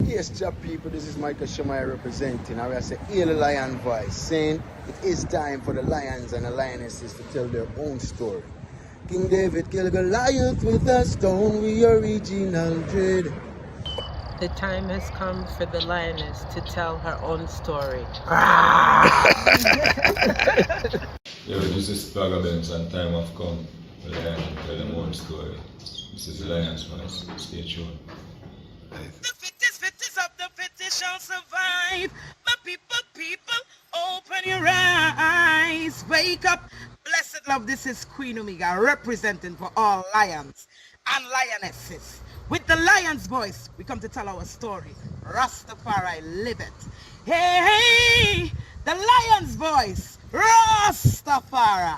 Yes, Jah people, this is Michael Shamai representing. I will say, Hail the Lion Voice, saying it is time for the lions and the lionesses to tell their own story. King David killed Goliath with a stone, we original dread. The time has come for the lioness to tell her own story. Yo, this is Vagabonds and time have come for the lion to tell their own story. This is the Lion's Voice. Stay tuned. The fittest of the fittest shall survive. My people, open your eyes. Wake up. Blessed love, this is Queen Omega representing for all lions and lionesses. With the lion's voice, we come to tell our story. Rastafari, live it. Hey, the lion's voice, Rastafari.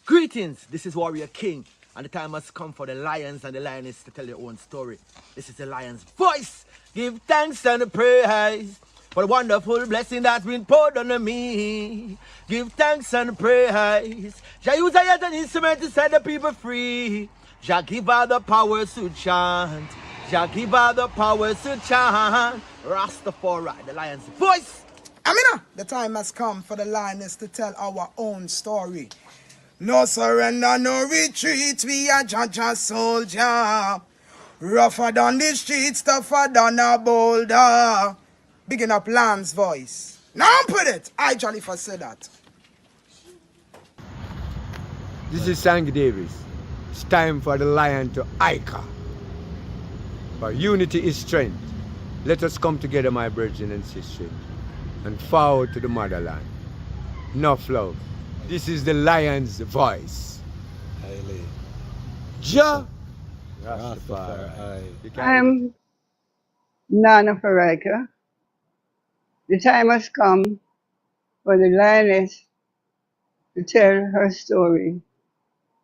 Greetings, this is Warrior King, and the time has come for the lions and the lionesses to tell their own story. This is the lion's voice. Give thanks and praise for the wonderful blessing that's been poured on me. Give thanks and praise. Jah use I as an instrument to set the people free. Jah give her the powers to chant. Jah give her the powers to chant. Rastafari, the lion's voice. Amina, the time has come for the lioness to tell our own story. No surrender, no retreat, we are Jah soldier. Rougher than the streets, tougher than a boulder. Bigging up Lion's voice. Now put it, I Jolly for say that. This is Sangy Davis. It's time for the lion to Ika. For unity is strength. Let us come together, my brethren and sisters, and forward to the motherland. Enough love. This is the lion's voice. Jah Rastafari. I'm Nana Faraka. The time has come for the lioness to tell her story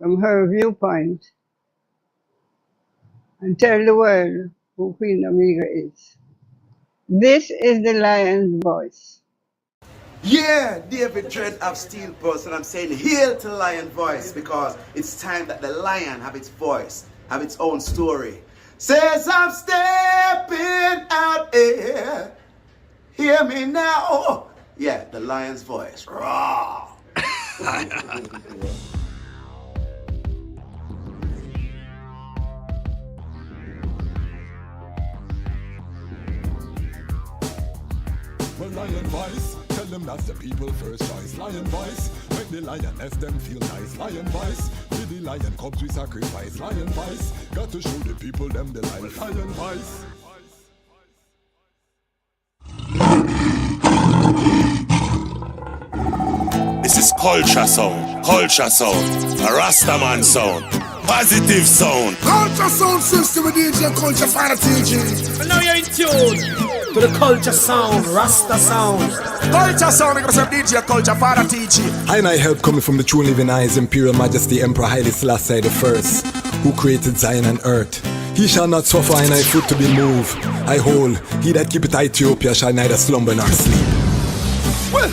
from her viewpoint and tell the world who Queen Omega is. This is the lion's voice. Yeah, David Dread of Steel Pulse, and I'm saying hail to the lion voice because it's time that the lion have its voice, have its own story. Says I'm stepping out here. Hear me now. Oh, yeah, the lion's voice. Raw. Well, lion voice, tell them that's the people first choice. Lion voice, make the lioness them feel nice. Lion voice, with the lion cubs we sacrifice. Lion voice, got to show the people them the life. Lion voice. This is culture sound, a Rastaman sound, positive sound. Culture sound system with DJ Culture Fire TG. And now you're in tune to the culture sound, Rasta sound. Culture sound because of DJ Culture Fire TG. I help coming from the true living eyes, Imperial Majesty Emperor Haile Selassie the First, who created Zion and earth. He shall not suffer and I foot to be moved. I hold, he that keepeth Ethiopia shall neither slumber nor sleep. Well,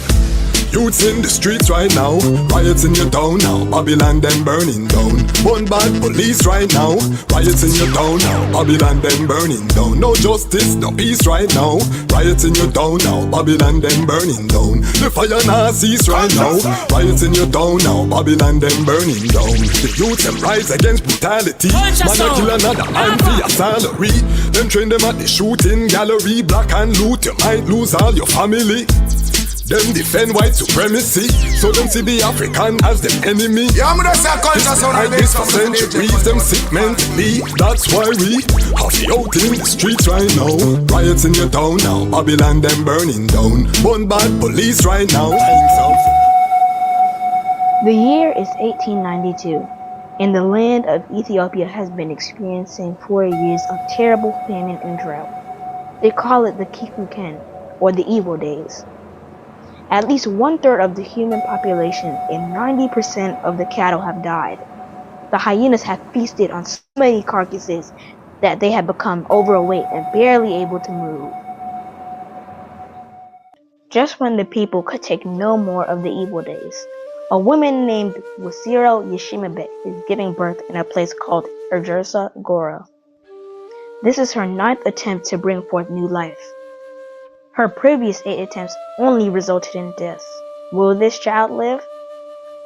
youths in the streets right now, riots in your town now, Babylon them burning down. One bad police right now, riots in your town now, Babylon them burning down. No justice, no peace right now, riots in your town now, Babylon them burning down. The fire now cease right now, riots in your town now, Babylon them burning down. The youths them rise against brutality, man a kill another man for your salary. Them train them at the shooting gallery, black and loot, you might lose all your family. Them defend white supremacy, so them see the African as them enemy. Yeah, I'm gonna say culture sound like this for centuries, them sick mentally. That's why we have the out in the streets right now. Riots in your town now, Babylon them burning down. One bad police right now. The year is 1892, and the land of Ethiopia has been experiencing 4 years of terrible famine and drought. They call it the Kikuken, or the evil days. At least 1/3 of the human population and 90% of the cattle have died. The hyenas have feasted on so many carcasses that they have become overweight and barely able to move. Just when the people could take no more of the evil days, a woman named Wasiro Yeshimabe is giving birth in a place called Urgersa Gora. This is her 9th attempt to bring forth new life. Her previous 8 attempts only resulted in deaths. Will this child live?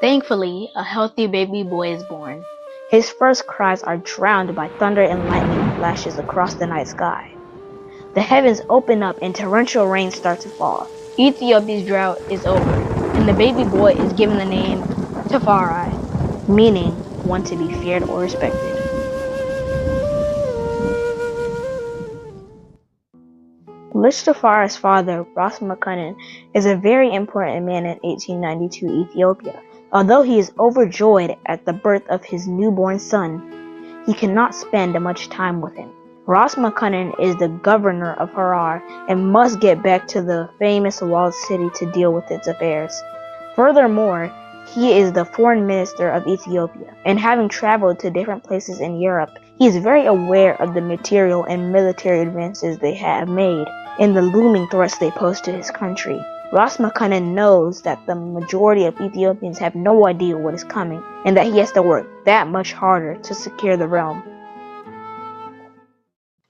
Thankfully, a healthy baby boy is born. His first cries are drowned by thunder and lightning flashes across the night sky. The heavens open up and torrential rain starts to fall. Ethiopia's drought is over, and the baby boy is given the name Tafari, meaning one to be feared or respected. Lich Tafari's father, Ras Makonnen, is a very important man in 1892 Ethiopia. Although he is overjoyed at the birth of his newborn son, he cannot spend much time with him. Ras Makonnen is the governor of Harar and must get back to the famous walled city to deal with its affairs. Furthermore, he is the foreign minister of Ethiopia, and having traveled to different places in Europe, he is very aware of the material and military advances they have made and the looming threats they pose to his country. Ras Makonnen knows that the majority of Ethiopians have no idea what is coming, and that he has to work that much harder to secure the realm.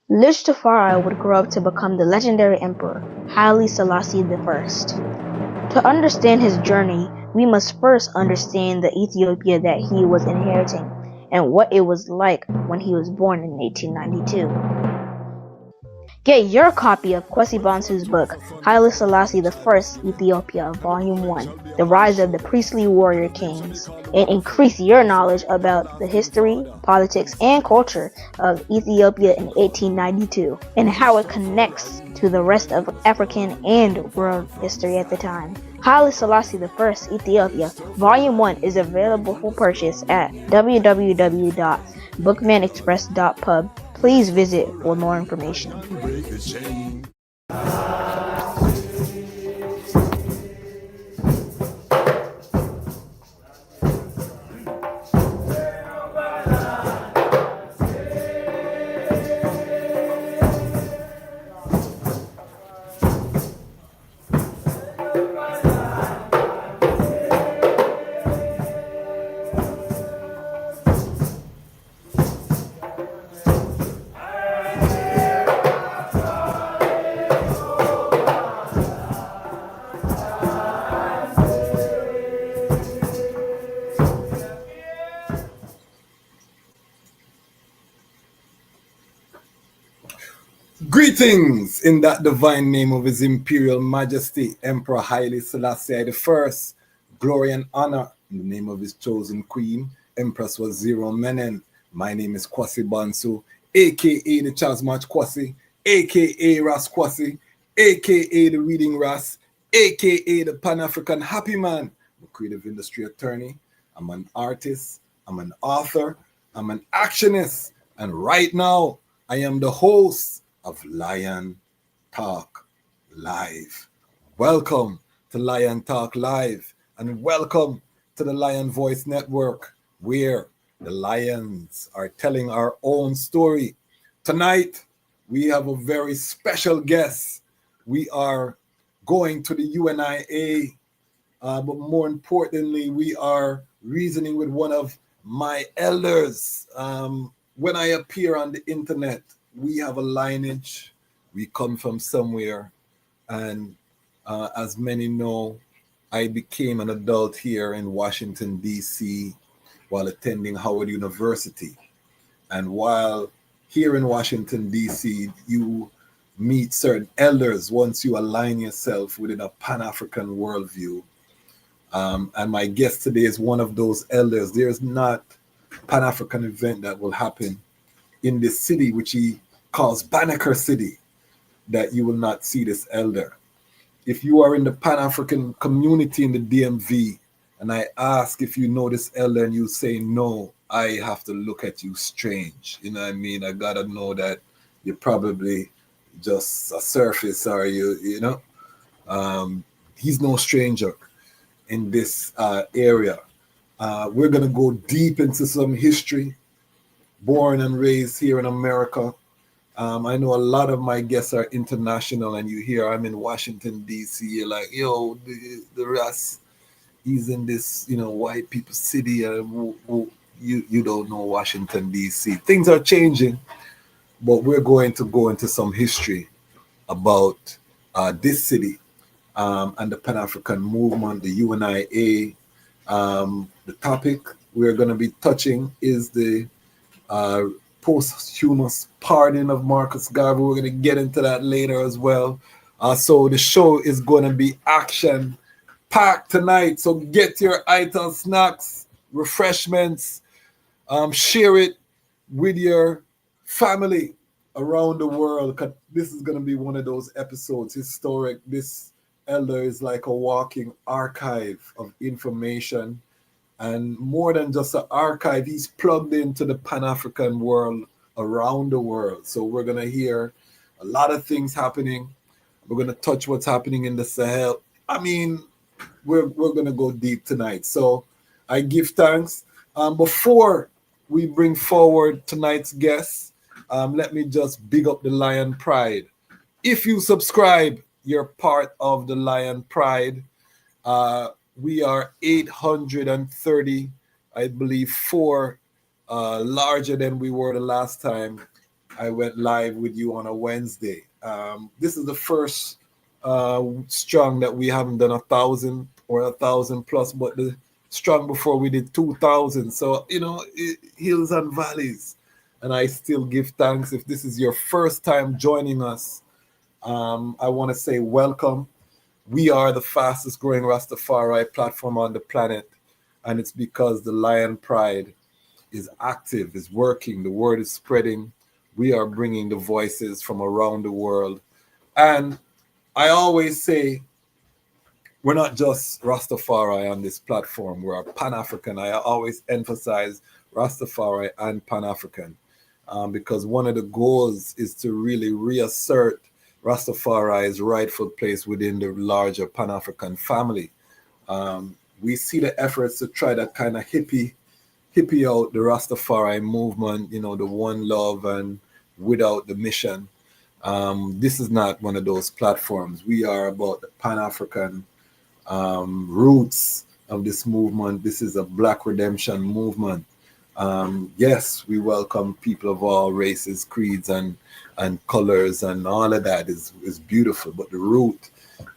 Lich Tafari would grow up to become the legendary emperor, Haile Selassie I. To understand his journey, we must first understand the Ethiopia that he was inheriting, and what it was like when he was born in 1892. Get your copy of Kwesi Bansu's book, Haile Selassie I, Ethiopia, Volume 1, The Rise of the Priestly Warrior Kings, and increase your knowledge about the history, politics, and culture of Ethiopia in 1892, and how it connects to the rest of African and world history at the time. Haile Selassie I, Ethiopia, Volume 1 is available for purchase at www.bookmanexpress.pub. Please visit for more information. Greetings in that divine name of His Imperial Majesty, Emperor Haile Selassie I. Glory and honor in the name of his chosen queen, Empress Waziri Menen. My name is Kwesi Bansu, aka the Chasmach Kwesi, aka Ras Kwesi, aka the Reading Ras, aka the Pan-African Happy Man. I'm a creative industry attorney, I'm an artist, I'm an author, I'm an actionist, and right now I am the host of Lion Talk Live. Welcome to Lion Talk Live, and welcome to the Lion Voice Network, where the lions are telling our own story. Tonight, we have a very special guest. We are going to the UNIA, but more importantly, we are reasoning with one of my elders. When I appear on the internet, we have a lineage. We come from somewhere, and as many know, I became an adult here in Washington, D.C. while attending Howard University. And while here in Washington, D.C., you meet certain elders once you align yourself within a Pan-African worldview. And my guest today is one of those elders. There's not a Pan-African event that will happen in this city, which he calls Banneker City, that you will not see this elder. If you are in the Pan-African community in the DMV, and I ask if you know this elder and you say no, I have to look at you strange. You know what I mean? I gotta know that you're probably just a surface, or you know. He's no stranger in this area. We're gonna go deep into some history. Born and raised here in America. I know a lot of my guests are international, and you hear I'm in Washington, D.C. You're like, yo, the Ras, he's in this, you know, white people city. You don't know Washington, D.C. Things are changing, but we're going to go into some history about this city and the Pan-African movement, the UNIA. The topic we're going to be touching is the posthumous pardon of Marcus Garvey. We're going to get into that later as well. So the show is going to be action packed tonight. So get your items, snacks, refreshments, share it with your family around the world. 'Cause this is going to be one of those episodes, historic. This elder is like a walking archive of information. And more than just an archive, he's plugged into the Pan-African world around the world. So we're going to hear a lot of things happening. We're going to touch what's happening in the Sahel. I mean, we're going to go deep tonight. So I give thanks. Before we bring forward tonight's guests, let me just big up the Lion Pride. If you subscribe, you're part of the Lion Pride. We are 830, I believe, 4 larger than we were the last time I went live with you on a Wednesday. This is the first strong that we haven't done 1,000 or 1,000 plus, but the strong before we did 2,000. So, you know, hills and valleys. And I still give thanks. If this is your first time joining us, I want to say welcome. We are the fastest growing Rastafari platform on the planet, and it's because the Lion Pride is active, is working, the word is spreading. We are bringing the voices from around the world. And I always say, we're not just Rastafari on this platform, we're Pan-African. I always emphasize Rastafari and Pan-African because one of the goals is to really reassert Rastafari's rightful place within the larger Pan-African family. We see the efforts to try to kind of hippie out the Rastafari movement, you know, the one love and without the mission. This is not one of those platforms. We are about the Pan-African roots of this movement. This is a Black redemption movement. Yes, we welcome people of all races, creeds, and colors, and all of that is beautiful. But the root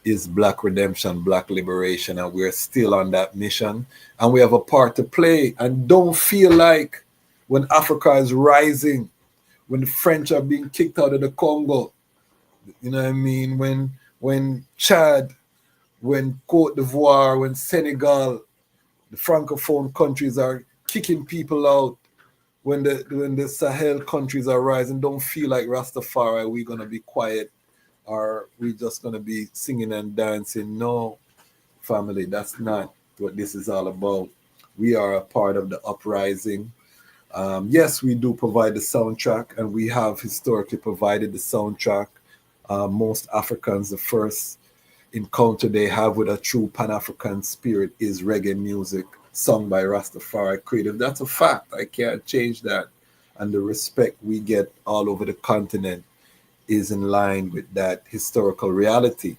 is Black redemption, Black liberation, and we're still on that mission. And we have a part to play. And don't feel like when Africa is rising, when the French are being kicked out of the Congo, you know what I mean? When Chad, when Cote d'Ivoire, when Senegal, the Francophone countries are kicking people out, when the Sahel countries are rising, don't feel like Rastafari, we're going to be quiet or we're just going to be singing and dancing. No, family, that's not what this is all about. We are a part of the uprising. Yes, we do provide the soundtrack, and we have historically provided the soundtrack. Most Africans, the first encounter they have with a true Pan-African spirit is reggae music sung by Rastafari creative. That's a fact. I can't change that. And the respect we get all over the continent is in line with that historical reality.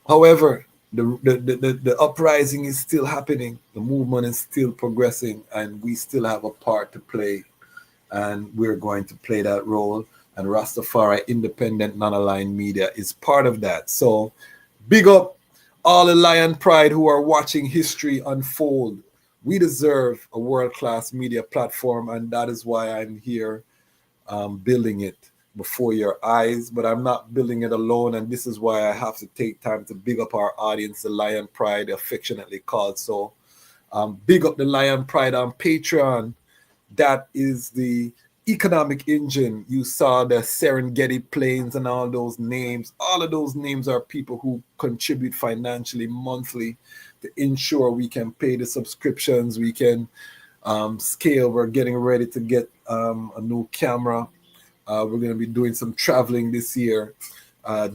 However, the uprising is still happening. The movement is still progressing, and we still have a part to play. And we're going to play that role. And Rastafari Independent Non-Aligned Media is part of that. So big up all the Lion Pride who are watching history unfold. We deserve a world-class media platform, and that is why I'm here building it before your eyes. But I'm not building it alone, and this is why I have to take time to big up our audience, the Lion Pride, affectionately called. So big up the Lion Pride on Patreon. That is the economic engine. You saw the Serengeti planes and all those names. All of those names are people who contribute financially monthly to ensure we can pay the subscriptions, we can scale. We're getting ready to get a new camera. We're going to be doing some traveling this year.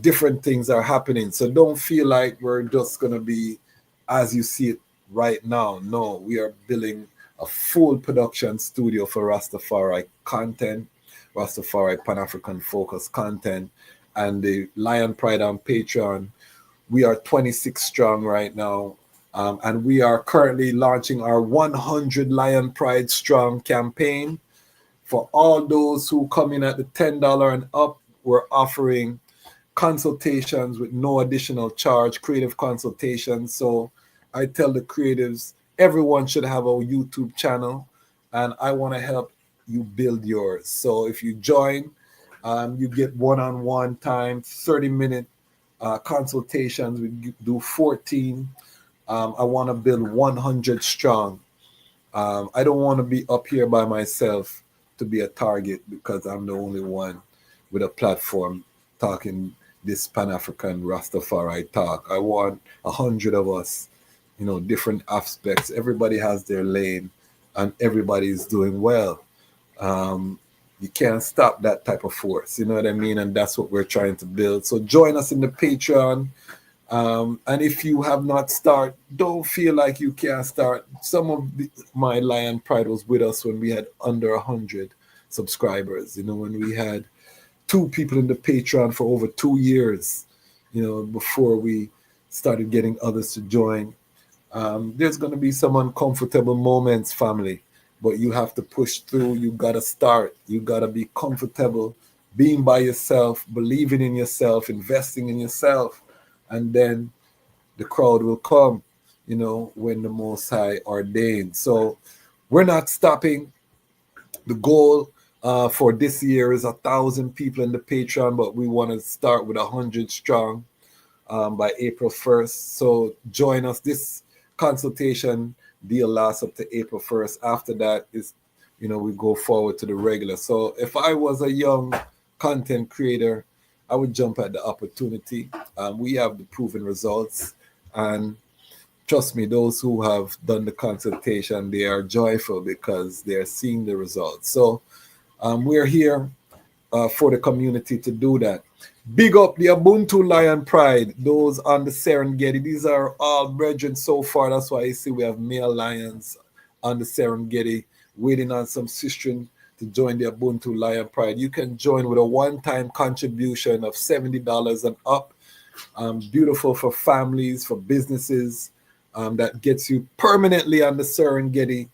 Different things are happening. So don't feel like we're just going to be as you see it right now. No, we are building a full production studio for Rastafari content, Rastafari Pan-African focus content, and the Lion Pride on Patreon. We are 26 strong right now, and we are currently launching our 100 Lion Pride Strong campaign For all those who come in at the $10 and up, we're offering consultations with no additional charge, creative consultations. So I tell the creatives, everyone should have a YouTube channel, and I want to help you build yours. So if you join, you get one-on-one time, 30-minute consultations. We do 14. I want to build 100 strong. I don't want to be up here by myself to be a target because I'm the only one with a platform talking this Pan-African Rastafari talk. I want 100 of us, different aspects. Everybody has their lane and everybody is doing well. You can't stop that type of force, you know what I mean? And that's what we're trying to build. So join us in the Patreon. And if you have not started, don't feel like you can't start. Some of my Lion Pride was with us when we had under 100 subscribers. When we had 2 people in the Patreon for over 2 years, before we started getting others to join. There's going to be some uncomfortable moments, family, but you have to push through. You got to start. You got to be comfortable being by yourself, believing in yourself, investing in yourself. And then the crowd will come, when the Most High ordained. So we're not stopping. The goal for this year is 1,000 people in the Patreon, but we want to start with 100 strong by April 1st. So join us. This consultation deal lasts up to April 1st. After that is, we go forward to the regular. So if I was a young content creator, I would jump at the opportunity. We have the proven results, and trust me, those who have done the consultation, they are joyful because they are seeing the results. So we're here for the community to do that. Big up the Ubuntu Lion Pride, those on the Serengeti. These are all brethren so far. That's why you see we have male lions on the Serengeti waiting on some sistren to join the Ubuntu Lion Pride. You can join with a one-time contribution of $70 and up. Beautiful for families, for businesses. That gets you permanently on the Serengeti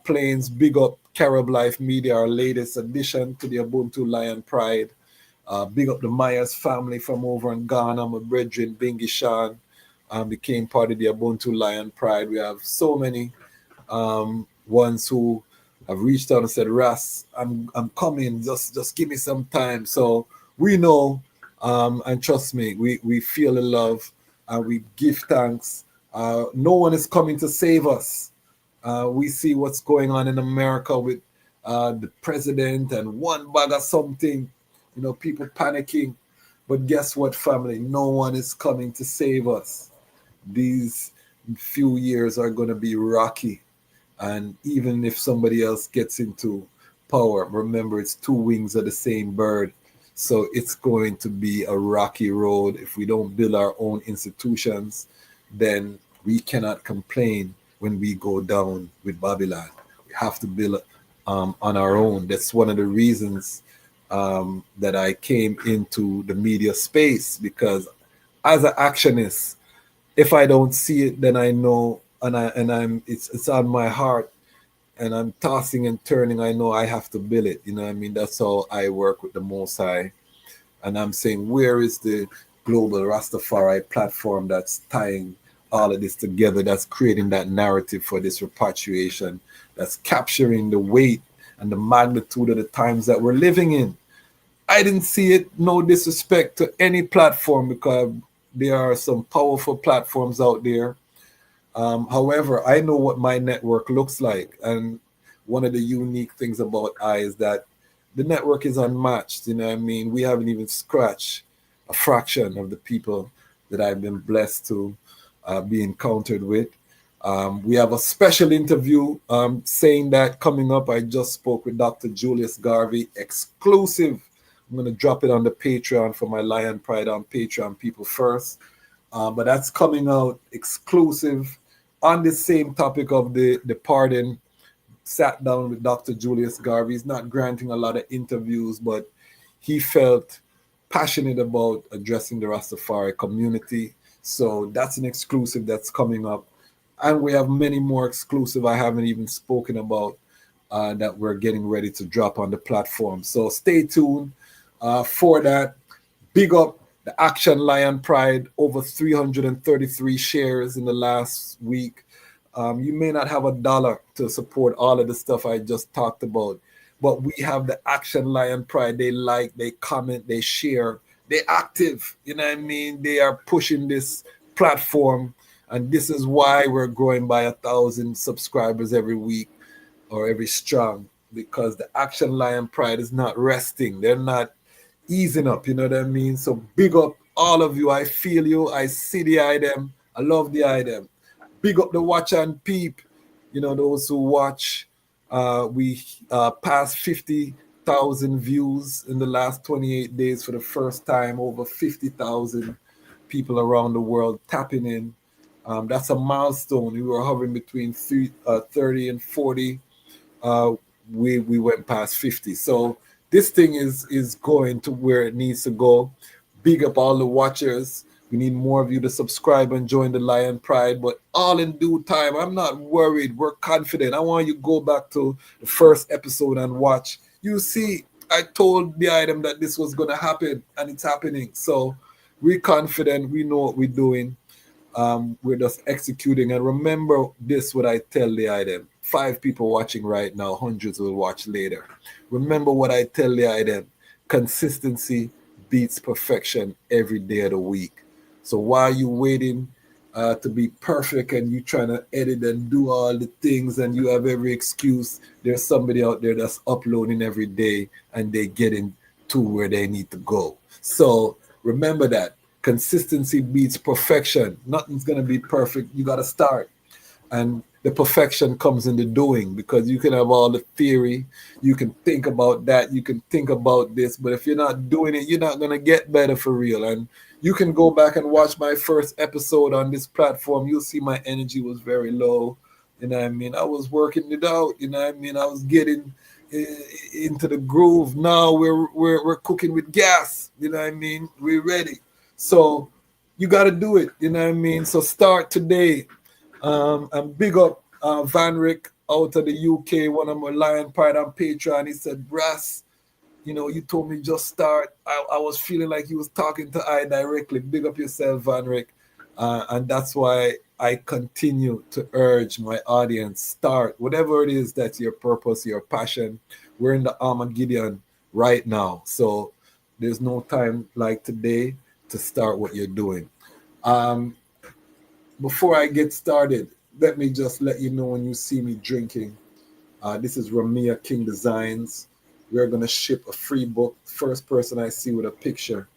plains. Big up Carib Life Media, our latest addition to the Ubuntu Lion Pride. Big up the Myers family from over in Ghana. My brethren, Bingi Shan, became part of the Ubuntu Lion Pride. We have so many ones who have reached out and said, Ras, I'm coming, just give me some time. So we know, and trust me, we feel the love and we give thanks. No one is coming to save us. We see what's going on in America with the president and one bag of something, people panicking. But guess what, family? No one is coming to save us. These few years are going to be rocky. And even if somebody else gets into power, remember, it's 2 wings of the same bird. So it's going to be a rocky road. If we don't build our own institutions, then we cannot complain when we go down with Babylon. We have to build on our own. That's one of the reasons that I came into the media space, because as an actionist, if I don't see it, then I know, and it's on my heart, and I'm tossing and turning. I know I have to build it. You know what I mean? That's how I work with the Most High. And I'm saying, where is the global Rastafari platform that's tying all of this together, that's creating that narrative for this repatriation, that's capturing the weight and the magnitude of the times that we're living in? I didn't see it. No disrespect to any platform, because there are some powerful platforms out there. However, I know what my network looks like. And one of the unique things about I is that the network is unmatched. You know what I mean? We haven't even scratched a fraction of the people that I've been blessed to be encountered with. We have a special interview saying that coming up. I just spoke with Dr. Julius Garvey, exclusive. I'm going to drop it on the Patreon for my Lion Pride on Patreon people first. But that's coming out exclusive on the same topic of the pardon. Sat down with Dr. Julius Garvey. He's not granting a lot of interviews, but he felt passionate about addressing the Rastafari community. So that's an exclusive that's coming up. And we have many more exclusive I haven't even spoken about. that we're getting ready to drop on the platform. So stay tuned for that. Big up the Action Lion Pride, over 333 shares in the last week. You may not have a dollar to support all of the stuff I just talked about, but we have the Action Lion Pride. They like, they comment, they share, they're active. You know what I mean? They are pushing this platform, and this is why we're growing by 1,000 subscribers every week or every strong, because the Action Lion Pride is not resting. They're not easing up, you know what I mean? So big up all of you. I feel you. I see the item. I love the item. Big up the watch and peep, you know, those who watch. We passed 50,000 views in the last 28 days for the first time. Over 50,000 people around the world tapping in. That's a milestone. We were hovering between 30 and 40. We went past 50. So this thing is going to where it needs to go. Big up all the watchers. We need more of you to subscribe and join the Lion Pride, but all in due time. I'm not worried. We're confident. I want you to go back to the first episode and watch. You see, I told the item that this was going to happen, and it's happening. So we're confident. We know what we're doing. We're just executing. And remember this, what I tell the item. 5 people watching right now, hundreds will watch later. Remember what I tell the item. Consistency beats perfection every day of the week. So while you're waiting to be perfect and you trying to edit and do all the things and you have every excuse, there's somebody out there that's uploading every day and they getting to where they need to go. So remember that. Consistency beats perfection. Nothing's going to be perfect. You got to start. And the perfection comes in the doing, because you can have all the theory. You can think about that. You can think about this. But if you're not doing it, you're not going to get better for real. And you can go back and watch my first episode on this platform. You'll see my energy was very low. You know what I mean? I was working it out. You know what I mean? I was getting into the groove. Now we're cooking with gas. You know what I mean? We're ready. So you got to do it. You know what I mean? So start today. And big up Van Rick out of the UK, one of my Lion Pride on Patreon. He said, Brass, you know, you told me just start. I was feeling like he was talking to I directly. Big up yourself, Van Rick. And that's why I continue to urge my audience, start. Whatever it is that's your purpose, your passion. We're in the Armageddon right now. So there's no time like today to start what you're doing. Before I get started, let me just let you know when you see me drinking. This is Ramia King Designs. We're going to ship a free book. First person I see with a picture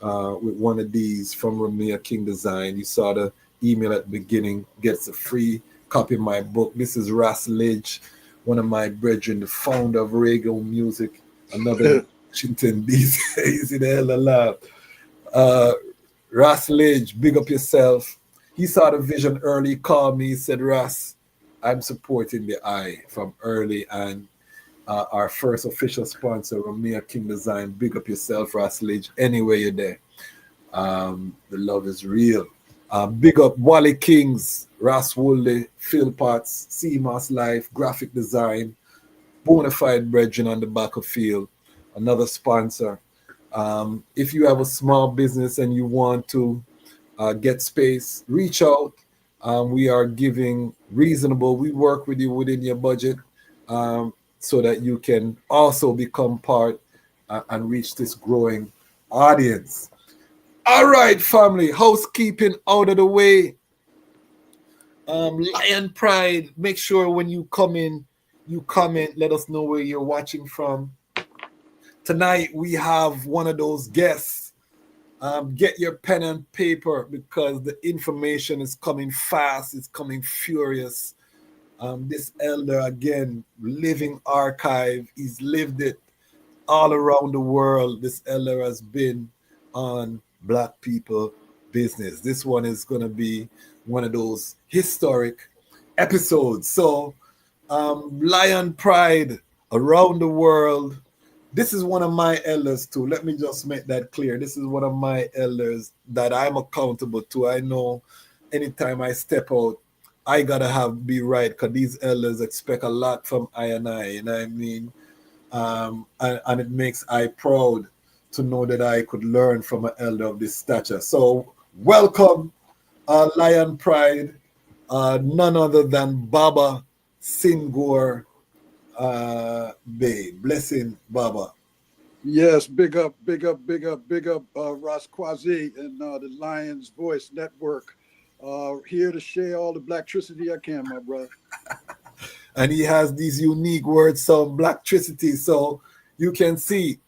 with one of these from Ramia King Design. You saw the email at the beginning, gets a free copy of my book. This is Ras Lidge, one of my brethren, the founder of Reggae Music, another Washington D.C. He's in the hell alive. Ras Lidge, big up yourself. He saw the vision early, he called me, he said, Ras, I'm supporting the eye from early, and our first official sponsor, Ramia King Design. Big up yourself, Ras Lidge, anywhere you're there. The love is real. Big up Wally Kings, Ras Woolley, Phil Potts, CMOS Life, graphic design, Bonafide brethren on the back of field, another sponsor. If you have a small business and you want to get space, reach out. We are giving reasonable. We work with you within your budget so that you can also become part and reach this growing audience. All right, family, housekeeping out of the way. Lion Pride, make sure when you come in, you comment, let us know where you're watching from. Tonight, we have one of those guests. Get your pen and paper because the information is coming fast. It's coming furious. This elder, again, living archive. He's lived it all around the world. This elder has been on Black people business. This one is going to be one of those historic episodes. So, Lion Pride around the world. This is one of my elders too. Let me just make that clear. This is one of my elders that I'm accountable to. I know anytime I step out, I gotta be right, because these elders expect a lot from I and I, you know what I mean? And it makes I proud to know that I could learn from an elder of this stature. So welcome, Lion Pride, none other than Baba Senghor Baye. Blessing, Baba. Yes, big up, big up, big up, big up, Ras Kwasi and the Lions Voice Network. Here to share all the blacktricity I can, my brother. And he has these unique words, some blacktricity. So you can see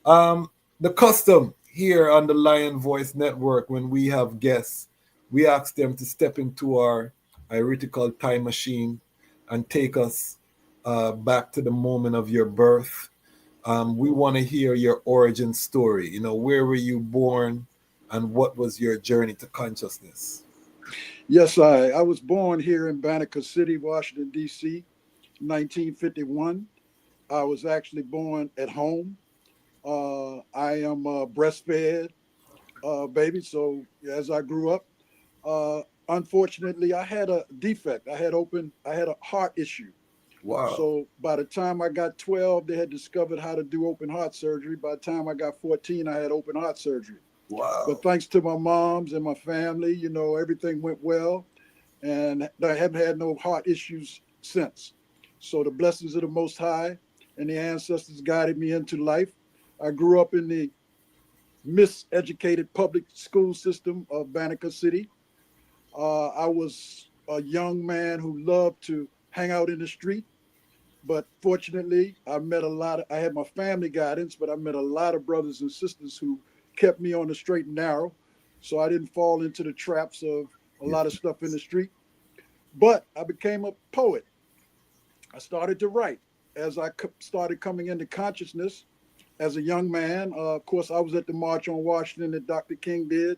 the custom here on the Lion Voice Network. When we have guests, we ask them to step into our heretical time machine and take us back to the moment of your birth. We want to hear your origin story. You know, where were you born and what was your journey to consciousness? Yes, I was born here in Banneker City, Washington, D.C., 1951. I was actually born at home. I am breastfed baby. So as I grew up, unfortunately, I had a defect. I had a heart issue. Wow. So by the time I got 12, they had discovered how to do open heart surgery. By the time I got 14, I had open heart surgery. Wow. But thanks to my moms and my family, you know, everything went well. And I haven't had no heart issues since. So the blessings of the Most High and the ancestors guided me into life. I grew up in the miseducated public school system of Banneker City. I was a young man who loved to hang out in the street. But fortunately, I had my family guidance, but I met a lot of brothers and sisters who kept me on the straight and narrow. So I didn't fall into the traps of a lot of stuff in the street. But I became a poet. I started to write as I started coming into consciousness as a young man. Of course, I was at the March on Washington that Dr. King did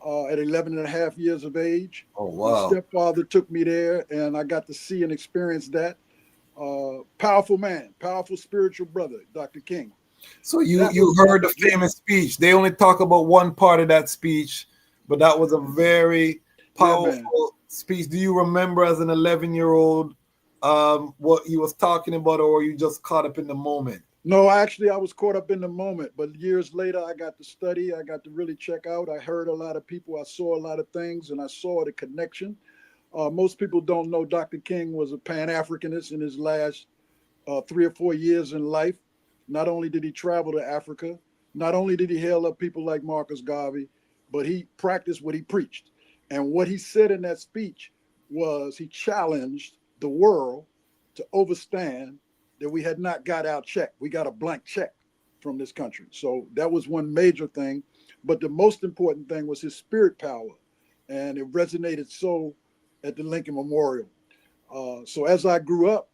at 11 and a half years of age. Oh, wow. My stepfather took me there, and I got to see and experience that. Powerful man, powerful spiritual brother, Dr. King. So you heard the famous speech. They only talk about one part of that speech, but that was a very powerful speech. Do you remember as an 11-year-old what he was talking about, or you just caught up in the moment? No, actually, I was caught up in the moment. But years later, I got to study. I got to really check out. I heard a lot of people. I saw a lot of things, and I saw the connection. Most people don't know Dr. King was a Pan-Africanist in his last 3 or 4 years in life. Not only did he travel to Africa, not only did he hail up people like Marcus Garvey, but he practiced what he preached. And what he said in that speech was he challenged the world to understand that we had not got our check. We got a blank check from this country. So that was one major thing. But the most important thing was his spirit power. And it resonated so at the Lincoln Memorial. So as I grew up,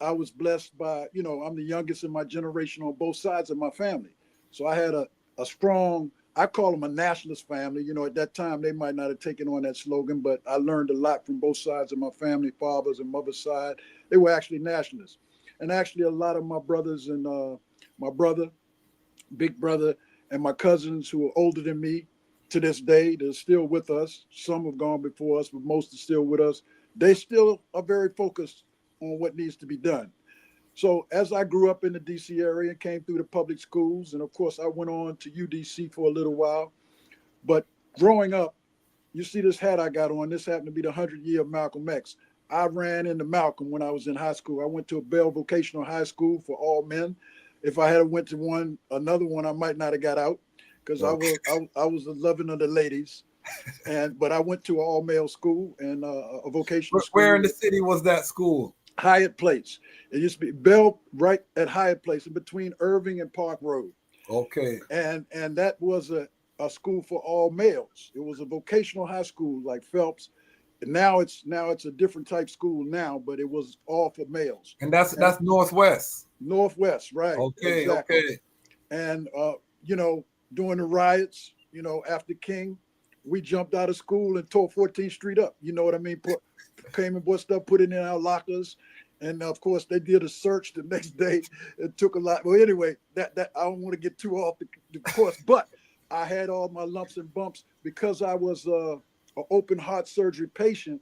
I was blessed by, you know, I'm the youngest in my generation on both sides of my family. So I had a strong, I call them a nationalist family. You know, at that time, they might not have taken on that slogan, but I learned a lot from both sides of my family, father's and mother's side. They were actually nationalists. And actually a lot of my brothers and my brother, big brother, and my cousins who are older than me to this day, they're still with us. Some have gone before us, but most are still with us. They still are very focused on what needs to be done. So as I grew up in the DC area, came through the public schools, and of course I went on to UDC for a little while. But growing up, you see this hat I got on, this happened to be the 100th year of Malcolm X. I ran into Malcolm when I was in high school. I went to a Bell Vocational High School for all men. If I had went to another one, I might not have got out because I was the loving of the ladies. But I went to an all male school and a vocational school. Where in the city was that school? Hyatt Place. It used to be Bell right at Hyatt Place in between Irving and Park Road. Okay. And that was a school for all males. It was a vocational high school like Phelps. And now it's a different type school now, but it was all for males. And that's Northwest. Northwest, right. Okay, exactly. okay. And you know, during the riots, you know, after King, we jumped out of school and tore 14th Street up. You know what I mean? Came and bought stuff, put it in our lockers. And of course, they did a search the next day. It took a lot. Well, anyway, that I don't want to get too off the course, but I had all my lumps and bumps because I was an open heart surgery patient.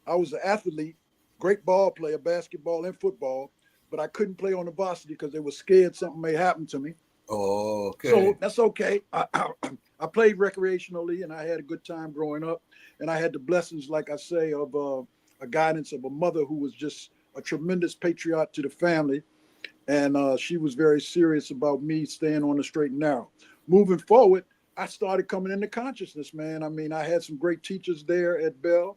I was an athlete, great ball player, basketball and football, but I couldn't play on the varsity because they were scared something may happen to me. Oh, okay. So that's okay. I played recreationally, and I had a good time growing up. And I had the blessings, like I say, of a guidance of a mother who was just a tremendous patriot to the family. And she was very serious about me staying on the straight and narrow. Moving forward, I started coming into consciousness, man. I mean, I had some great teachers there at Bell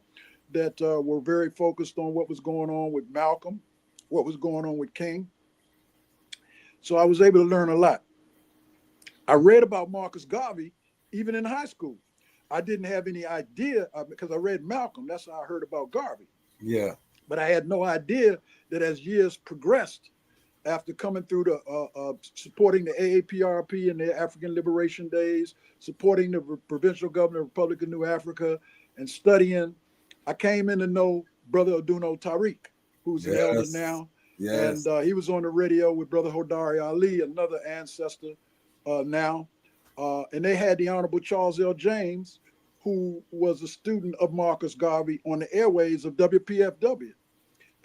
that were very focused on what was going on with Malcolm, what was going on with King. So I was able to learn a lot. I read about Marcus Garvey even in high school. I didn't have any idea because I read Malcolm. That's how I heard about Garvey. Yeah. But I had no idea that as years progressed, after coming through the supporting the AAPRP in their African Liberation Days, supporting the provincial governor of the Republic of New Africa, and studying, I came in to know Brother Oduno Tariq, who's an elder now. Yes. And he was on the radio with Brother Hodari Ali, another ancestor now. And they had the Honorable Charles L. James, who was a student of Marcus Garvey, on the airways of WPFW.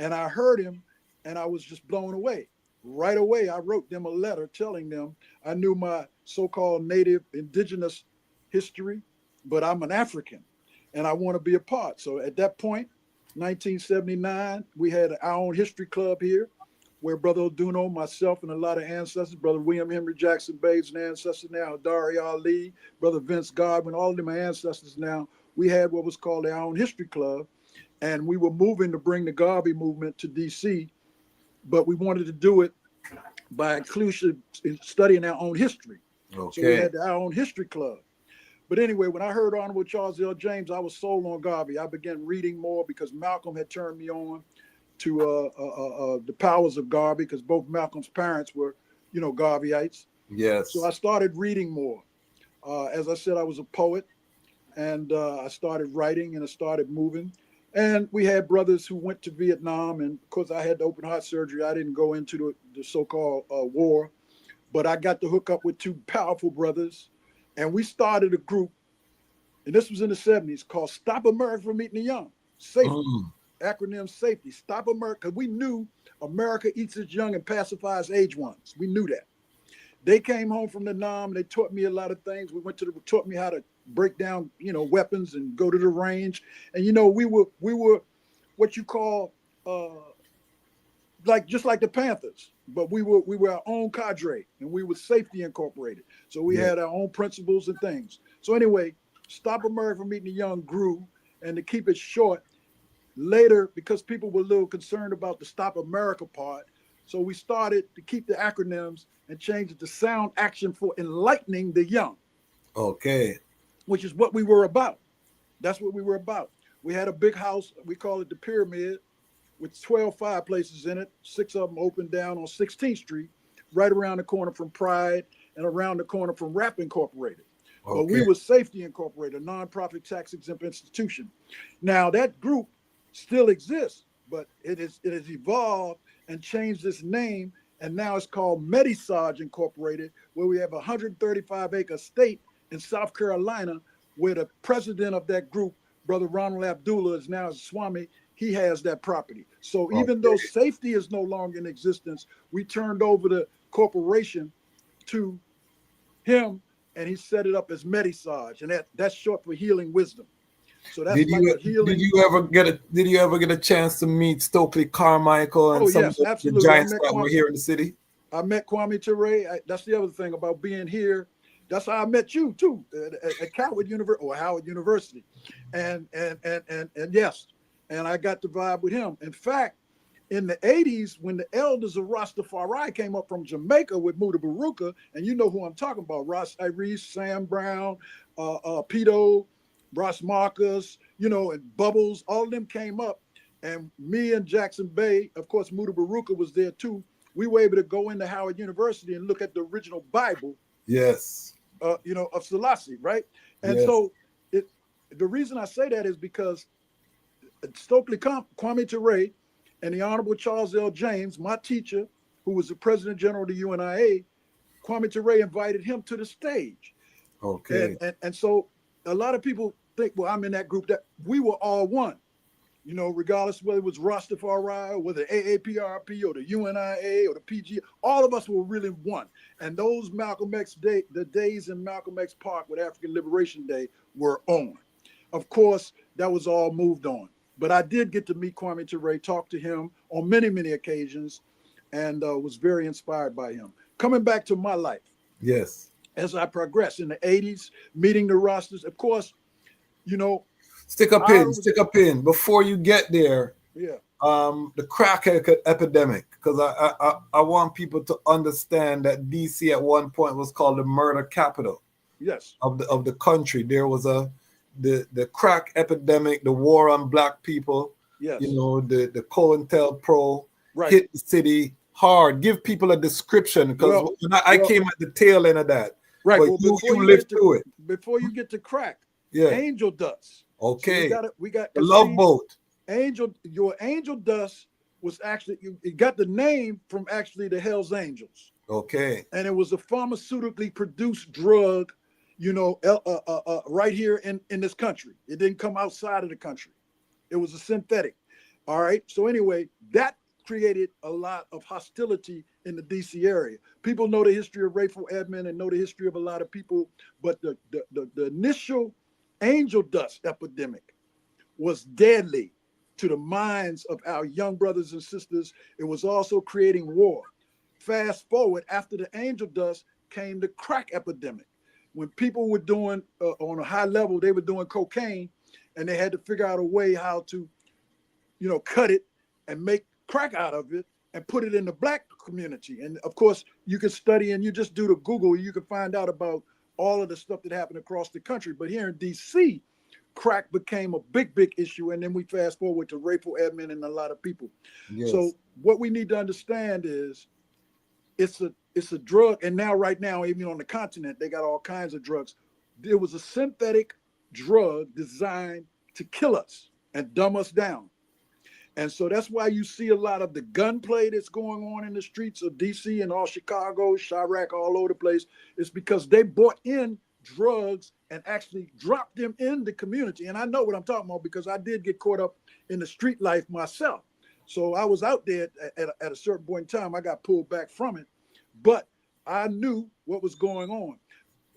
And I heard him, and I was just blown away. Right away, I wrote them a letter telling them I knew my so-called native indigenous history, but I'm an African, and I want to be a part. So at that point, 1979, we had our own history club here, where Brother Oduno, myself, and a lot of ancestors, Brother William Henry Jackson Baye's an ancestor now, Dari Ali, Brother Vince Godwin, all of them are ancestors now. We had what was called our own history club, and we were moving to bring the Garvey movement to D.C., but we wanted to do it by inclusive studying our own history. Okay. So we had our own history club. But anyway, when I heard Honorable Charles L. James, I was sold on Garvey. I began reading more because Malcolm had turned me on to the powers of Garvey, because both Malcolm's parents were, Garveyites. Yes. So I started reading more. As I said, I was a poet, and I started writing, and I started moving. And we had brothers who went to Vietnam, and of course I had the open heart surgery. I didn't go into the so-called war, but I got to hook up with two powerful brothers, and we started a group, and this was in the 70s, called Stop America from Eating the Young. Safety, acronym SAFETY, Stop America, because we knew America eats its young and pacifies aged ones. We knew that. They came home from the Nam, they taught me a lot of things. We taught me how to break down, weapons and go to the range. And, we were what you call, just like the Panthers, but we were our own cadre, and we were Safety Incorporated. So we had our own principles and things. So anyway, Stop America from Eating the Young grew, and to keep it short, later, because people were a little concerned about the Stop America part, so we started to keep the acronyms and change it to Sound Action for Enlightening the Young. Okay. Which is what we were about. That's what we were about. We had a big house, we call it the Pyramid, with 12 fireplaces in it, 6 of them open down on 16th Street, right around the corner from Pride and around the corner from Rap Incorporated. Okay. But we were Safety Incorporated, a nonprofit tax-exempt institution. Now that group still exists, but it has evolved and changed its name, and now it's called Medisage Incorporated, where we have a 135-acre estate in South Carolina, where the president of that group, Brother Ronald Abdullah, is now a Swami. He has that property. So even though Safety is no longer in existence, we turned over the corporation to him, and he set it up as Medisage, and that's short for Healing Wisdom. So that's did you ever get a chance to meet Stokely Carmichael and some of the giants that were here in the city? I met Kwame Ture. That's the other thing about being here. That's how I met you too, at Howard University, and yes, and I got to vibe with him. In fact, in the 80s, when the elders of Rastafari came up from Jamaica with Muda Baruka, and you know who I'm talking about, Ross Iris, Sam Brown, Pito, Ross Marcus, and Bubbles, all of them came up, and me and Jackson Baye, of course, Muda Baruka was there too. We were able to go into Howard University and look at the original Bible. Yes. Of Selassie, right? And so the reason I say that is because Stokely Kwame Ture and the Honorable Charles L. James, my teacher, who was the President General of the UNIA, Kwame Ture invited him to the stage. Okay. And so a lot of people think, well, I'm in that group. That we were all one. You know, regardless whether it was Rastafari or whether AAPRP or the UNIA or the PG, all of us were really one. And those Malcolm X Day, the days in Malcolm X Park with African Liberation Day were on. Of course, that was all moved on. But I did get to meet Kwame Ture, talk to him on many, many occasions, and was very inspired by him. Coming back to my life. Yes. As I progressed in the 80s, meeting the rosters, of course, you know. Stick a pin. Before you get there, yeah. The crack epidemic, because I want people to understand that DC at one point was called the murder capital. Yes. Of the country. There was the crack epidemic, the war on black people. Yes. You know, the COINTELPRO right. hit the city hard. Give people a description, because I came at the tail end of that. Right. But well, you lived through it. Before you get to crack, yeah. angel dust. Okay. So we got the Love Boat. Your angel dust was actually, it got the name from actually the Hells Angels. Okay. And it was a pharmaceutically produced drug, you know, right here in this country. It didn't come outside of the country. It was a synthetic. All right. So anyway, that created a lot of hostility in the DC area. People know the history of Rayful Edmond and know the history of a lot of people, but the initial angel dust epidemic was deadly to the minds of our young brothers and sisters. It was also creating war. Fast forward, after the angel dust came the crack epidemic. When people were doing, on a high level, they were doing cocaine, and they had to figure out a way how to, you know, cut it and make crack out of it and put it in the black community. And of course, you can study, and you just do the Google, you can find out about all of the stuff that happened across the country. But here in DC, crack became a big, big issue. And then we fast forward to Rayful Edmond and a lot of people. Yes. So what we need to understand is it's a drug. And now, right now, even on the continent, they got all kinds of drugs. There was a synthetic drug designed to kill us and dumb us down. And so that's why you see a lot of the gunplay that's going on in the streets of DC and all Chicago, Chirac, all over the place. It's because they bought in drugs and actually dropped them in the community. And I know what I'm talking about because I did get caught up in the street life myself. So I was out there at a certain point in time. I got pulled back from it, but I knew what was going on.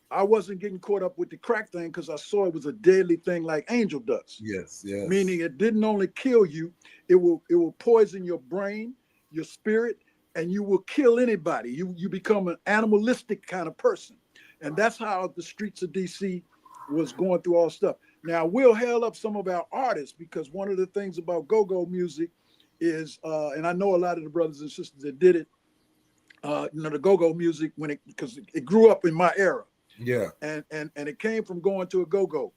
I wasn't getting caught up with the crack thing because I saw it was a deadly thing like angel dust. Yes, yes. Meaning it didn't only kill you, it will poison your brain, your spirit, and you will kill anybody. You become an animalistic kind of person. And that's how the streets of DC was going through all stuff. Now, we'll hail up some of our artists because one of the things about go-go music is, and I know a lot of the brothers and sisters that did it, you know, the go-go music, because it grew up in my era. Yeah. And it came from going to a go-go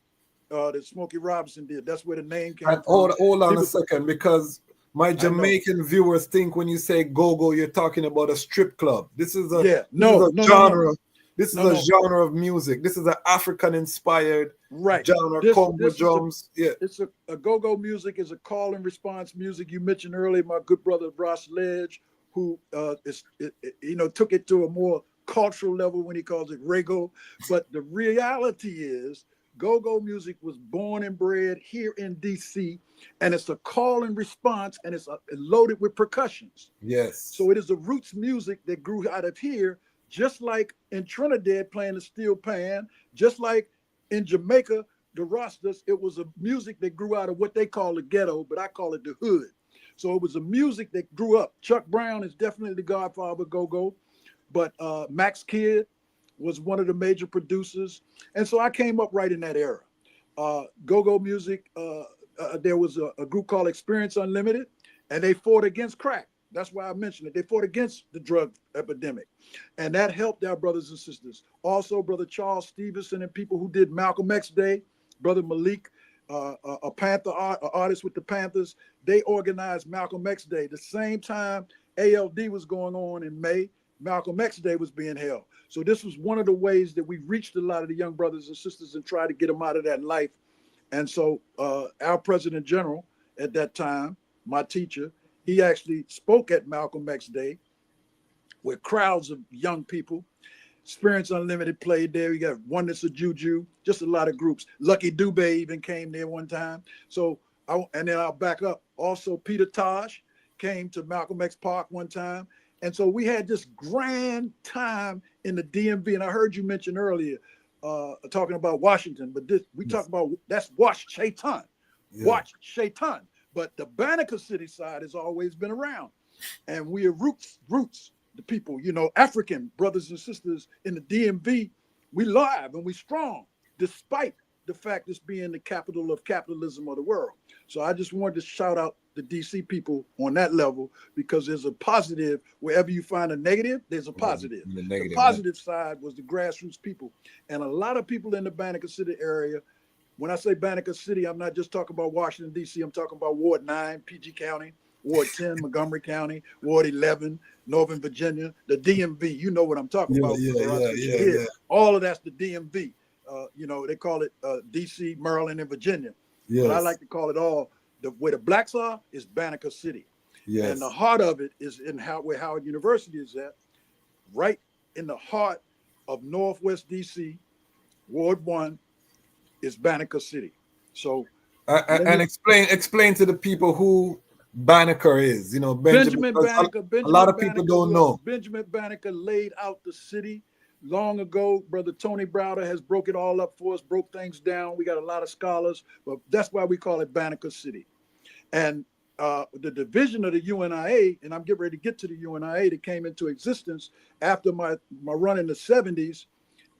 that Smokey Robinson did. That's where the name came from. Hold on a second, because my Jamaican viewers think when you say go-go, you're talking about a strip club. This is a genre. This is a genre of music. This is an African-inspired genre, congo drums. It's a go-go music is a call and response music. You mentioned earlier my good brother Ross Ledge, who took it to a more cultural level when he calls it Rego. But the reality is go-go music was born and bred here in DC, and it's a call and response, and it's loaded with percussions. Yes. So it is a roots music that grew out of here, just like in Trinidad playing the steel pan, just like in Jamaica, the Rastas, it was a music that grew out of what they call the ghetto, but I call it the hood. So it was a music that grew up. Chuck Brown is definitely the godfather of go-go. But Max Kidd was one of the major producers. And so I came up right in that era. Go-go music, there was a group called Experience Unlimited, and they fought against crack. That's why I mentioned it. They fought against the drug epidemic. And that helped our brothers and sisters. Also, Brother Charles Stevenson and people who did Malcolm X Day, Brother Malik, a Panther artist with the Panthers, they organized Malcolm X Day. The same time ALD was going on in May, Malcolm X Day was being held. So this was one of the ways that we reached a lot of the young brothers and sisters and tried to get them out of that life. And so our President General at that time, my teacher, he actually spoke at Malcolm X Day with crowds of young people. Experience Unlimited played there. We got Oneness of Juju, just a lot of groups. Lucky Dubé even came there one time. So And then I'll back up. Also, Peter Taj came to Malcolm X Park one time. And so we had this grand time in the DMV. And I heard you mention earlier, talking about Washington, but we talk about, that's Washington. Washington. But the Banneker City side has always been around. And we are roots, the people, African brothers and sisters in the DMV, we live and we strong, despite the fact this being the capital of capitalism of the world. So I just wanted to shout out the DC people on that level, because there's a positive. Wherever you find a negative, there's a positive. The positive side was the grassroots people. And a lot of people in the Banneker City area, when I say Banneker City, I'm not just talking about Washington, D.C. I'm talking about Ward 9, PG County, Ward 10, Montgomery County, Ward 11, Northern Virginia, the DMV. You know what I'm talking about. Yeah. All of that's the DMV. They call it D.C., Maryland, and Virginia. Yes. But I like to call it all, where the blacks are is Banneker City. Yes. And the heart of it is where Howard University is at, right in the heart of Northwest D.C., Ward 1 is Banneker City. So, and explain to the people who Banneker is. Benjamin Banneker. A lot of people don't know. Benjamin Banneker laid out the city long ago. Brother Tony Browder has broke it all up for us, broke things down. We got a lot of scholars, but that's why we call it Banneker City. And the division of the UNIA, and I'm getting ready to get to the UNIA, that came into existence after my run in the 70s,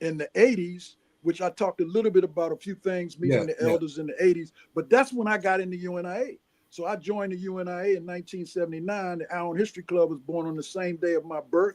in the 80s, which I talked a little bit about a few things, meeting the elders in the 80s, but that's when I got into UNIA. So I joined the UNIA in 1979. The Allen History Club was born on the same day of my birth.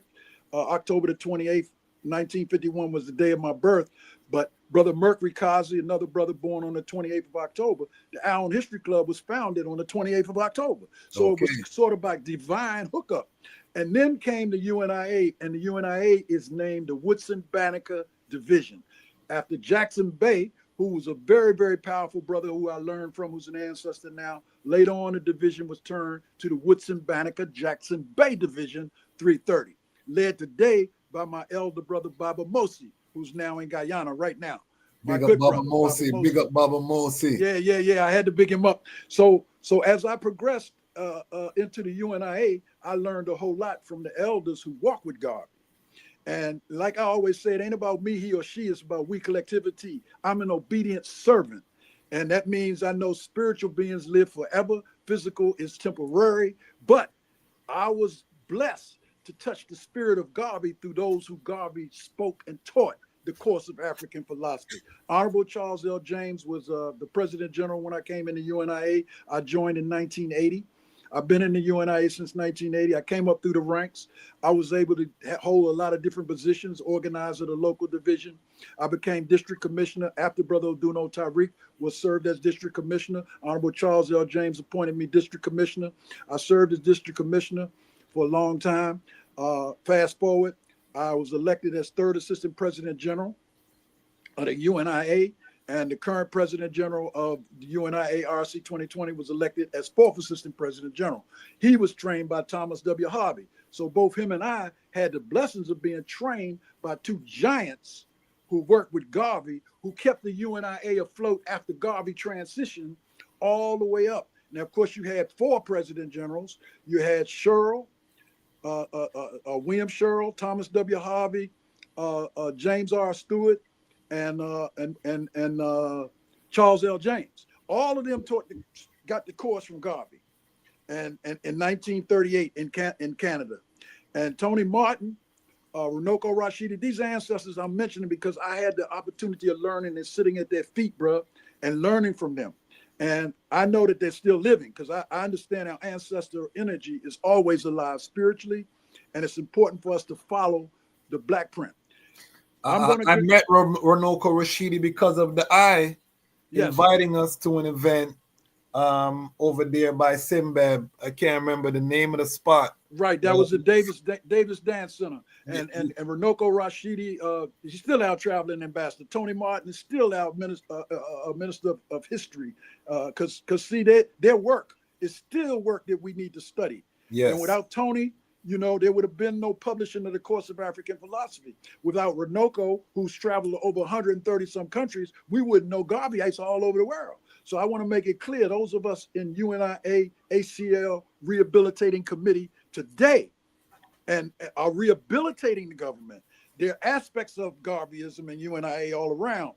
October the 28th, 1951 was the day of my birth. But Brother Mercury Kazi, another brother born on the 28th of October, the Allen History Club was founded on the 28th of October. So it was sort of like divine hookup. And then came the UNIA, and the UNIA is named the Woodson Banneker Division, after Jackson Baye, who was a very, very powerful brother who I learned from, who's an ancestor now. Later on, the division was turned to the Woodson Banneker Jackson Baye Division 330, led today by my elder brother, Baba Mosi, who's now in Guyana right now. Big up Baba Mosi. Big up Baba Mosi. Yeah. I had to big him up. So as I progressed into the UNIA, I learned a whole lot from the elders who walk with Garvey. And like I always say, it ain't about me, he or she, it's about we collectivity. I'm an obedient servant. And that means I know spiritual beings live forever. Physical is temporary. But I was blessed to touch the spirit of Garvey through those who Garvey spoke and taught the course of African philosophy. Honorable Charles L. James was the President General when I came in the UNIA. I joined in 1980. I've been in the UNIA since 1980. I came up through the ranks. I was able to hold a lot of different positions, organizer of the local division. I became district commissioner after Brother Oduno Tariq was served as district commissioner. Honorable Charles L. James appointed me district commissioner. I served as district commissioner for a long time. Fast forward, I was elected as third assistant president general of the UNIA. And the current president general of the UNIA-ACL 2020 was elected as fourth assistant president general. He was trained by Thomas W. Harvey. So both him and I had the blessings of being trained by two giants who worked with Garvey, who kept the UNIA afloat after Garvey transitioned all the way up. Now, of course, you had four president generals. You had Sherrill, William Sherrill, Thomas W. Harvey, James R. Stewart, and Charles L. James. All of them got the course from Garvey, and in 1938 in Canada. And Tony Martin, Runoko Rashidi, these ancestors I'm mentioning because I had the opportunity of learning and sitting at their feet, bro, and learning from them. And I know that they're still living because I understand our ancestor energy is always alive spiritually, and it's important for us to follow the black print. I met Runoko Rashidi because of the eye inviting us to an event over there by Simbab. I can't remember the name of the spot. Right, that was the Davis Dance Center. And Runoko Rashidi, he's still out traveling ambassador. Tony Martin is still out minister of history. Because see, their work is still work that we need to study. Yes. And without Tony, there would have been no publishing of the course of African philosophy. Without Runoko, who's traveled to over 130 some countries, we wouldn't know Garveyites all over the world. So I want to make it clear, those of us in UNIA-ACL Rehabilitating Committee today and are rehabilitating the government, there are aspects of Garveyism and UNIA all around.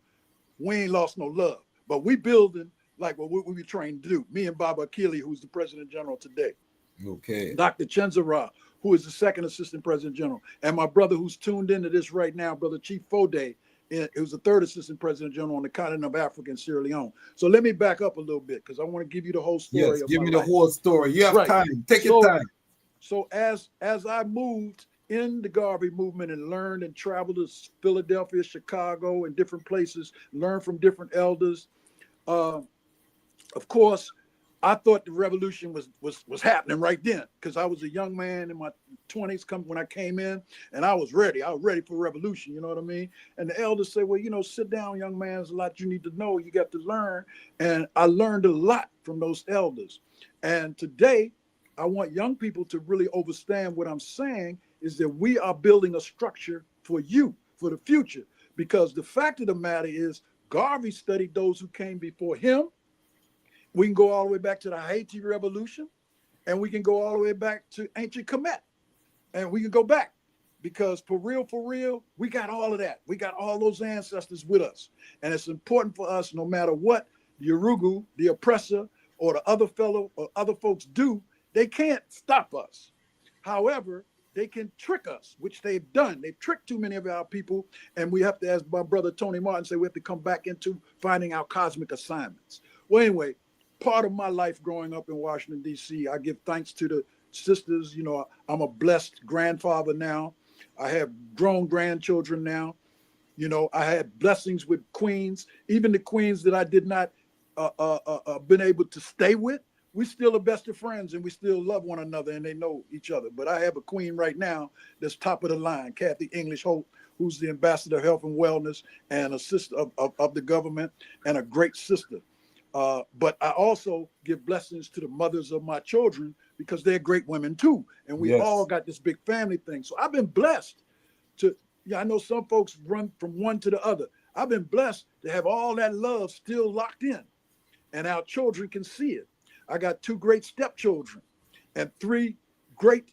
We ain't lost no love, but we building like what we trained to do. Me and Baba Akili, who's the President General today. Okay. Dr. Chenzara, who is the second Assistant President General. And my brother who's tuned into this right now, Brother Chief Fode, who's the third Assistant President General on the continent of Africa and Sierra Leone. So let me back up a little bit because I want to give you the whole story. Yes, give me the whole story. You have time. Take your time. So as I moved in the Garvey movement and learned and traveled to Philadelphia, Chicago, and different places, learned from different elders, of course, I thought the revolution was happening right then because I was a young man in my 20s when I came in, and I was ready. I was ready for revolution, you know what I mean? And the elders say, well, sit down, young man. There's a lot you need to know. You got to learn. And I learned a lot from those elders. And today, I want young people to really understand what I'm saying is that we are building a structure for you, for the future. Because the fact of the matter is, Garvey studied those who came before him. We can go all the way back to the Haiti Revolution, and we can go all the way back to ancient Kemet, and we can go back because for real, we got all of that. We got all those ancestors with us, and it's important for us, no matter what the Urugu, the oppressor, or the other fellow or other folks do, they can't stop us. However, they can trick us, which they've done. They've tricked too many of our people, and we have to, as my brother Tony Martin said, we have to come back into finding our cosmic assignments. Well, anyway, part of my life growing up in Washington, D.C., I give thanks to the sisters. I'm a blessed grandfather now. I have grown grandchildren now. I had blessings with queens, even the queens that I did not been able to stay with. We still are best of friends and we still love one another and they know each other. But I have a queen right now that's top of the line, Kathy English Holt, who's the ambassador of health and wellness and a sister of the government and a great sister. But I also give blessings to the mothers of my children because they're great women too. And we all got this big family thing. So I've been blessed I know some folks run from one to the other. I've been blessed to have all that love still locked in and our children can see it. I got 2 great stepchildren and 3 great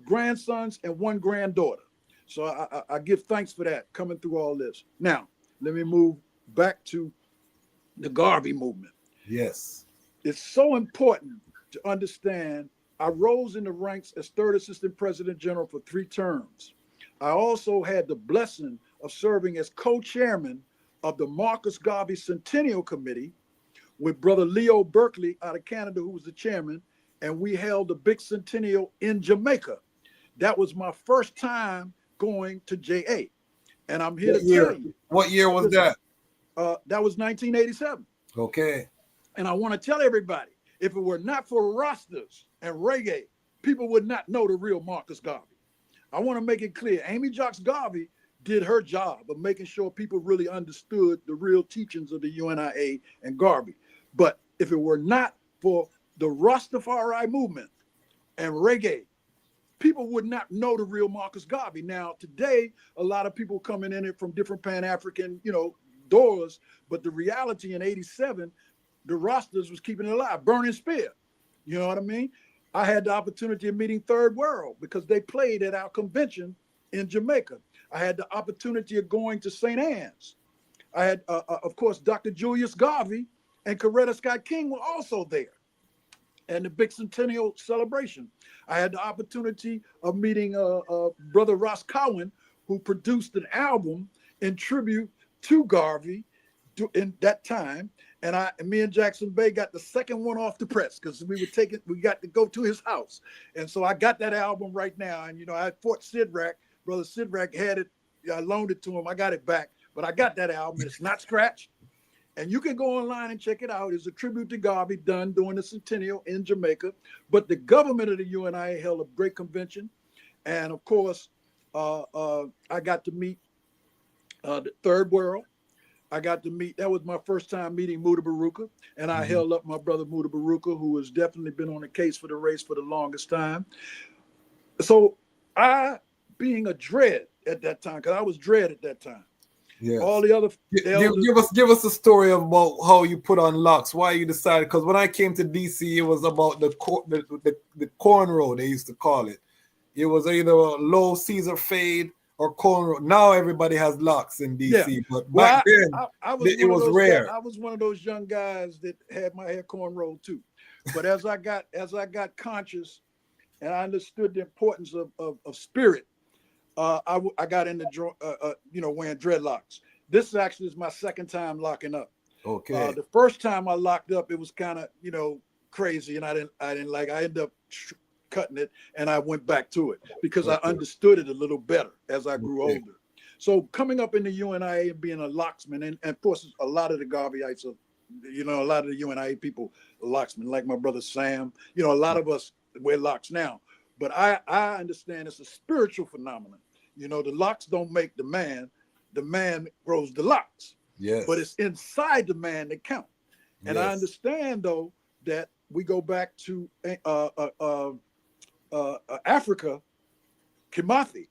grandsons and 1 granddaughter. So I give thanks for that coming through all this. Now, let me move back to the Garvey movement. Yes. It's so important to understand I rose in the ranks as 3rd Assistant President General for 3 terms. I also had the blessing of serving as co-chairman of the Marcus Garvey Centennial Committee with Brother Leo Berkeley out of Canada, who was the chairman, and we held the big centennial in Jamaica. That was my first time going to JA. And I'm here to tell you. What year was that? That was 1987. Okay. And I want to tell everybody, if it were not for Rastas and reggae, people would not know the real Marcus Garvey. I want to make it clear, Amy Jocks Garvey did her job of making sure people really understood the real teachings of the UNIA and Garvey. But if it were not for the Rastafari movement and reggae, people would not know the real Marcus Garvey. Now, today, a lot of people coming in it from different Pan-African, doors, but the reality in 87, the Rastas was keeping it alive, burning spear. You know what I mean? I had the opportunity of meeting Third World because they played at our convention in Jamaica. I had the opportunity of going to St. Anne's. I had, of course, Dr. Julius Garvey and Coretta Scott King were also there. And the big centennial celebration. I had the opportunity of meeting Brother Ross Cowan, who produced an album in tribute to Garvey in that time. And me and Jackson Bay got the second one off the press because we got to go to his house. And so I got that album right now. And, I had Fort Sidrack. Brother Sidrack had it. I loaned it to him. I got it back. But I got that album. It's not scratched. And you can go online and check it out. It's a tribute to Garvey done during the centennial in Jamaica. But the government of the UNIA held a great convention. And, of course, I got to meet the Third World. I got to meet, that was my first time meeting Muda Baruka. And I held up my brother Muda Baruka, who has definitely been on the case for the race for the longest time. So I, being a dread at that time, because I was dread at that time, Yes. All the other give us a story about how you put on locks. Why you decided? Because when I came to DC, it was about the cornrow they used to call it. It was either a low Caesar fade or cornrow. Now everybody has locks in DC, but back then it was rare. I was one of those young guys that had my hair cornrow too. But as I got conscious and I understood the importance of spirit, I got into wearing dreadlocks. This actually is my second time locking up. Okay. The first time I locked up, it was kind of crazy, and I didn't like. I ended up cutting it, and I went back to it because I understood it a little better as I grew older. So coming up in the UNIA and being a locksman, and of course a lot of the Garveyites are, a lot of the UNIA people are locksmen, like my brother Sam. A lot of us wear locks now. But I understand it's a spiritual phenomenon. The locks don't make the man grows the locks. Yes. But it's inside the man that count. And I understand though that we go back to Africa, Kimathi.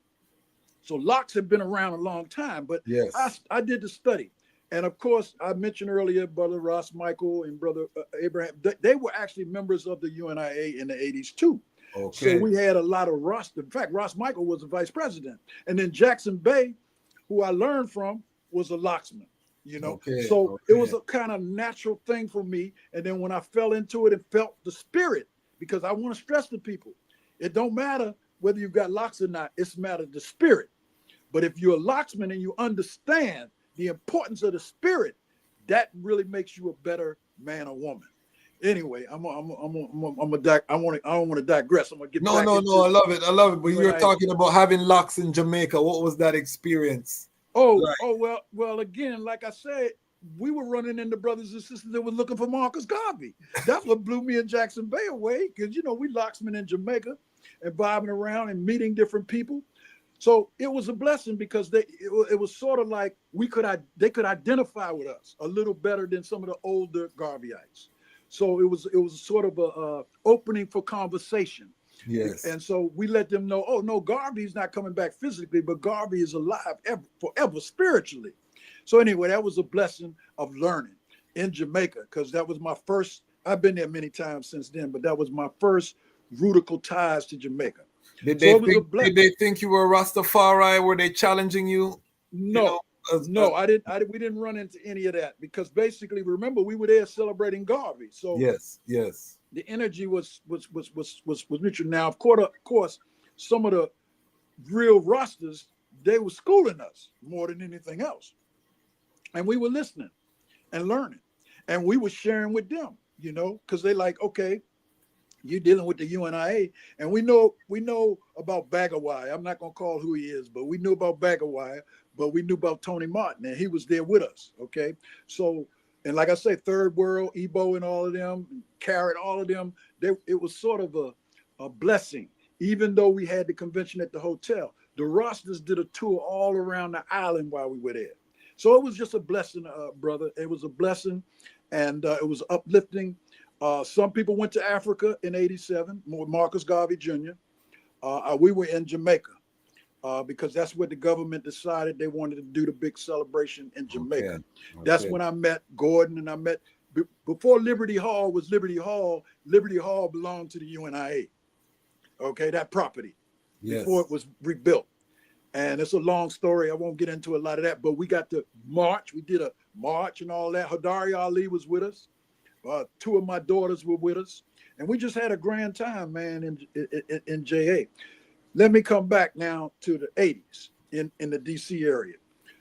So locks have been around a long time, but I did the study. And of course, I mentioned earlier, Brother Ross Michael and Brother Abraham, they were actually members of the UNIA in the 80s too. Okay. So we had a lot of Ross. In fact, Ross Michael was the vice president. And then Jackson Baye, who I learned from, was a locksman, So it was a kind of natural thing for me. And then when I fell into it and felt the spirit, because I want to stress to people, it don't matter whether you've got locks or not, it's matter the spirit. But if you're a locksman and you understand the importance of the spirit, that really makes you a better man or woman. Anyway, I don't want to digress. I'm gonna get back No, I love it. But you were talking about having locks in Jamaica. What was that experience? Well, again, like I said, we were running into brothers and sisters that were looking for Marcus Garvey. That's what blew me and Jackson Baye away, because we locksmen in Jamaica and vibing around and meeting different people. So it was a blessing because it was sort of like they could identify with us a little better than some of the older Garveyites. So it was sort of a opening for conversation. Yes. And so we let them know, oh no, Garvey's not coming back physically, but Garvey is alive forever spiritually. So anyway, that was a blessing of learning in Jamaica, because that was my first. I've been there many times since then, but that was my first radical ties to Jamaica. Did they think you were Rastafari? Were they challenging you? No. I didn't. We didn't run into any of that, because basically, remember, we were there celebrating Garvey. So yes, the energy was mutual. Now, of course, some of the real Rastas, they were schooling us more than anything else, and we were listening and learning, and we were sharing with them, because they like, okay, you're dealing with the UNIA, and we know about Bagawai. I'm not gonna call who he is, but we knew about Bagawai. But we knew about Tony Martin, and he was there with us, okay? So, and like I say, Third World, Ebo and all of them, Carrot, all of them, it was sort of a blessing. Even though we had the convention at the hotel, the Rastas did a tour all around the island while we were there. So it was just a blessing, brother. It was a blessing, and it was uplifting. Some people went to Africa in '87, Marcus Garvey Jr. We were in Jamaica. Because that's what the government decided they wanted to do the big celebration in Jamaica. Okay. That's when I met Gordon, and I met, before Liberty Hall was Liberty Hall belonged to the UNIA. Okay, that property, before it was rebuilt. And it's a long story. I won't get into a lot of that, but we got to march. We did a march and all that. Hadari Ali was with us. Two of my daughters were with us. And we just had a grand time, man, in JA. Let me come back now to the 80s in the DC area.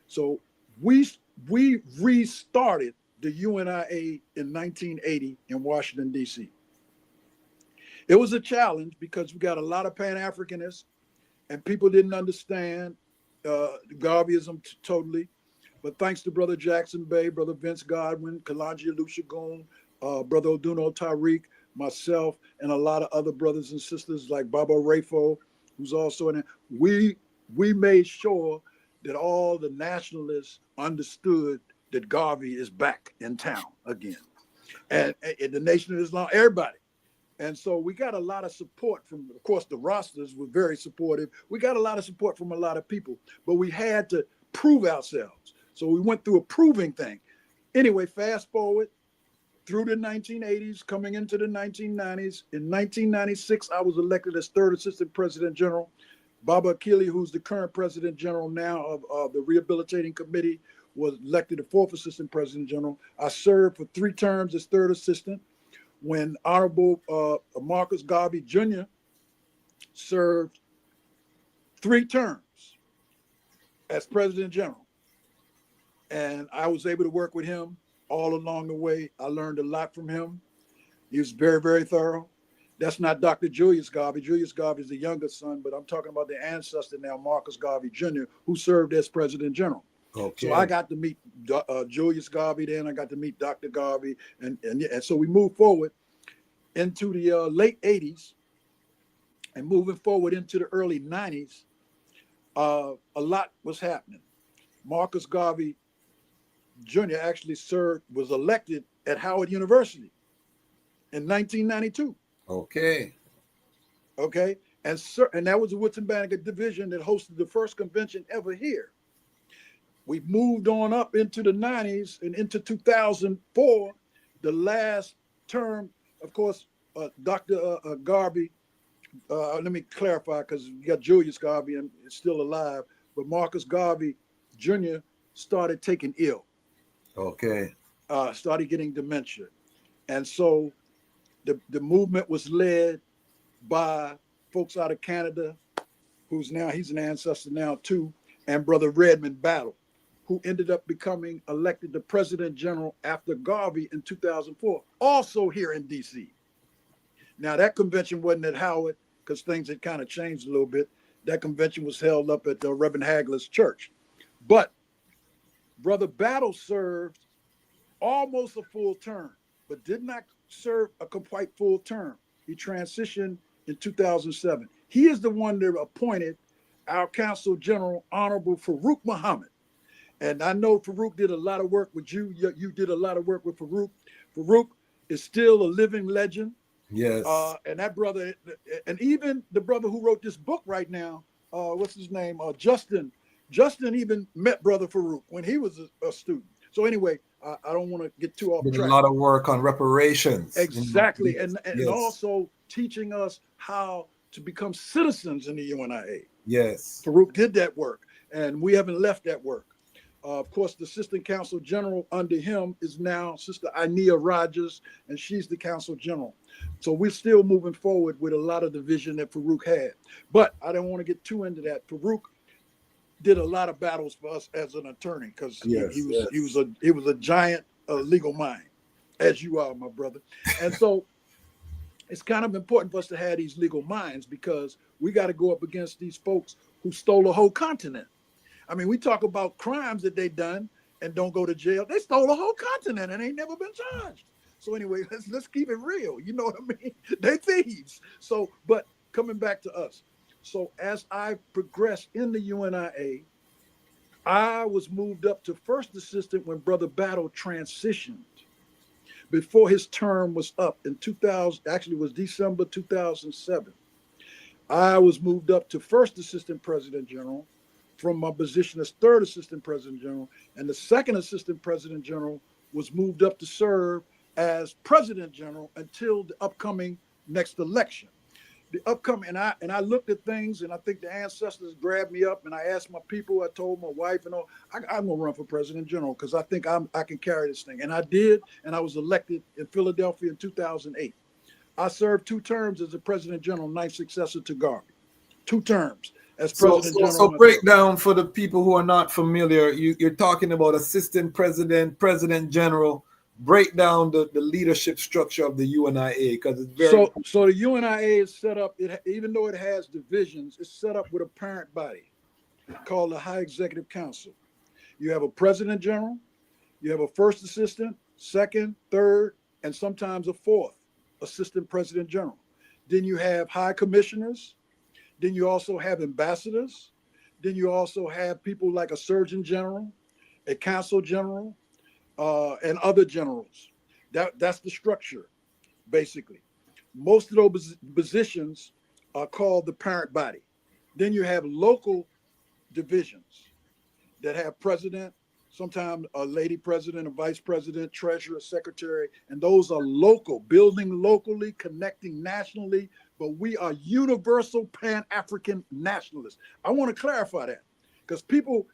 So we restarted the UNIA in 1980 in Washington, D.C. It was a challenge because we got a lot of Pan-Africanists, and people didn't understand Garveyism totally. But thanks to Brother Jackson Baye, Brother Vince Godwin, Kalonji Alushagun, Brother Oduno Tariq, myself, and a lot of other brothers and sisters like Baba Rafo, who's also in it. We made sure that all the nationalists understood that Garvey is back in town again. And the Nation of Islam, everybody. And so we got a lot of support from, of course, the Rastas were very supportive. We got a lot of support from a lot of people, but we had to prove ourselves. So we went through a proving thing. Anyway, fast forward through the 1980s, coming into the 1990s. In 1996, I was elected as third assistant president general. Baba Akili, who's the current president general now of the Rehabilitating Committee, was elected the fourth assistant president general. I served for 3 terms as third assistant when Honorable Marcus Garvey Jr. served 3 terms as president general. And I was able to work with him all along the way. I learned a lot from him. He was very, very thorough. That's not Dr. Julius Garvey. Julius Garvey is the youngest son, but I'm talking about the ancestor now, Marcus Garvey Jr., who served as president general. Okay. So I got to meet Julius Garvey then. I got to meet Dr. Garvey. And so we moved forward into the late 80s and moving forward into the early 90s. A lot was happening. Marcus Garvey Jr. actually was elected at Howard University in 1992. Okay. Okay. And that was the Wittenberger division that hosted the first convention ever here. We moved on up into the 90s and into 2004, the last term, of course, Dr. Garvey, let me clarify because you got Julius Garvey and it's still alive, but Marcus Garvey Jr. started taking ill. Okay. Started getting dementia. And so the movement was led by folks out of Canada, he's an ancestor now too, and Brother Redmond Battle, who ended up becoming elected the president general after Garvey in 2004, also here in D.C. Now that convention wasn't at Howard because things had kind of changed a little bit. That convention was held up at Reverend Hagler's church. But Brother Battle served almost a full term, but did not serve a quite full term. He transitioned in 2007. He is the one that appointed our Consul General, Honorable Farouk Muhammad. And I know Farouk did a lot of work with you. You did a lot of work with Farouk. Farouk is still a living legend. Yes. And that brother, and even the brother who wrote this book right now, what's his name? Justin. Justin even met Brother Farouk when he was a student. So anyway, I don't want to get too off track. A lot of work on reparations. Exactly. And also teaching us how to become citizens in the UNIA. Yes. Farouk did that work, and we haven't left that work. Of course, the Assistant Counsel General under him is now Sister Ania Rogers, and she's the Counsel General. So we're still moving forward with a lot of the vision that Farouk had. But I don't want to get too into that. Farouk did a lot of battles for us as an attorney because he was a giant legal mind, as you are, my brother. And so it's kind of important for us to have these legal minds because we got to go up against these folks who stole a whole continent. I mean, we talk about crimes that they done and don't go to jail. They stole a whole continent and ain't never been charged. So anyway, let's keep it real. You know what I mean? They thieves. So, but coming back to us. So as I progressed in the UNIA, I was moved up to first assistant when Brother Battle transitioned. Before his term was up in 2000, actually it was December 2007. I was moved up to first assistant president general from my position as third assistant president general, and the second assistant president general was moved up to serve as president general until the upcoming next election. The upcoming, and I looked at things, and I think the ancestors grabbed me up, and I asked my people, I told my wife, and all, I'm gonna run for president general because I think I can carry this thing, and I did, and I was elected in Philadelphia in 2008. I served 2 terms as the president general, ninth successor to Garvey. 2 terms as president general. So break down for the people who are not familiar. You're talking about assistant president, president general. Break down the leadership structure of the UNIA because it's very so the UNIA is set up, even though it has divisions, it's set up with a parent body called the High Executive Council. You have a president general, you have a first assistant, second, third, and sometimes a fourth assistant president general. Then you have high commissioners, then you also have ambassadors, then you also have people like a surgeon general, a consul general, and other generals. That's the structure, basically. Most of those positions are called the parent body. Then you have local divisions that have president, sometimes a lady president, a vice president, treasurer, secretary, and those are local, building locally, connecting nationally, but we are universal Pan-African nationalists. I want to clarify that because people,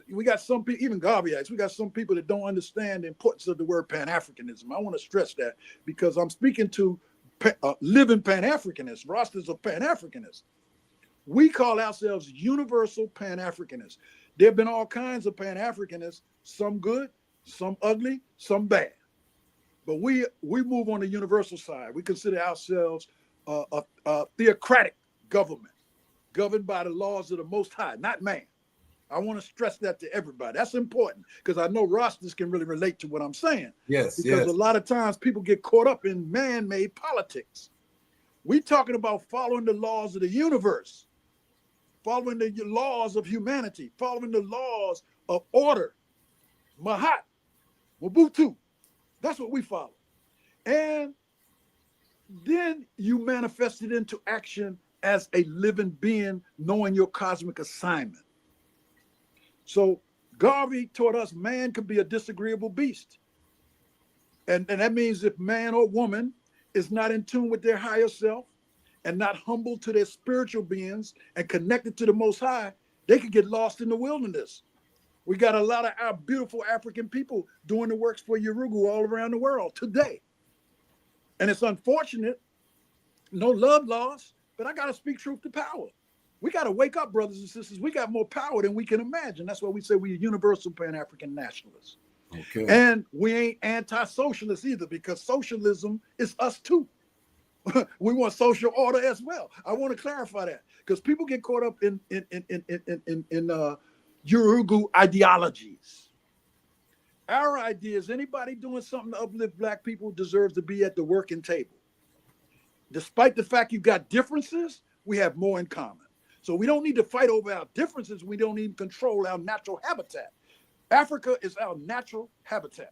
we got some people, even Garveyites, we got some people that don't understand the importance of the word Pan-Africanism. I want to stress that because I'm speaking to living Pan-Africanists, rosters of Pan-Africanists. We call ourselves universal Pan-Africanists. There have been all kinds of Pan-Africanists, some good, some ugly, some bad. But we move on the universal side. We consider ourselves a theocratic government, governed by the laws of the Most High, not man. I want to stress that to everybody. That's important because I know rosters can really relate to what I'm saying. Yes, because a lot of times people get caught up in man-made politics. We're talking about following the laws of the universe, following the laws of humanity, following the laws of order, Mahat, Mobutu. That's what we follow. And then you manifest it into action as a living being, knowing your cosmic assignment. So Garvey taught us man could be a disagreeable beast. And that means if man or woman is not in tune with their higher self and not humble to their spiritual beings and connected to the Most High, they could get lost in the wilderness. We got a lot of our beautiful African people doing the works for Urugu all around the world today. And it's unfortunate, no love lost, but I got to speak truth to power. We got to wake up, brothers and sisters. We got more power than we can imagine. That's why we say we're universal Pan-African nationalists. Okay. And we ain't anti-socialists either because socialism is us too. We want social order as well. I want to clarify that because people get caught up in Urugu ideologies. Our idea is anybody doing something to uplift Black people deserves to be at the working table. Despite the fact you got differences, we have more in common. So we don't need to fight over our differences. We don't even control our natural habitat. Africa is our natural habitat.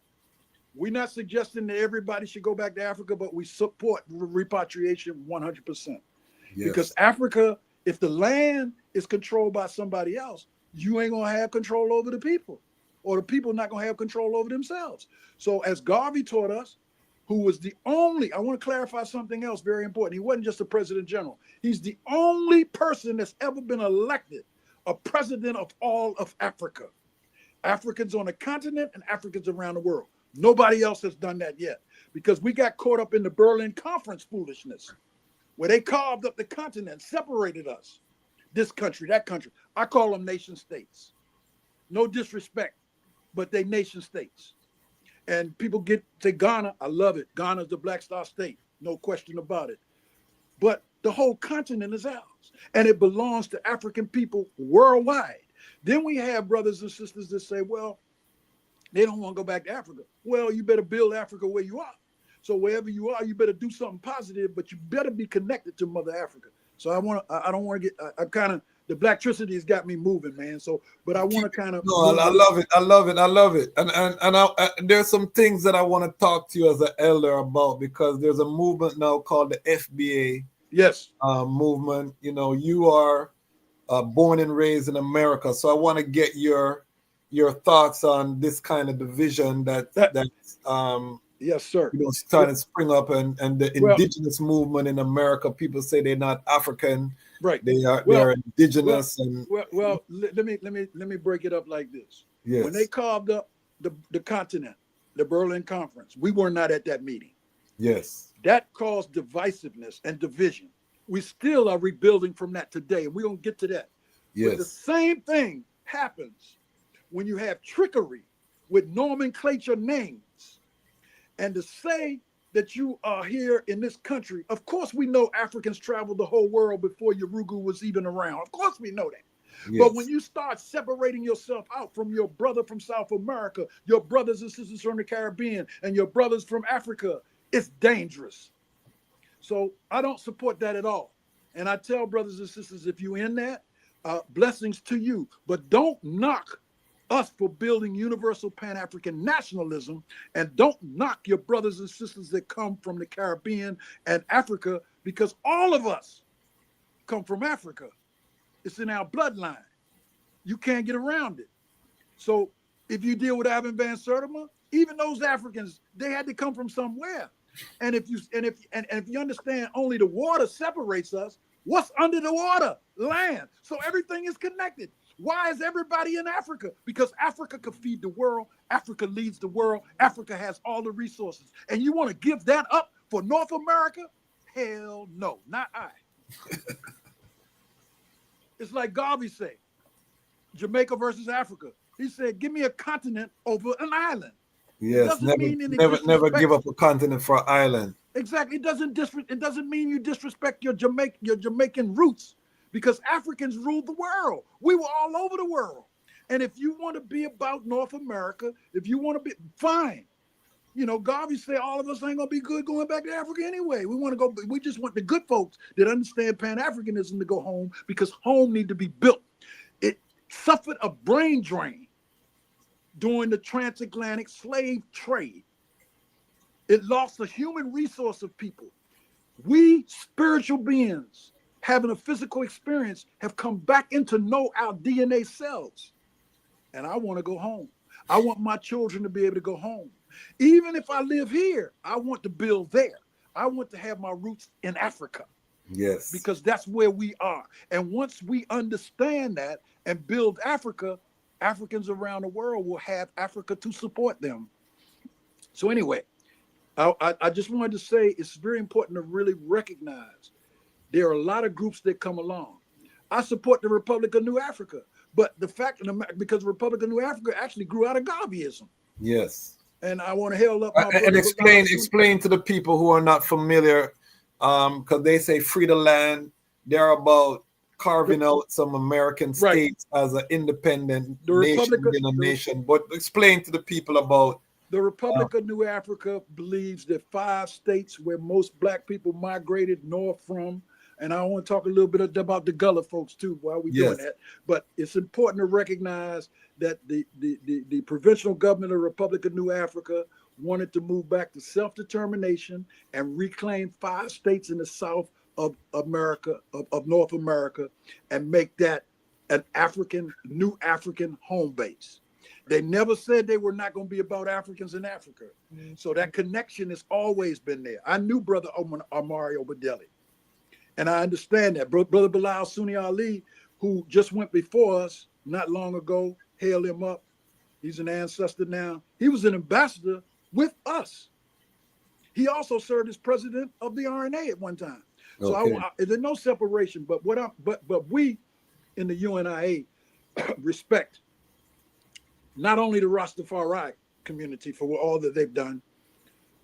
We're not suggesting that everybody should go back to Africa, but we support repatriation 100%. Yes. Because Africa, if the land is controlled by somebody else, you ain't gonna have control over the people, or the people not gonna have control over themselves. So as Garvey taught us, who was the only, I want to clarify something else very important. He wasn't just a president general. He's the only person that's ever been elected a president of all of Africa. Africans on the continent and Africans around the world. Nobody else has done that yet because we got caught up in the Berlin Conference foolishness where they carved up the continent, separated us. This country, that country. I call them nation states. No disrespect, but they nation states. And people say Ghana, I love it. Ghana's the Black Star State, no question about it. But the whole continent is ours, and it belongs to African people worldwide. Then we have brothers and sisters that say, well, they don't want to go back to Africa. Well, you better build Africa where you are. So wherever you are, you better do something positive, but you better be connected to Mother Africa. So I don't want to get, I kind of, the Blacktricity has got me moving, man. So, but I want to kind of. No, I love it. I love it. I love it. And there's some things that I want to talk to you as an elder about because there's a movement now called the FBA. Yes. Movement. You know, you are born and raised in America, so I want to get your thoughts on this kind of division that yes, sir. You know, starting to spring up and the indigenous movement in America. People say they're not African. Right. They're indigenous let me break it up like this. Yes. When they carved up the continent, the Berlin Conference, we were not at that meeting. Yes. That caused divisiveness and division. We still are rebuilding from that today, and we're gonna get to that. Yes. But the same thing happens when you have trickery with nomenclature names. And to say that you are here in this country, of course we know Africans traveled the whole world before Urugu was even around. Of course we know that. Yes. But when you start separating yourself out from your brother from South America, your brothers and sisters from the Caribbean, and your brothers from Africa, it's dangerous. So I don't support that at all. And I tell brothers and sisters, if you're in that, blessings to you, but don't knock us for building universal Pan-African nationalism, and don't knock your brothers and sisters that come from the Caribbean and Africa, because all of us come from Africa. It's in our bloodline. You can't get around it. So If you deal with Alvin Van Sertima, even those Africans, they had to come from somewhere. And if you understand only the water separates us, what's under the water? Land. So everything is connected. Why is everybody in Africa? Because Africa could feed the world. Africa leads the world. Africa has all the resources. And you want to give that up for North America? Hell no, not I. It's like Garvey said, Jamaica versus Africa. He said, give me a continent over an island. Yes, never give up a continent for an island. Exactly. It doesn't mean you disrespect your Jamaican roots, because Africans ruled the world. We were all over the world. And if you want to be about North America, if you want to be, fine. You know, Garvey said all of us ain't gonna be good going back to Africa anyway. We just want the good folks that understand Pan-Africanism to go home, because home need to be built. It suffered a brain drain during the transatlantic slave trade. It lost the human resource of people. We spiritual beings having a physical experience have come back into know our DNA selves. And I want to go home. I want my children to be able to go home. Even if I live here, I want to build there. I want to have my roots in Africa. Yes. Because that's where we are. And once we understand that and build Africa, Africans around the world will have Africa to support them. So anyway, I just wanted to say it's very important to really recognize there are a lot of groups that come along. I support the Republic of New Africa, but the fact because the Republic of New Africa actually grew out of Garveyism. Yes. And I want to hail up my and explain to the people who are not familiar, because they say free the land. They're about carving out some American states as an independent nation within a nation. But explain to the people about the Republic of New Africa believes that 5 states where most black people migrated north from, and I want to talk a little bit about the Gullah folks too while we're doing that. But it's important to recognize that the provincial government of the Republic of New Africa wanted to move back to self-determination and reclaim 5 states in the South of America, of North America, and make that an new African home base. They never said they were not going to be about Africans in Africa. So that connection has always been there. I knew Brother Amari Obadeli, and I understand that. Brother Bilal Sunni Ali, who just went before us not long ago, hail him up. He's an ancestor now. He was an ambassador with us. He also served as president of the RNA at one time. So there's no separation. But we in the UNIA respect not only the Rastafari community for all that they've done,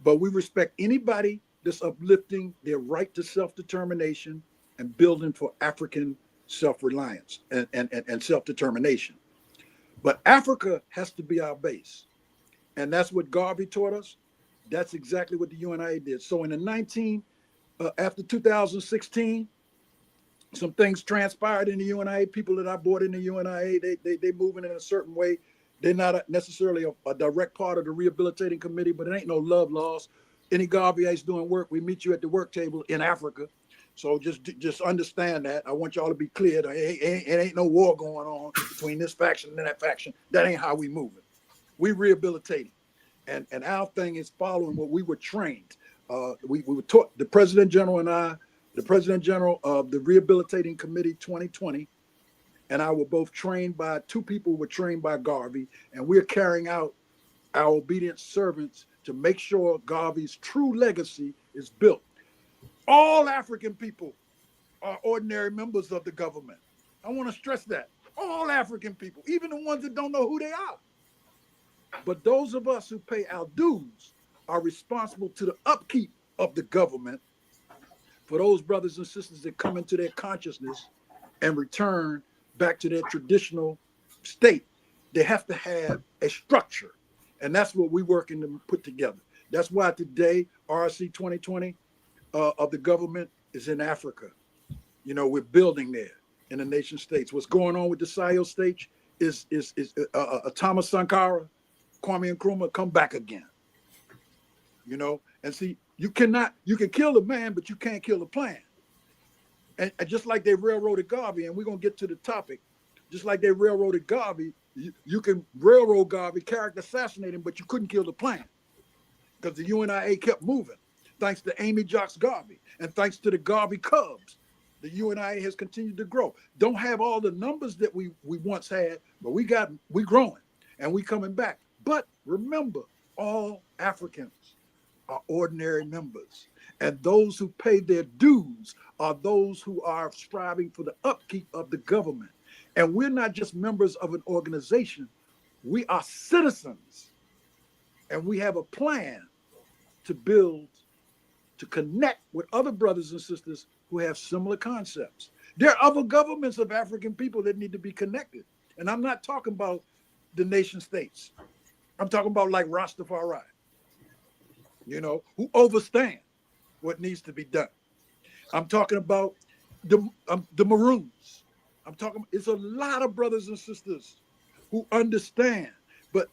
but we respect anybody that's uplifting their right to self-determination and building for African self-reliance and self-determination. But Africa has to be our base. And that's what Garvey taught us. That's exactly what the UNIA did. So after 2016, some things transpired in the UNIA. People that I brought in the UNIA, they moving in a certain way. They're not necessarily a direct part of the rehabilitating committee, but it ain't no love lost. Any Garveyites doing work, we meet you at the work table in Africa. So just understand that. I want y'all to be clear. It ain't no war going on between this faction and that faction. That ain't how we moving. We rehabilitating. And our thing is following what we were trained. We were taught, the President General and I, the President General of the Rehabilitating Committee 2020, and I were both trained by 2 people who were trained by Garvey, and we're carrying out our obedient servants to make sure Garvey's true legacy is built. All African people are ordinary members of the government. I want to stress that. All African people, even the ones that don't know who they are. But those of us who pay our dues are responsible to the upkeep of the government for those brothers and sisters that come into their consciousness and return back to their traditional state. They have to have a structure. And that's what we're working to put together. That's why today, RC 2020 of the government is in Africa. You know, we're building there in the nation states. What's going on with the Sahel stage is Thomas Sankara, Kwame Nkrumah come back again. You know, and see, you can kill the man, but you can't kill the plan. And just like they railroaded Garvey, and we're going to get to the topic, just like they railroaded Garvey, You can railroad Garvey, character assassinate him, but you couldn't kill the plan because the UNIA kept moving. Thanks to Amy Jocks Garvey and thanks to the Garvey Cubs, the UNIA has continued to grow. Don't have all the numbers that we once had, but we growing and we coming back. But remember, all Africans are ordinary members, and those who pay their dues are those who are striving for the upkeep of the government. And we're not just members of an organization, we are citizens, and we have a plan to build, to connect with other brothers and sisters who have similar concepts. There are other governments of African people that need to be connected. And I'm not talking about the nation states. I'm talking about like Rastafari, who understand what needs to be done. I'm talking about the Maroons. It's a lot of brothers and sisters who understand, but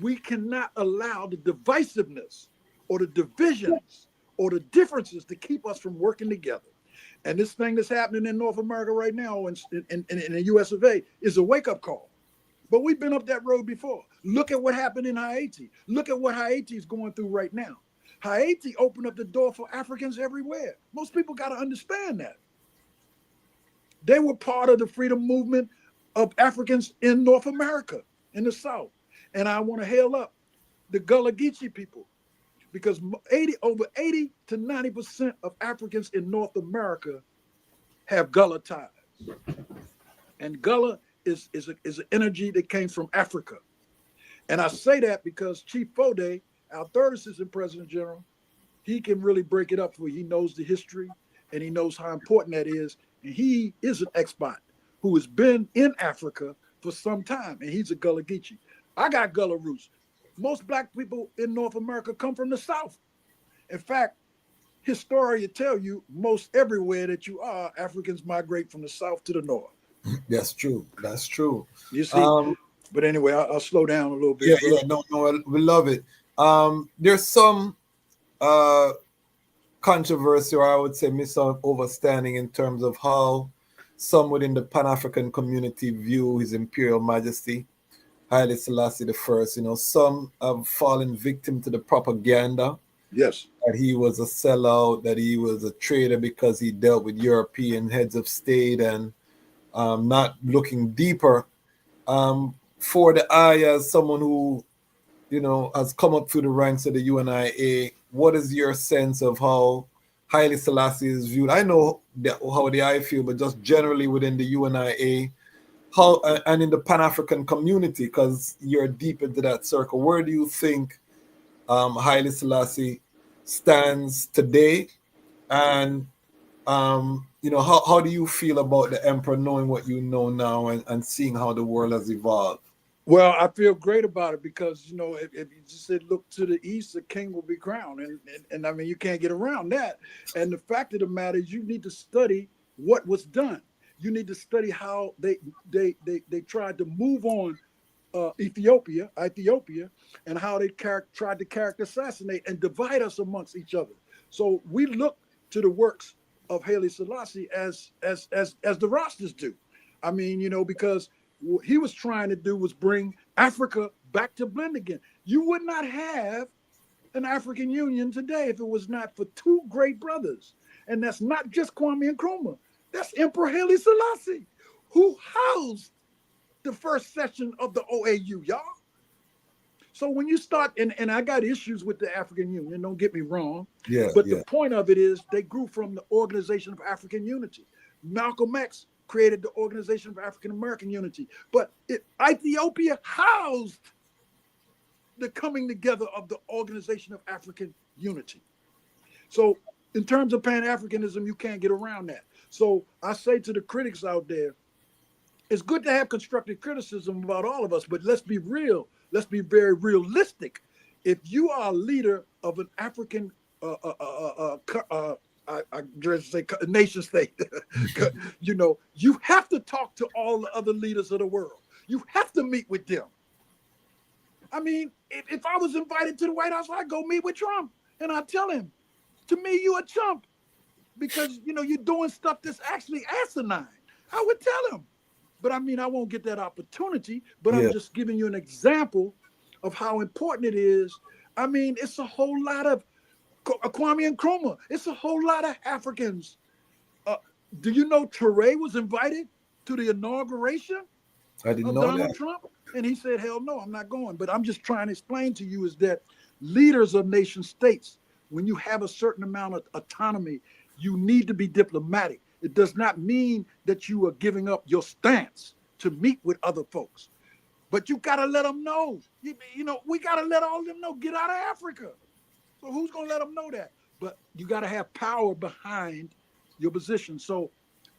we cannot allow the divisiveness or the divisions or the differences to keep us from working together. And this thing that's happening in North America right now in the US of A is a wake-up call. But we've been up that road before. Look at what happened in Haiti. Look at what Haiti is going through right now. Haiti opened up the door for Africans everywhere. Most people got to understand that. They were part of the freedom movement of Africans in North America, in the South. And I want to hail up the Gullah Geechee people, because over 80 to 90% of Africans in North America have Gullah ties. And Gullah is an energy that came from Africa. And I say that because Chief Fode, our third assistant president general, he can really break it up for you. He knows the history and he knows how important that is. And he is an expat who has been in Africa for some time, and he's a Gullah Geechee. I got Gullah roots. Most black people in North America come from the South. In fact, historians tell you most everywhere that you are, Africans migrate from the South to the North. That's true. That's true. You see, but anyway, I'll slow down a little bit. No, we love it. There's some controversy, or I would say misunderstanding in terms of how some within the Pan-African community view His Imperial Majesty Haile Selassie I. Some have fallen victim to the propaganda. Yes. That he was a sellout, that he was a traitor because he dealt with European heads of state, and not looking deeper. For the eye, as someone who, has come up through the ranks of the UNIA, what is your sense of how Haile Selassie is viewed? I know how the eye feel, but just generally within the UNIA, how and in the Pan-African community, because you're deep into that circle, where do you think Haile Selassie stands today? And how do you feel about the emperor, knowing what you know now and seeing how the world has evolved? Well, I feel great about it because, if you just said look to the east, the king will be crowned. And I mean, you can't get around that. And the fact of the matter is you need to study what was done. You need to study how they tried to move on Ethiopia, and how they tried to character assassinate and divide us amongst each other. So we look to the works of Haile Selassie as the Rastas do. I mean, because what he was trying to do was bring Africa back to blend again. You would not have an African Union today if it was not for two great brothers. And that's not just Kwame Nkrumah. That's Emperor Haile Selassie, who housed the first session of the OAU, y'all. So when you start, and I got issues with the African Union, don't get me wrong. But the point of it is they grew from the Organization of African Unity. Malcolm X created the Organization of African American Unity. But Ethiopia housed the coming together of the Organization of African Unity. So in terms of Pan-Africanism, you can't get around that. So I say to the critics out there, it's good to have constructive criticism about all of us, but let's be real. Let's be very realistic. If you are a leader of an African I just say nation state, you have to talk to all the other leaders of the world. You have to meet with them. I mean, if I was invited to the White House, I'd go meet with Trump and I'd tell him, to me, you a chump because, you're doing stuff that's actually asinine. I would tell him, But I mean, I won't get that opportunity, but I'm just giving you an example of how important it is. I mean, it's a whole lot of Kwame Nkrumah. It's a whole lot of Africans. Do you know Toure was invited to the inauguration of Donald Trump? And he said, hell no, I'm not going. But I'm just trying to explain to you is that leaders of nation states, when you have a certain amount of autonomy, you need to be diplomatic. It does not mean that you are giving up your stance to meet with other folks. But you got to let them know. You know, we got to let all of them know, get out of Africa. So who's going to let them know that? But you got to have power behind your position. So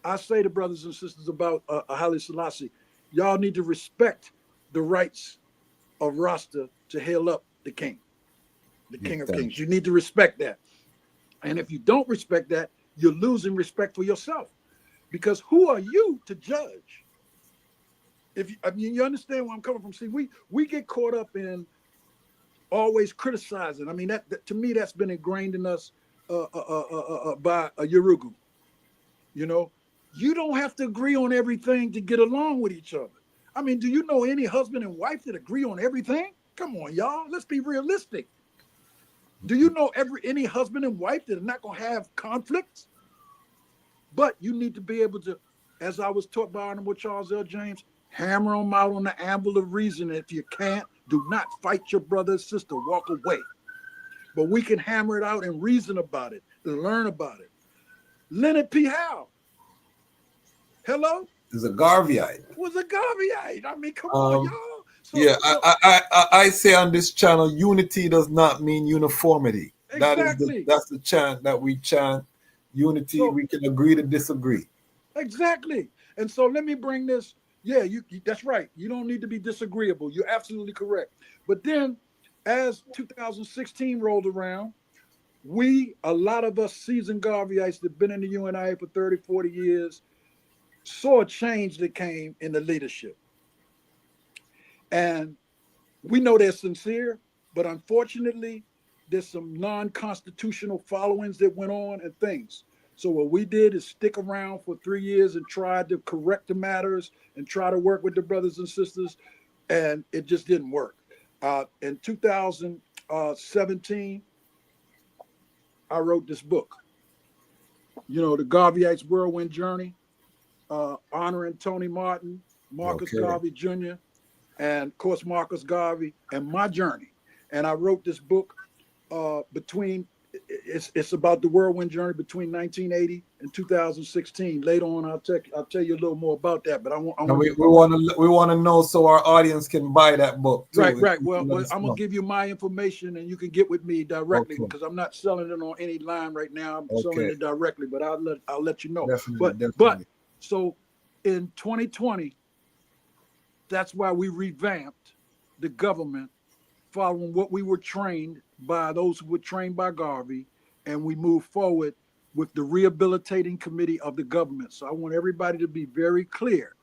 I say to brothers and sisters about Haile Selassie, y'all need to respect the rights of Rasta to hail up the king, the king of kings. You need to respect that. And if you don't respect that, you're losing respect for yourself. Because who are you to judge? I mean, you understand where I'm coming from. See, we get caught up in always criticizing. I mean, that to me, that's been ingrained in us by a Yorugu. You know, you don't have to agree on everything to get along with each other. I mean, do you know any husband and wife that agree on everything? Come on, y'all. Let's be realistic. Do you know any husband and wife that are not going to have conflicts? But you need to be able to, as I was taught by Honorable Charles L. James, hammer them out on the anvil of reason. If you can't, do not fight your brother or sister. Walk away. But we can hammer it out and reason about it, and learn about it. Leonard P. Howe. Hello? Is a Garveyite. Was a Garveyite. I mean, come on, y'all. I say on this channel, unity does not mean uniformity. Exactly. That's the chant that we chant. Unity, we can agree to disagree. Exactly. And so let me bring this. Yeah, that's right. You don't need to be disagreeable. You're absolutely correct. But then as 2016 rolled around, a lot of us seasoned Garveyites that have been in the UNIA for 30, 40 years, saw a change that came in the leadership. And we know they're sincere, but unfortunately, there's some non-constitutional followings that went on and things. So what we did is stick around for 3 years and tried to correct the matters and try to work with the brothers and sisters, and it just didn't work. In 2017, I wrote this book, you know, The Garveyites' Whirlwind Journey, honoring Tony Martin, Marcus Garvey Jr., and of course, Marcus Garvey, and my journey. And I wrote this book it's about the whirlwind journey between 1980 and 2016. Later on, I'll tell you a little more about that. But we want to know so our audience can buy that book too. Right. Well, I'm gonna give you my information, and you can get with me directly because I'm not selling it on any line right now. I'm selling it directly, but I'll let you know. Definitely. But so in 2020, that's why we revamped the government, following what we were trained by those who were trained by Garvey, and we moved forward with the rehabilitating committee of the government. So I want everybody to be very clear.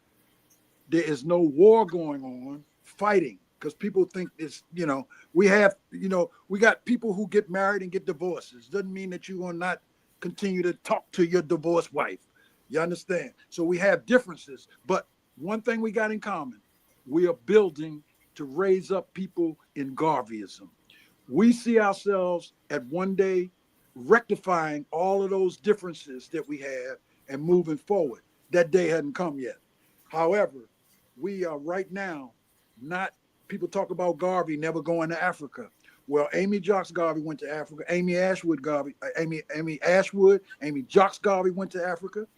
There is no war going on, fighting, because people think it's, we got people who get married and get divorces. Doesn't mean that you're going to not continue to talk to your divorced wife. You understand? So we have differences, but one thing we got in common, we are building to raise up people in Garveyism. We see ourselves at one day rectifying all of those differences that we have and moving forward. That day hadn't come yet. However, we are right now people talk about Garvey never going to Africa. Well, Amy Jocks Garvey went to Africa. Amy Jocks Garvey went to Africa.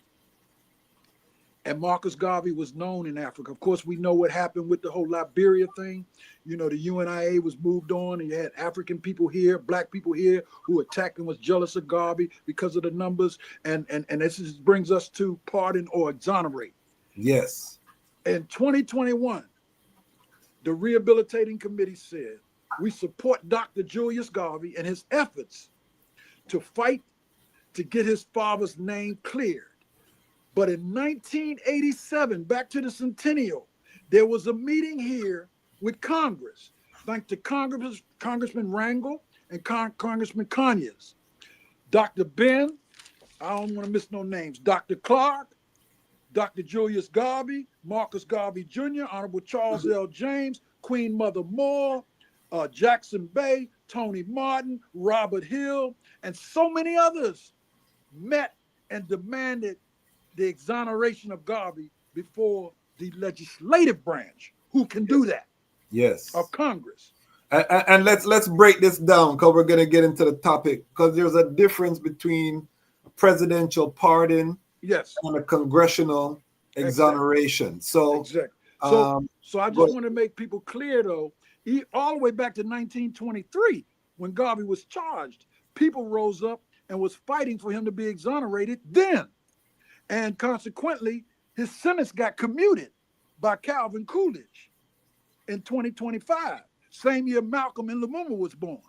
And Marcus Garvey was known in Africa. Of course, we know what happened with the whole Liberia thing. The UNIA was moved on, and you had African people here, black people here, who attacked and was jealous of Garvey because of the numbers. And this brings us to pardon or exonerate. Yes. In 2021, the Rehabilitating Committee said, we support Dr. Julius Garvey and his efforts to fight to get his father's name cleared. But in 1987, back to the centennial, there was a meeting here with Congress, thanks to Congressman Rangel and Congressman Conyers. Dr. Ben, I don't want to miss no names, Dr. Clark, Dr. Julius Garvey, Marcus Garvey Jr., Honorable Charles L. James, Queen Mother Moore, Jackson Bay, Tony Martin, Robert Hill, and so many others met and demanded the exoneration of Garvey before the legislative branch, who can do that. Yes. Of Congress. And let's break this down, because we're going to get into the topic, because there's a difference between a presidential pardon and a congressional exoneration. Exactly. So I just want to make people clear, though, all the way back to 1923, when Garvey was charged, people rose up and was fighting for him to be exonerated then. And consequently, his sentence got commuted by Calvin Coolidge in 2025. Same year Malcolm and Lumumba was born.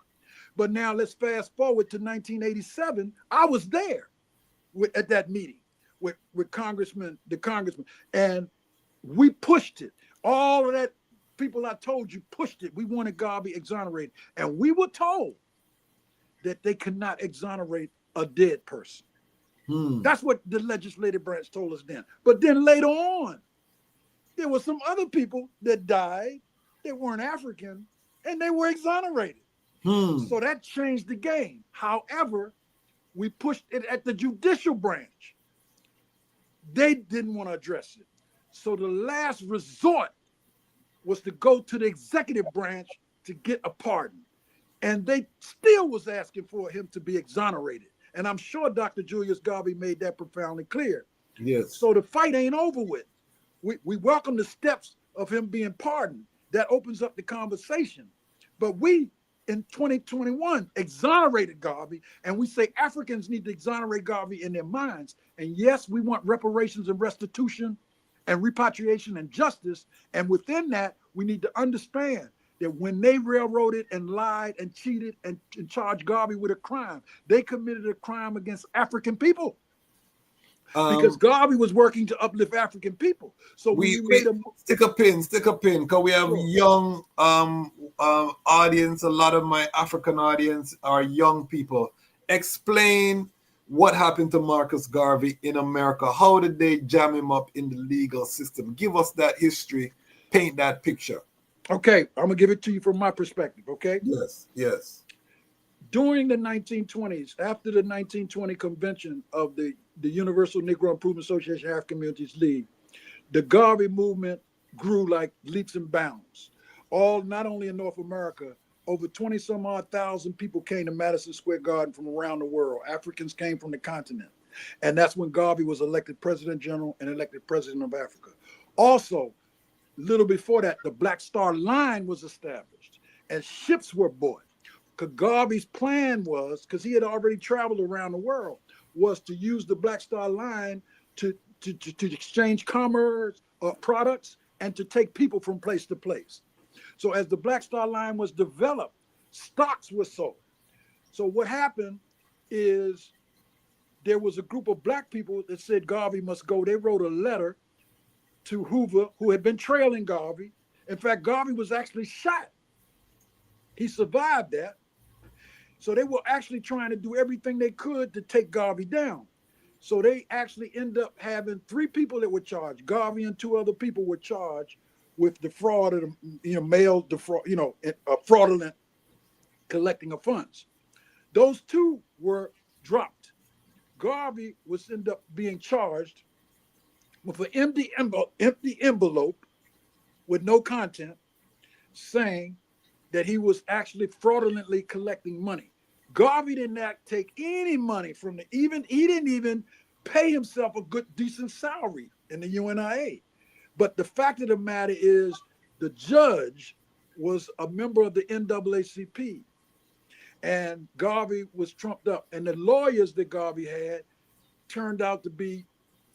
But now let's fast forward to 1987. I was there at that meeting with the congressman, and we pushed it. All of that people I told you pushed it. We wanted Garvey exonerated. And we were told that they could not exonerate a dead person. That's what the legislative branch told us then. But then later on, there were some other people that died that weren't African, and they were exonerated. So that changed the game. However, we pushed it at the judicial branch. They didn't want to address it. So the last resort was to go to the executive branch to get a pardon. And they still was asking for him to be exonerated. And I'm sure Dr. Julius Garvey made that profoundly clear. Yes. So the fight ain't over with. We welcome the steps of him being pardoned. That opens up the conversation. But we, in 2021, exonerated Garvey, and we say Africans need to exonerate Garvey in their minds. And yes, we want reparations and restitution and repatriation and justice. And within that, we need to understand that when they railroaded and lied and cheated and charged Garvey with a crime, they committed a crime against African people. Because Garvey was working to uplift African people. So we stick a pin, because we have young audience. A lot of my African audience are young people. Explain what happened to Marcus Garvey in America. How did they jam him up in the legal system? Give us that history. Paint that picture. Okay, I'm gonna give it to you from my perspective. Okay. Yes. During the 1920s, after the 1920 convention of the Universal Negro Improvement Association African Communities League, the Garvey movement grew like leaps and bounds. Not only in North America, over 20 some odd thousand people came to Madison Square Garden from around the world. Africans came from the continent. And that's when Garvey was elected President General and elected President of Africa. Also, a little before that, the Black Star Line was established and ships were bought. Because Garvey's plan was, because he had already traveled around the world, was to use the Black Star Line to exchange commerce products and to take people from place to place. So as the Black Star Line was developed, stocks were sold. So what happened is there was a group of black people that said Garvey must go. They wrote a letter to Hoover, who had been trailing Garvey. In fact, Garvey was actually shot. He survived that. So they were actually trying to do everything they could to take Garvey down. So they actually end up having 3 people that were charged. Garvey and 2 other people were charged with defrauded, fraudulent collecting of funds. Those 2 were dropped. Garvey was end up being charged with an empty envelope with no content, saying that he was actually fraudulently collecting money. Garvey did not take any money from he didn't even pay himself a good, decent salary in the UNIA. But the fact of the matter is the judge was a member of the NAACP, and Garvey was trumped up, and the lawyers that Garvey had turned out to be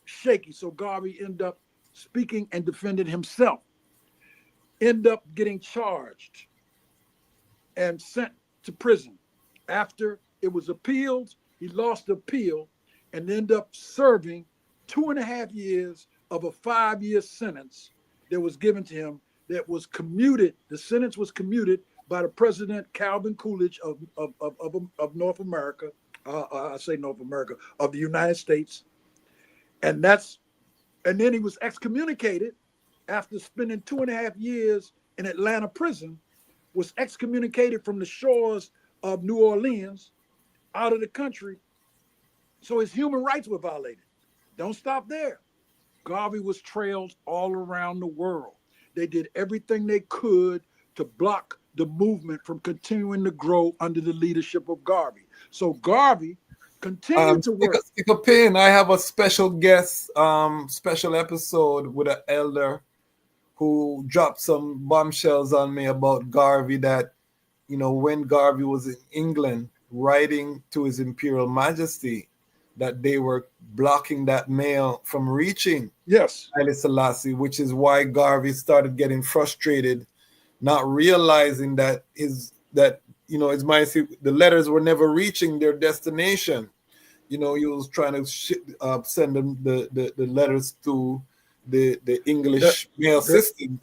shaky. So Garvey ended up speaking and defended himself, ended up getting charged and sent to prison. After it was appealed, he lost the appeal and ended up serving 2.5 years of a 5-year sentence that was given to him, that was commuted. The sentence was commuted by the President Calvin Coolidge of North America. I say North America, of the United States. And that's And then he was excommunicated after spending 2.5 years in Atlanta prison, was excommunicated from the shores of New Orleans, out of the country. So his human rights were violated. Don't stop there. Garvey was trailed all around the world. They did everything they could to block the movement from continuing to grow under the leadership of Garvey. So Garvey continued to work. Stick a pin. I have a special guest, special episode with an elder who dropped some bombshells on me about Garvey, that, you know, when Garvey was in England writing to His Imperial Majesty, that they were blocking that mail from reaching Haile Selassie, which is why Garvey started getting frustrated, not realizing that His Majesty, the letters were never reaching their destination. You know, he was trying to send them the letters to the English mail system,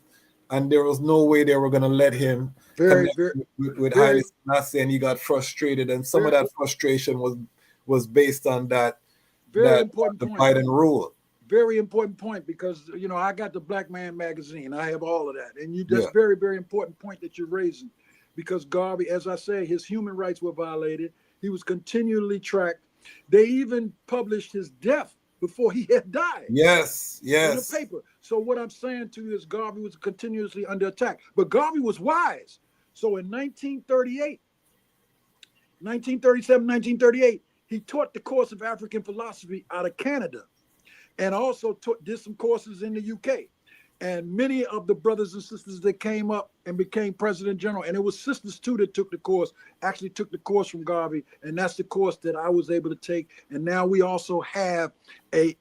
and there was no way they were going to let him connect with Haile Selassie, and he got frustrated, and some of that frustration was based on that important the point. Biden rule. Very important point, because, you know, I got the Black Man magazine. I have all of that. And that's very, very important point that you're raising, because Garvey, as I say, his human rights were violated. He was continually tracked. They even published his death before he had died. Yes. In the paper. So what I'm saying to you is Garvey was continuously under attack. But Garvey was wise. So in 1937, 1938, he taught the course of African philosophy out of Canada, and also did some courses in the UK. And many of the brothers and sisters that came up and became President General, and it was sisters too that took the course, actually took the course from Garvey, and that's the course that I was able to take. And now we also have a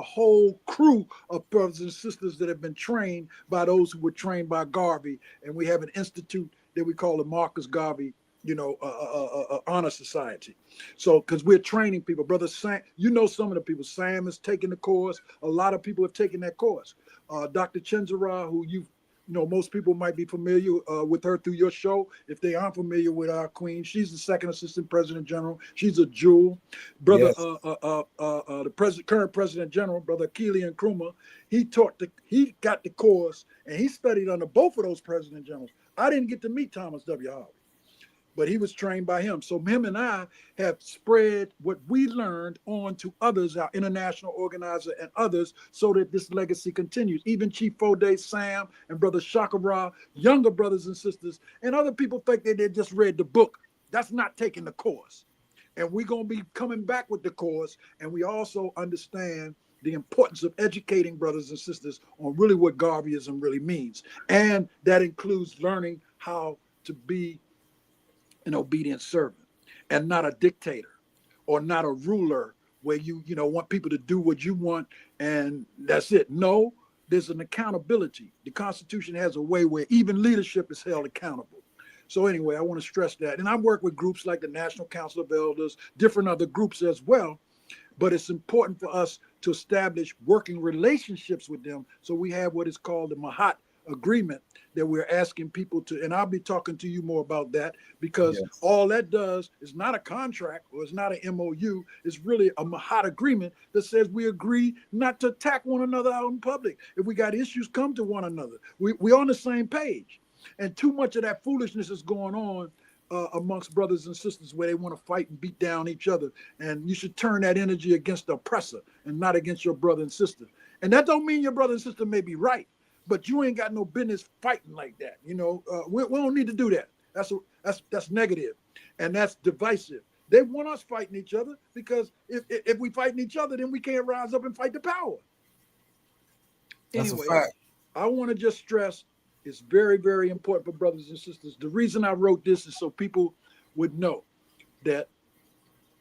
whole crew of brothers and sisters that have been trained by those who were trained by Garvey, and we have an institute that we call the Marcus Garvey, honor society. So, because we're training people, brother Sam, some of the people. Sam has taken the course. A lot of people have taken that course. Dr. Chenzara, who most people might be familiar with her through your show. If they aren't familiar with our queen, she's the second assistant president general. She's a jewel. Brother, the current president general, Brother Keely Nkrumah, he got the course, and he studied under both of those president generals. I didn't get to meet Thomas W. Harvey, but he was trained by him. So him and I have spread what we learned on to others, our international organizer and others, so that this legacy continues. Even Chief Fode, Sam, and Brother Shakara, younger brothers and sisters, and other people think that they just read the book. That's not taking the course. And we're going to be coming back with the course, and we also understand the importance of educating brothers and sisters on really what Garveyism really means. And that includes learning how to be an obedient servant and not a dictator or not a ruler where you want people to do what you want and that's it. No, there's an accountability. The Constitution has a way where even leadership is held accountable. So anyway, I want to stress that. And I work with groups like the National Council of Elders, different other groups as well. But it's important for us to establish working relationships with them. So we have what is called the Mahat agreement that we're asking people to, and I'll be talking to you more about that, because all that does is not a contract or it's not an MOU. It's really a Mahat agreement that says we agree not to attack one another out in public. If we got issues, come to one another. We're on the same page. And too much of that foolishness is going on amongst brothers and sisters where they want to fight and beat down each other. And you should turn that energy against the oppressor and not against your brother and sister. And that don't mean your brother and sister may be right, but you ain't got no business fighting like that. We don't need to do that. That's negative, and that's divisive. They want us fighting each other, because if we fighting each other, then we can't rise up and fight the power. Anyway, I want to just stress it's very, very important for brothers and sisters. The reason I wrote this is so people would know that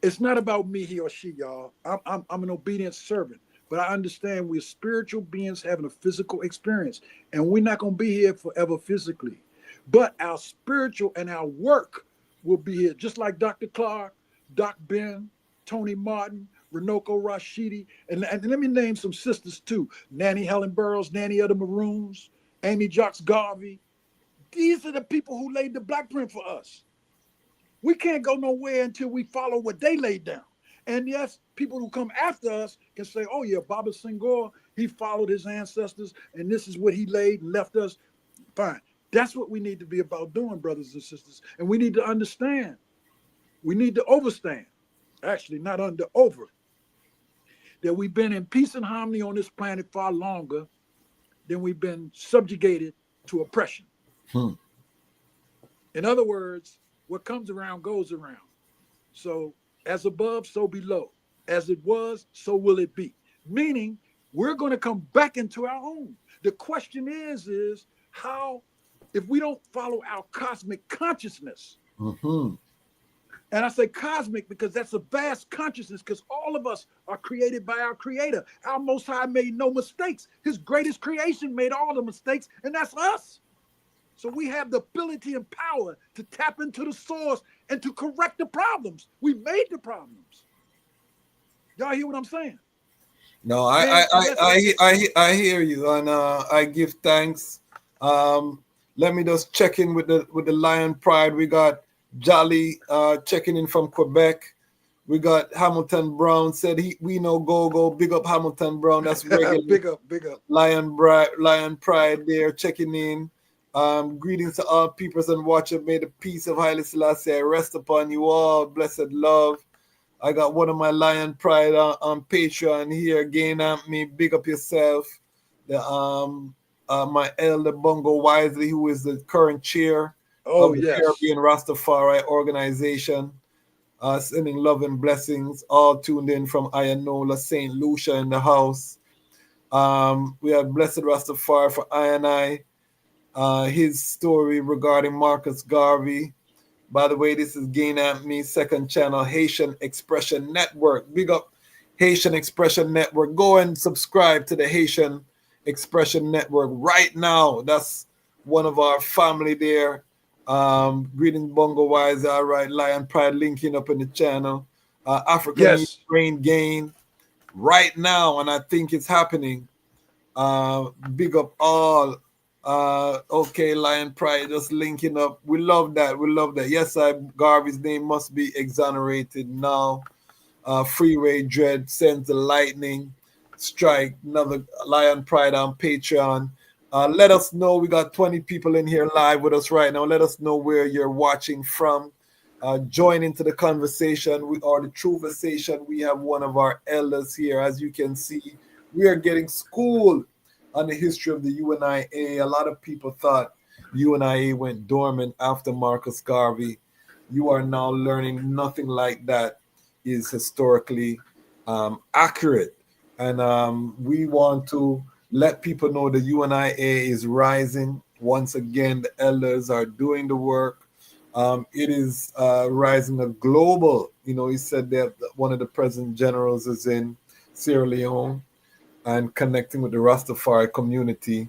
it's not about me, he or she, y'all. I'm an obedient servant. But I understand we're spiritual beings having a physical experience, and we're not going to be here forever physically. But our spiritual and our work will be here, just like Dr. Clark, Doc Ben, Tony Martin, Renoko Rashidi, and let me name some sisters too. Nanny Helen Burroughs, Nanny of the Maroons, Amy Jocks Garvey. These are the people who laid the black print for us. We can't go nowhere until we follow what they laid down. And yes, people who come after us can say, oh yeah, Baba Senghor, he followed his ancestors, and this is what he laid and left us. Fine. That's what we need to be about doing, brothers and sisters. And we need to understand. We need to overstand. Actually, not under, over. That we've been in peace and harmony on this planet far longer than we've been subjugated to oppression. In other words, what comes around goes around. So as above, so below. As it was, so will it be. Meaning, we're going to come back into our own. The question is how, if we don't follow our cosmic consciousness, and I say cosmic because that's a vast consciousness, because all of us are created by our Creator. Our Most High made no mistakes. His greatest creation made all the mistakes, and that's us. So we have the ability and power to tap into the source and to correct the problems. We made the problems. Y'all hear what I'm saying? No, I hear you, and I give thanks. Let me just check in with the Lion Pride. We got Jolly checking in from Quebec. We got Hamilton Brown said we know go. Big up Hamilton Brown. That's regular. Big up. Lion Pride there checking in. Greetings to all peoples and watchers. May the peace of Haile Selassie rest upon you all. Blessed love. I got one of my Lion Pride on Patreon here. Again, me big up yourself. My elder Bongo Wisely, who is the current chair of the Caribbean Rastafari organization. Sending love and blessings, all tuned in from Ayanola, St. Lucia in the house. We have Blessed Rastafari for I, his story regarding Marcus Garvey. By the way, this is Gain at Me, second channel, Haitian Expression Network. Big up Haitian Expression Network. Go and subscribe to the Haitian Expression Network right now. That's one of our family there. Greetings, Bongo Wise. All right, Lion Pride linking up in the channel. African Brain Gain right now, and I think it's happening. Big up all. Okay, Lion Pride just linking up. We love that. Yes, Garvey's name must be exonerated now. Freeway Dread sends the lightning strike. Another Lion Pride on Patreon. Let us know. We got 20 people in here live with us right now. Let us know where you're watching from. Join into the conversation or the Truversation. We have one of our elders here. As you can see, we are getting schooled on the history of the UNIA. A lot of people thought UNIA went dormant after Marcus Garvey. You are now learning nothing like that is historically accurate. And we want to let people know the UNIA is rising. Once again, the elders are doing the work. It is rising a global. He said that one of the president generals is in Sierra Leone and connecting with the Rastafari community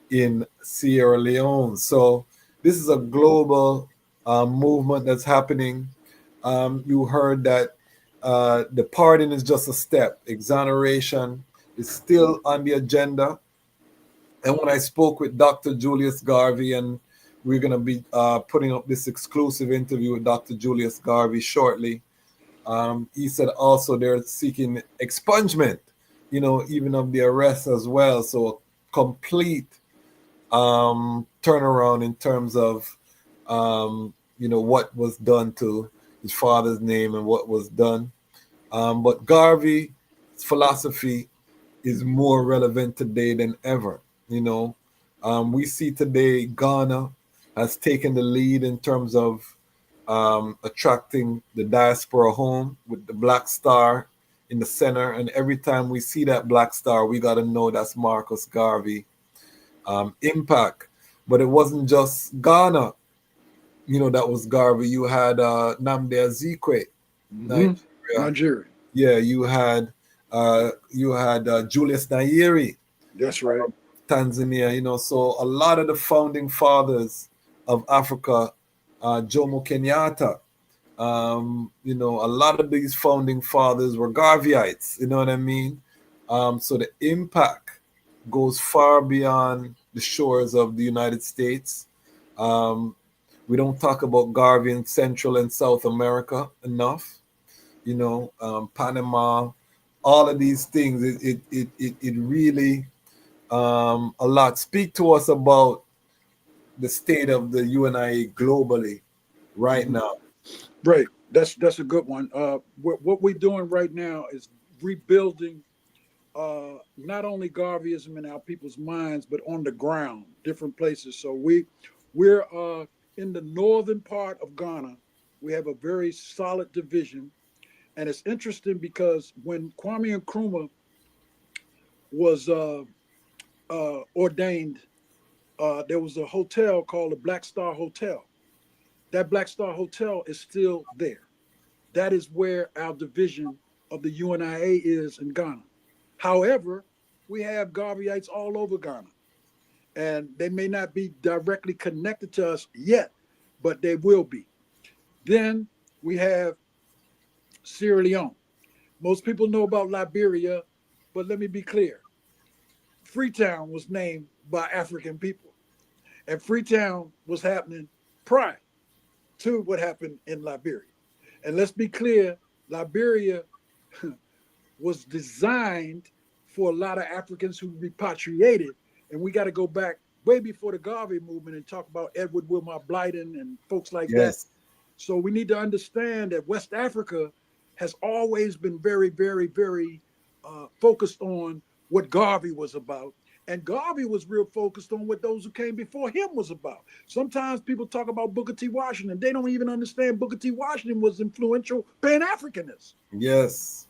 in Sierra Leone. So this is a global movement that's happening. You heard that the pardon is just a step. Exoneration is still on the agenda. And when I spoke with Dr. Julius Garvey, and we're going to be putting up this exclusive interview with Dr. Julius Garvey shortly, he said also they're seeking expungement, even of the arrest as well. So a complete turnaround in terms of, what was done to his father's name and what was done. But Garvey's philosophy is more relevant today than ever. We see today Ghana has taken the lead in terms of attracting the diaspora home with the black star in the center. And every time we see that black star, we got to know that's Marcus Garvey impact. But it wasn't just Ghana, that was Garvey. You had Nnamdi Azikiwe, Nigeria. Yeah, you had Julius Nyerere. That's right. Tanzania, so a lot of the founding fathers of Africa, Jomo Kenyatta, a lot of these founding fathers were Garveyites, you know what I mean? So the impact goes far beyond the shores of the United States. We don't talk about Garvey in Central and South America enough. Panama, all of these things. It really a lot. Speak to us about the state of the UNIA globally right now. Right. That's a good one. What we're doing right now is rebuilding not only Garveyism in our people's minds, but on the ground, different places. So we're in the northern part of Ghana. We have a very solid division, and it's interesting because when Kwame Nkrumah was ordained, there was a hotel called the Black Star Hotel. That Black Star Hotel is still there. That is where our division of the UNIA is in Ghana. However, we have Garveyites all over Ghana, and they may not be directly connected to us yet, but they will be. Then we have Sierra Leone. Most people know about Liberia, but let me be clear. Freetown was named by African people, and Freetown was happening prior to what happened in Liberia. And let's be clear, Liberia was designed for a lot of Africans who repatriated, and we got to go back way before the Garvey movement and talk about Edward Wilmot Blyden and folks like that. So we need to understand that West Africa has always been very, very, very focused on what Garvey was about. And Garvey was real focused on what those who came before him was about. Sometimes people talk about Booker T. Washington. They don't even understand Booker T. Washington was influential Pan-Africanist. Yes.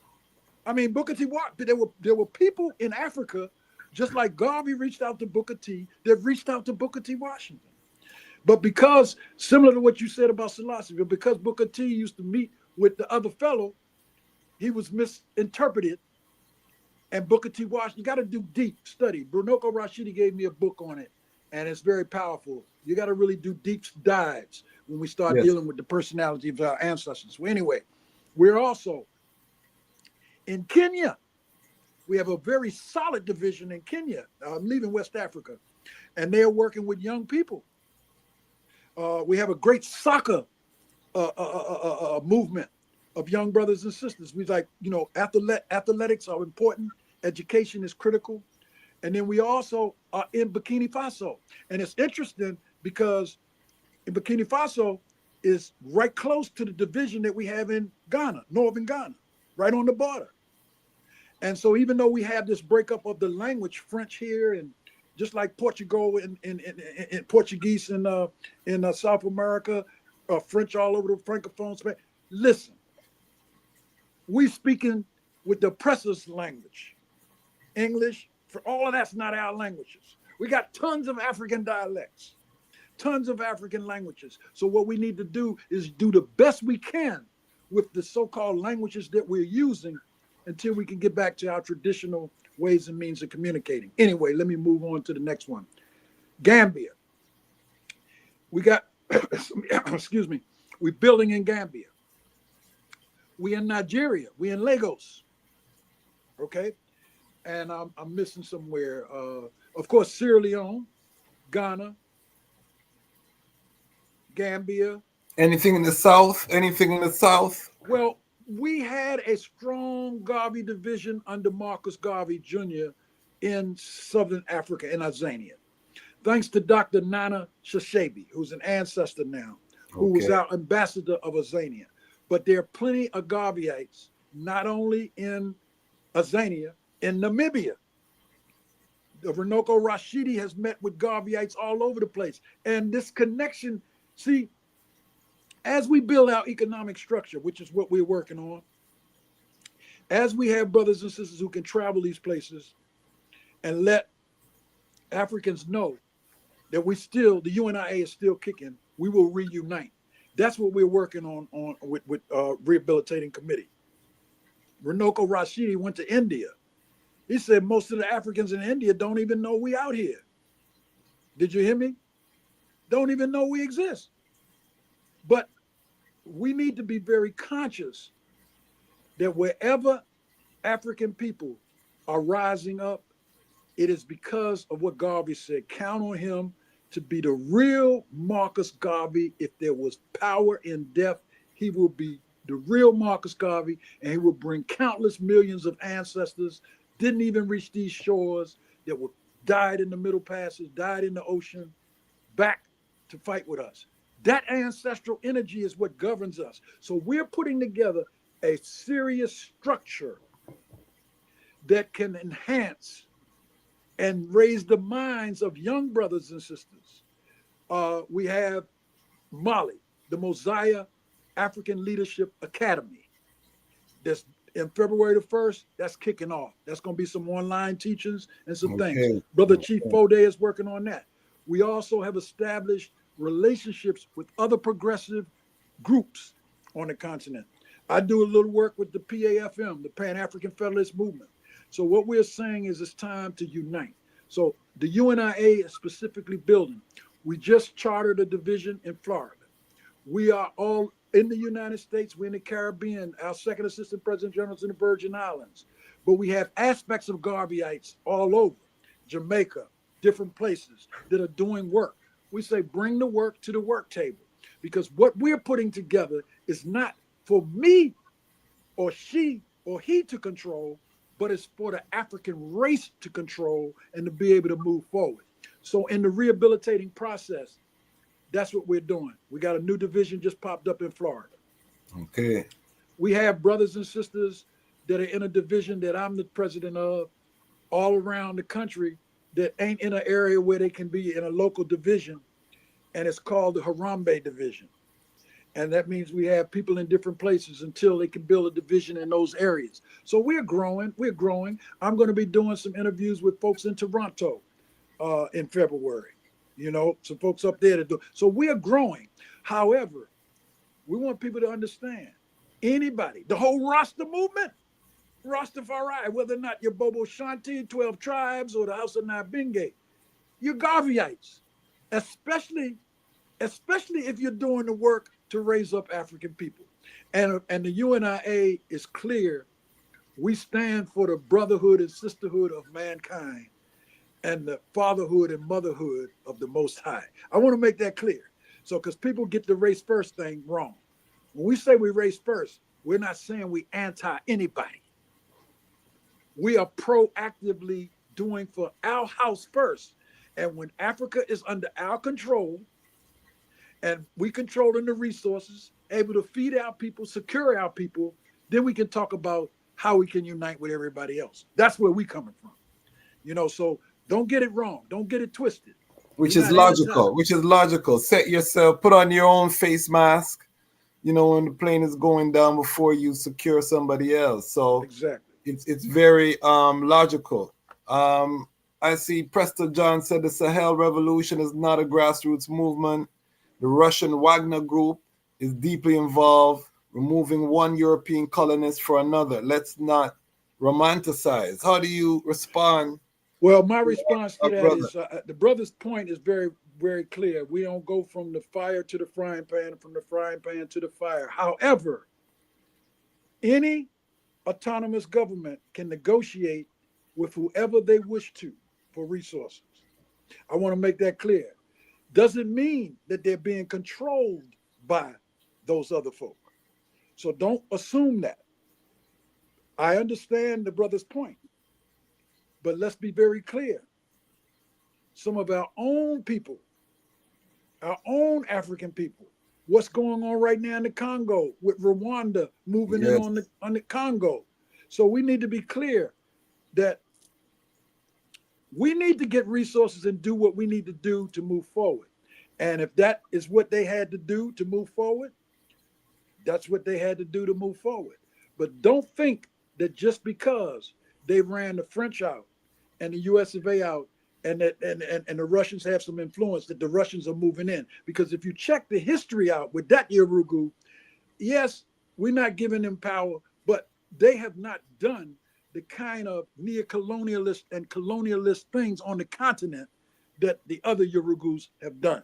I mean, Booker T. There were people in Africa, just like Garvey reached out to Booker T, that reached out to Booker T. Washington. But because, similar to what you said about Selassie, because Booker T used to meet with the other fellow, he was misinterpreted. And Booker T. Washington, you got to do deep study. Brunoko Rashidi gave me a book on it, and it's very powerful. You got to really do deep dives when we start dealing with the personality of our ancestors. Well, anyway, we're also in Kenya. We have a very solid division in Kenya. I'm leaving West Africa, and they're working with young people. We have a great soccer movement of young brothers and sisters. We like, athletics are important. Education is critical. And then we also are in Burkina Faso. And it's interesting because in Burkina Faso is right close to the division that we have in Ghana, northern Ghana, right on the border. And so even though we have this breakup of the language, French here, and just like Portugal in Portuguese in South America, French all over the Francophone space, listen, we speaking with the oppressor's language. English, for all of that's not our languages. We got tons of African dialects, tons of African languages. So what we need to do is do the best we can with the so-called languages that we're using until we can get back to our traditional ways and means of communicating. Anyway, let me move on to the next one. Gambia. We got, excuse me, we're building in Gambia. We in Nigeria, we in Lagos, okay? And I'm missing somewhere. Of course, Sierra Leone, Ghana, Gambia. Anything in the South? Anything in the South? Well, we had a strong Garvey division under Marcus Garvey Jr. in Southern Africa, in Azania. Thanks to Dr. Nana Shashabi, who's an ancestor now, who was our ambassador of Azania. But there are plenty of Garveyites, not only in Azania, in Namibia. The Renoko Rashidi has met with Garveyites all over the place. And this connection, see, as we build our economic structure, which is what we're working on, as we have brothers and sisters who can travel these places and let Africans know that the UNIA is still kicking, we will reunite. That's what we're working on with Rehabilitating Committee. Renoko Rashidi went to India. He said most of the Africans in India don't even know we out here. Did you hear me? Don't even know we exist. But we need to be very conscious that wherever African people are rising up, it is because of what Garvey said. Count on him to be the real Marcus Garvey. If there was power in death, he will be the real Marcus Garvey, and he would bring countless millions of ancestors, didn't even reach these shores, that were died in the Middle Passage, died in the ocean, back to fight with us. That ancestral energy is what governs us. So we're putting together a serious structure that can enhance and raise the minds of young brothers and sisters. We have Mali, the Mosiah African Leadership Academy. That's in February the 1st, that's kicking off. That's going to be some online teachings and some things. Brother Chief Fode is working on that. We also have established relationships with other progressive groups on the continent. I do a little work with the PAFM, the Pan-African Federalist Movement. So what we're saying is it's time to unite. So the UNIA is specifically building. We just chartered a division in Florida. We are all in the United States. We're in the Caribbean. Our second assistant president general is in the Virgin Islands. But we have aspects of Garveyites all over, Jamaica, different places that are doing work. We say bring the work to the work table, because what we're putting together is not for me or she or he to control, but it's for the African race to control and to be able to move forward. So in the rehabilitating process, that's what we're doing. We got a new division just popped up in Florida. Okay. We have brothers and sisters that are in a division that I'm the president of all around the country that ain't in an area where they can be in a local division, and it's called the Harambe division. And that means we have people in different places until they can build a division in those areas. So we're growing. I'm going to be doing some interviews with folks in Toronto in February. You know, some folks up there to do. So we are growing. However, we want people to understand, anybody, the whole Rasta movement, Rastafari, whether or not you're Bobo Shanti, 12 Tribes, or the House of Nabinge, you're Garveyites, especially if you're doing the work to raise up African people. And the UNIA is clear. We stand for the brotherhood and sisterhood of mankind and the fatherhood and motherhood of the Most High. I want to make that clear. So, because people get the race first thing wrong. When we say we race first, we're not saying we anti anybody. We are proactively doing for our house first. And when Africa is under our control and we controlling the resources, able to feed our people, secure our people, then we can talk about how we can unite with everybody else. That's where we coming from. You know, so don't get it wrong. Don't get it twisted. Which is logical. Set yourself, put on your own face mask, you know, when the plane is going down before you secure somebody else. So exactly. It's very logical. I see Preston John said the Sahel Revolution is not a grassroots movement. The Russian Wagner Group is deeply involved, removing one European colonist for another. Let's not romanticize. How do you respond? Well, my response to that is the brother's point is very, very clear. We don't go from the fire to the frying pan, from the frying pan to the fire. However, any autonomous government can negotiate with whoever they wish to for resources. I want to make that clear. Doesn't mean that they're being controlled by those other folk. So don't assume that. I understand the brother's point, but let's be very clear. Some of our own people, our own African people, what's going on right now in the Congo with Rwanda moving in on the Congo. So we need to be clear that we need to get resources and do what we need to do to move forward. And if that is what they had to do to move forward, that's what they had to do to move forward. But don't think that just because they ran the French out and the US of A out and the Russians have some influence, that the Russians are moving in. Because if you check the history out with that Yorugu, yes, we're not giving them power, but they have not done the kind of neo-colonialist and colonialist things on the continent that the other Yorugus have done.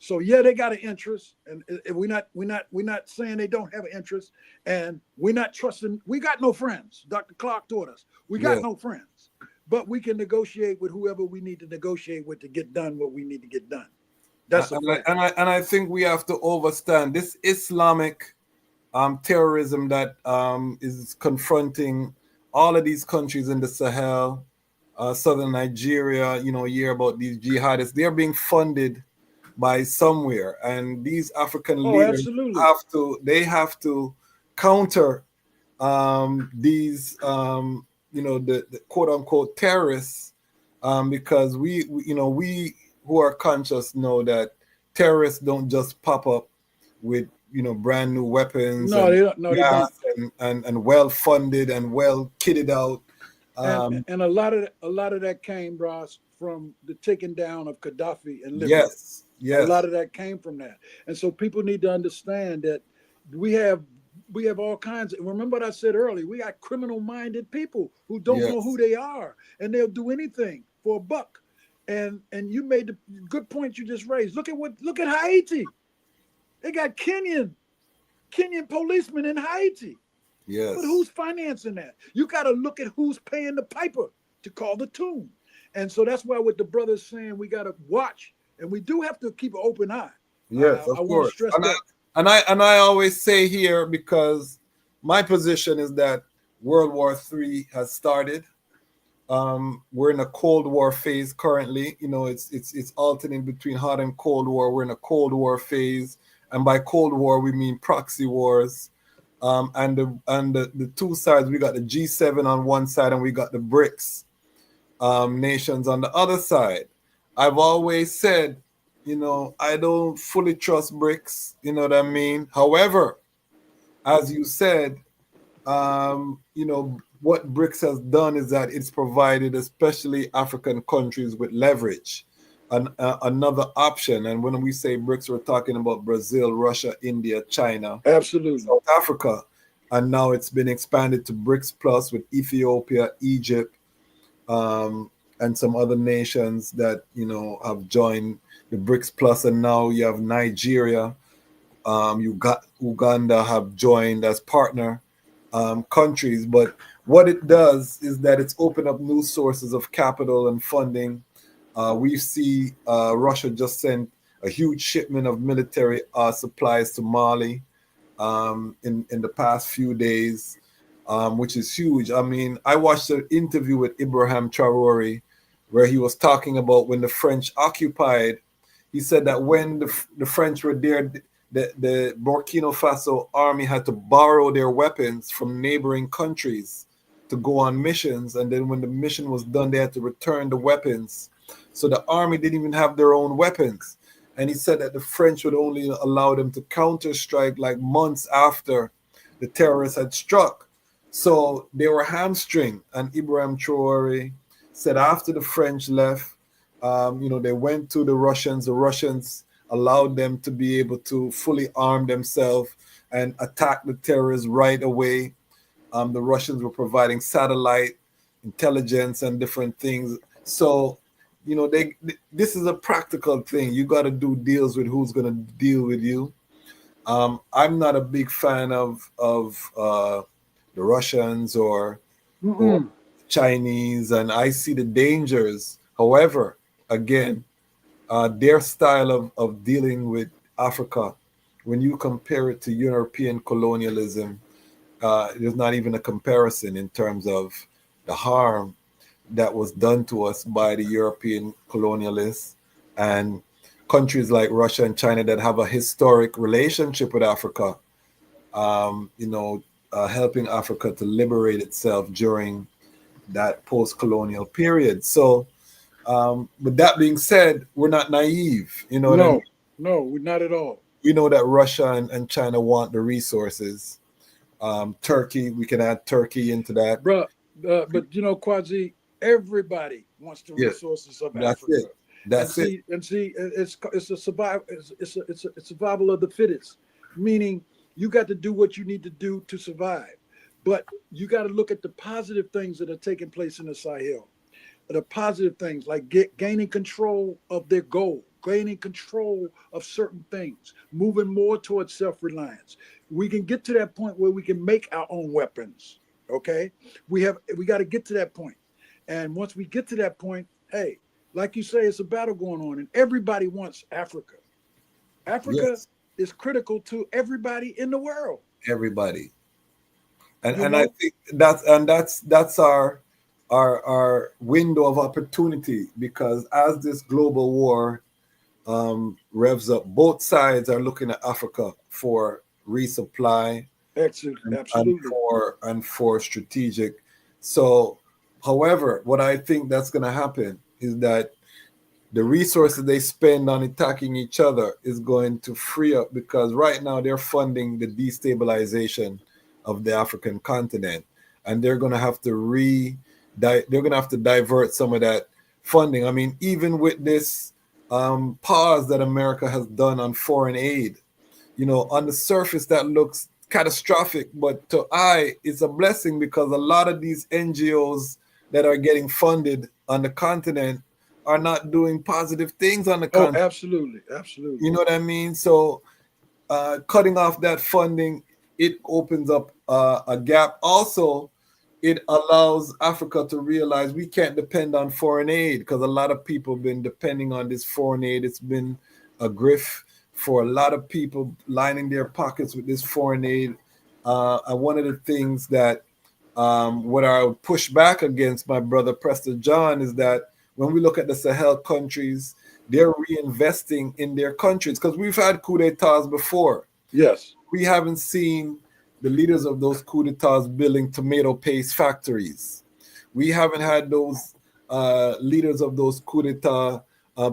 So yeah, they got an interest, and we're not saying they don't have an interest, and we're not trusting. We got no friends. Dr. Clark taught us we got no friends, but we can negotiate with whoever we need to negotiate with to get done what we need to get done. That's and I think we have to understand this Islamic terrorism that is confronting all of these countries in the Sahel, southern Nigeria. You know, you hear about these jihadists. They're being funded by somewhere, and these African leaders have to counter these the quote unquote terrorists, because we who are conscious know that terrorists don't just pop up with brand new weapons and well funded and well kitted out. And a lot of that came, Ross, from the taking down of Gaddafi in Libya. Yes. A lot of that came from that. And so people need to understand that we have all kinds of, remember what I said earlier, we got criminal-minded people who don't know who they are, and they'll do anything for a buck. And you made the good point you just raised. Look at Haiti. They got Kenyan policemen in Haiti. Yes. But who's financing that? You got to look at who's paying the piper to call the tune. And so that's why with the brothers saying we got to watch, and we do have to keep an open eye. Yes, of course. And I always say here, because my position is that World War III has started. We're in a Cold War phase currently. It's alternating between hot and Cold War. We're in a Cold War phase, and by Cold War we mean proxy wars. And the two sides, we got the G7 on one side and we got the BRICS nations on the other side. I've always said, I don't fully trust BRICS, you know what I mean? However, as you said, what BRICS has done is that it's provided especially African countries with leverage, another option. And when we say BRICS, we're talking about Brazil, Russia, India, China, absolutely, South Africa. And now it's been expanded to BRICS Plus with Ethiopia, Egypt, and some other nations that have joined the BRICS Plus, and now you have Nigeria, Uganda have joined as partner countries. But what it does is that it's opened up new sources of capital and funding. We see Russia just sent a huge shipment of military supplies to Mali in the past few days, which is huge. I mean, I watched an interview with Ibrahim Traore where he was talking about when the French occupied. He said that when the French were there, the Burkina Faso army had to borrow their weapons from neighboring countries to go on missions. And then when the mission was done, they had to return the weapons. So the army didn't even have their own weapons. And he said that the French would only allow them to counter-strike like months after the terrorists had struck. So they were hamstringed. And Ibrahim Traore said after the French left, they went to the Russians. The Russians allowed them to be able to fully arm themselves and attack the terrorists right away. The Russians were providing satellite intelligence and different things. So, this is a practical thing. You got to do deals with who's going to deal with you. I'm not a big fan of the Russians or Chinese, and I see the dangers. However, again, their style of dealing with Africa, when you compare it to European colonialism, there's not even a comparison in terms of the harm that was done to us by the European colonialists and countries like Russia and China that have a historic relationship with Africa, helping Africa to liberate itself during that post-colonial period. So, but that being said, we're not naive. No, we're not at all. We know that Russia and China want the resources. Turkey, we can add Turkey into that. But Kwazi, everybody wants the resources of Africa. That's it. And see, it's a survival. It's a survival of the fittest. Meaning, you got to do what you need to do to survive. But you got to look at the positive things that are taking place in the Sahel. The positive things like gaining control of their goal, gaining control of certain things, moving more towards self-reliance. We can get to that point where we can make our own weapons. Okay, we got to get to that point. And once we get to that point, hey, like you say, it's a battle going on, and everybody wants Africa. Africa is critical to everybody in the world. Everybody. And You and know? I think that's our window of opportunity, because as this global war revs up, both sides are looking at Africa for resupply Absolutely. and for strategic. So, however, what I think that's going to happen is that the resources they spend on attacking each other is going to free up, because right now they're funding the destabilization of the African continent, and they're going to have to divert some of that funding. I mean, even with this pause that America has done on foreign aid, on the surface that looks catastrophic, but to I, it's a blessing, because a lot of these NGOs that are getting funded on the continent are not doing positive things on the continent. Oh, absolutely. You know what I mean? So cutting off that funding, it opens up a gap. Also, it allows Africa to realize we can't depend on foreign aid, because a lot of people have been depending on this foreign aid. It's been a grift for a lot of people, lining their pockets with this foreign aid. And one of the things that what I would push back against, my brother Preston John, is that when we look at the Sahel countries, they're reinvesting in their countries, because we've had coups d'etats before. Yes. We haven't seen the leaders of those coups d'etats building tomato paste factories. We haven't had those leaders of those coups d'etat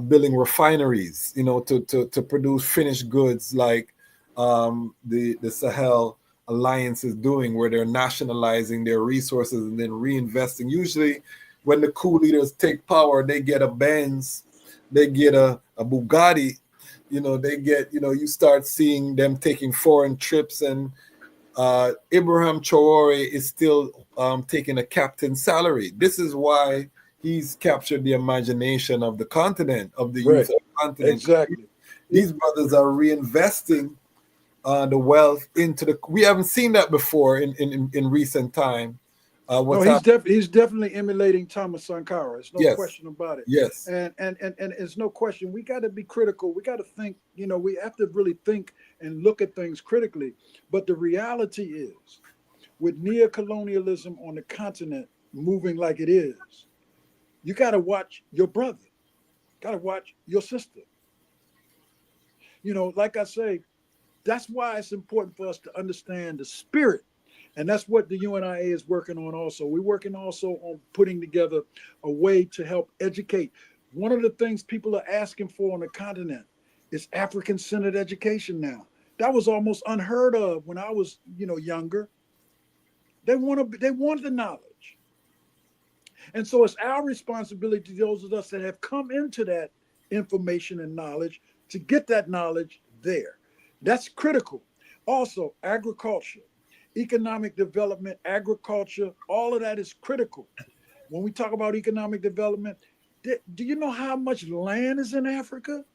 building refineries, to produce finished goods like the Sahel Alliance is doing, where they're nationalizing their resources and then reinvesting. Usually when the coup leaders take power, they get a Benz, they get a Bugatti, they get, you start seeing them taking foreign trips, and Ibrahim Traore is still taking a captain's salary. This is why he's captured the imagination of the continent, of the youth of the continent. Exactly. These brothers are reinvesting the wealth into we haven't seen that before in recent time. He's definitely emulating Thomas Sankara. There's no question about it. Yes. And it's no question. We got to be critical. We got to think, we have to really think and look at things critically. But the reality is, with neocolonialism on the continent moving like it is, you got to watch your brother, got to watch your sister. Like I say, that's why it's important for us to understand the spirit. And that's what the UNIA is working on also. We're working also on putting together a way to help educate. One of the things people are asking for on the continent is African-centered education now. That was almost unheard of when I was, younger. They wanted the knowledge. And so it's our responsibility, those of us that have come into that information and knowledge, to get that knowledge there. That's critical. Also, agriculture. Economic development, agriculture, all of that is critical. When we talk about economic development, do you know how much land is in Africa?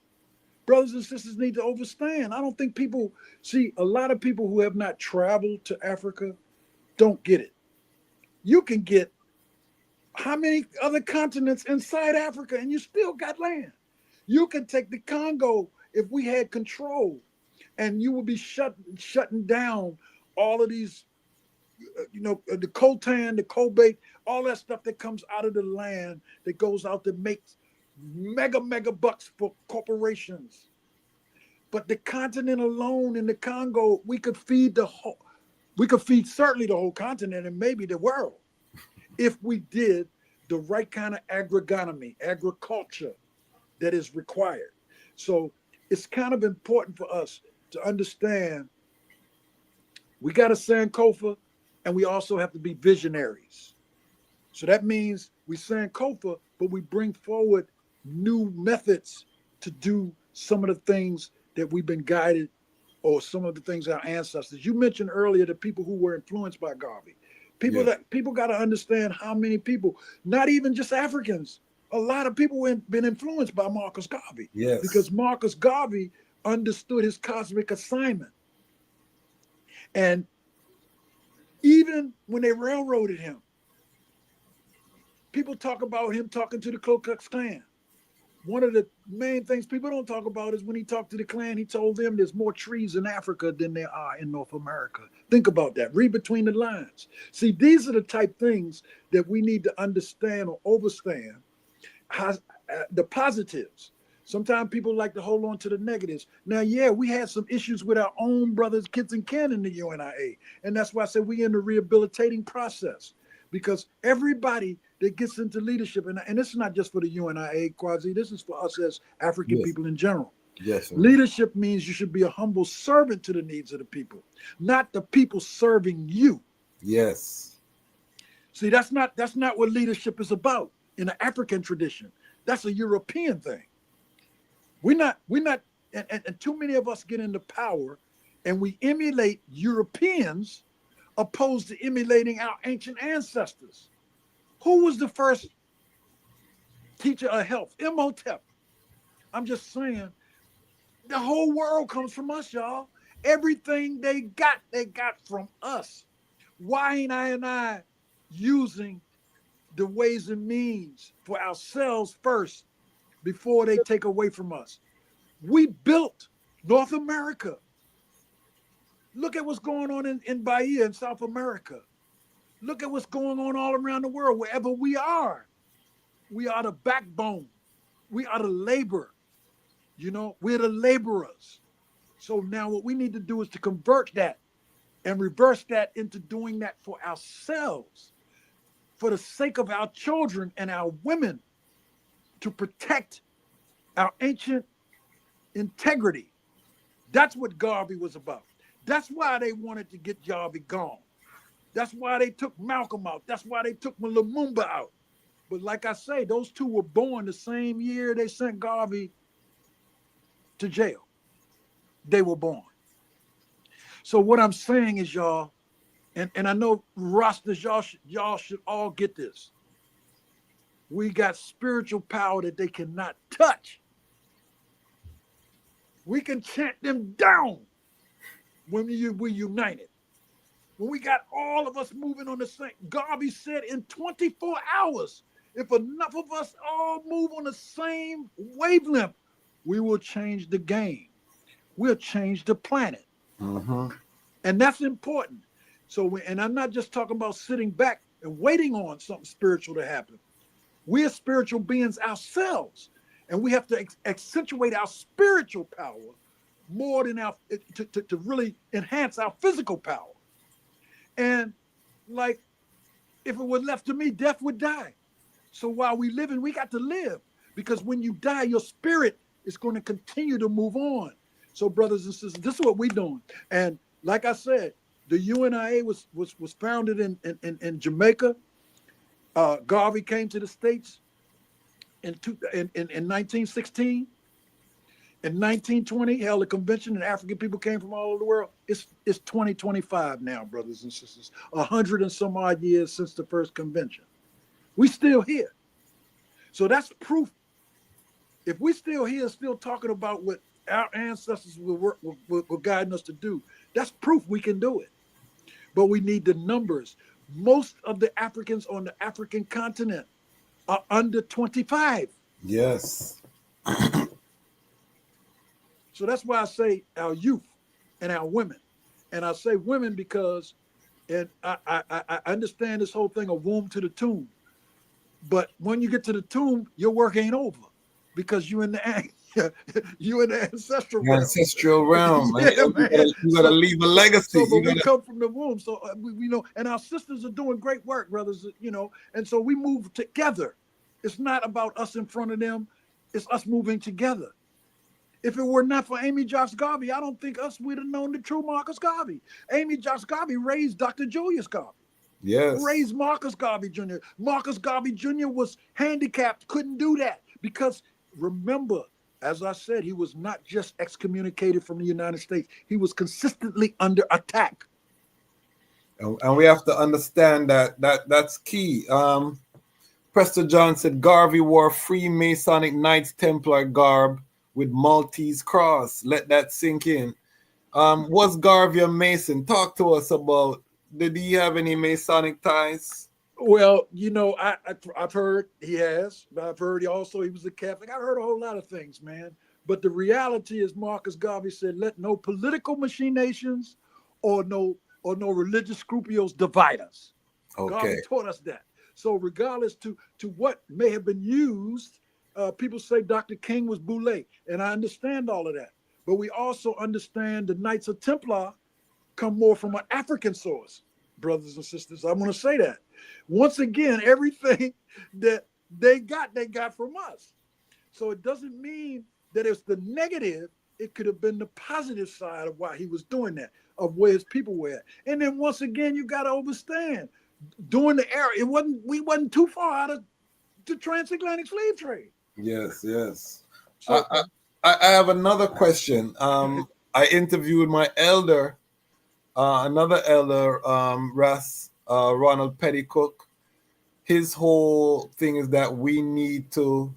Brothers and sisters need to understand. I don't think people see, a lot of people who have not traveled to Africa don't get it. You can get how many other continents inside Africa and you still got land. You can take the Congo if we had control, and you would be shutting down all of these, the coltan, the cobalt, all that stuff that comes out of the land that goes out to make mega bucks for corporations. But the continent alone in the Congo, we could feed certainly the whole continent and maybe the world if we did the right kind of agriculture that is required. So it's kind of important for us to understand we got a Sankofa, and we also have to be visionaries. So that means we Sankofa, but we bring forward new methods to do some of the things that we've been guided, or some of the things our ancestors. You mentioned earlier the people who were influenced by Garvey. People got to understand how many people, not even just Africans, a lot of people have been influenced by Marcus Garvey. Yes. Because Marcus Garvey understood his cosmic assignment. And even when they railroaded him, people talk about him talking to the Ku Klux Klan. one of the main things people don't talk about is when he talked to the Klan, he told them there's more trees in Africa than there are in North America. Think about that. Read between the lines. See, these are the type things that we need to understand or overstand. The positives. Sometimes people like to hold on to the negatives. Now, yeah, we had some issues with our own brothers, kids, and kin in the UNIA. And that's why I said we in the rehabilitating process. Because everybody that gets into leadership, and this is not just for the UNIA, Quasi, this is for us as African people in general. Yes, sir. Leadership means you should be a humble servant to the needs of the people, not the people serving you. Yes. See, that's not what leadership is about in the African tradition. That's a European thing. We're not, and too many of us get into power and we emulate Europeans opposed to emulating our ancient ancestors. Who was the first teacher of health? Imhotep. I'm just saying, the whole world comes from us, y'all. Everything they got from us. Why ain't I using the ways and means for ourselves first before they take away from us? We built North America. Look at what's going on in Bahia in South America. Look at what's going on all around the world. Wherever we are the backbone. We are the labor. We're the laborers. So now what we need to do is to convert that and reverse that into doing that for ourselves, for the sake of our children and our women, to protect our ancient integrity. That's what Garvey was about. That's why they wanted to get Garvey gone. That's why they took Malcolm out. That's why they took Lumumba out. But like I say, those two were born the same year they sent Garvey to jail. They were born. So what I'm saying is, y'all, and I know Rastas, y'all should all get this. We got spiritual power that they cannot touch. We can chant them down when we're united. When we got all of us moving on the same, Garvey said in 24 hours, if enough of us all move on the same wavelength, we will change the game. We'll change the planet. Mm-hmm. And that's important. So, and I'm not just talking about sitting back and waiting on something spiritual to happen. We're spiritual beings ourselves, and we have to accentuate our spiritual power more than to really enhance our physical power. And like, if it were left to me, death would die. So while we living, we got to live, because when you die, your spirit is going to continue to move on. So brothers and sisters, this is what we're doing. And like I said, the UNIA was founded in Jamaica. Garvey came to the States in 1916. In 1920, held a convention, and African people came from all over the world. It's 2025 now, brothers and sisters. 100 and some odd years since the first convention. We still here. So that's proof. If we still here, still talking about what our ancestors were guiding us to do, that's proof we can do it. But we need the numbers. Most of the Africans on the African continent are under 25. Yes. So that's why I say our youth and our women. And I say women because, and I understand this whole thing of womb to the tomb. But when you get to the tomb, your work ain't over, because you in the ancestral realm. Ancestral realm. Yeah, you gotta leave a legacy. So we come from the womb. So we know, and our sisters are doing great work, brothers. And so we move together. It's not about us in front of them. It's us moving together. If it were not for Amy Jocks Garvey, I don't think us would have known the true Marcus Garvey. Amy Jocks Garvey raised Dr. Julius Garvey. Yes. Raised Marcus Garvey Jr. Marcus Garvey Jr. was handicapped, couldn't do that, because remember, as I said, he was not just excommunicated from the United States. He was consistently under attack. And we have to understand that's key. Preston John said Garvey wore Freemasonic Knights Templar garb with Maltese cross. Let that sink in. Was Garvey a Mason? Talk to us about, did he have any Masonic ties? Well, you know, I've heard he has, but I've heard he was a Catholic. I've heard a whole lot of things, man. But the reality is, Marcus Garvey said, "Let no political machinations or no religious scruples divide us." Okay. Garvey taught us that. So, regardless to what may have been used, people say Dr. King was Boule, and I understand all of that. But we also understand the Knights of Templar come more from an African source, brothers and sisters. I want to say that. Once again, everything that they got from us. So it doesn't mean that it's the negative. It could have been the positive side of why he was doing that, of where his people were at. And then once again, you got to understand, during the era, we wasn't too far out of the transatlantic slave trade. Yes, yes. So, I have another question. I interviewed my elder, another elder, Ronald Petticook. His whole thing is that we need to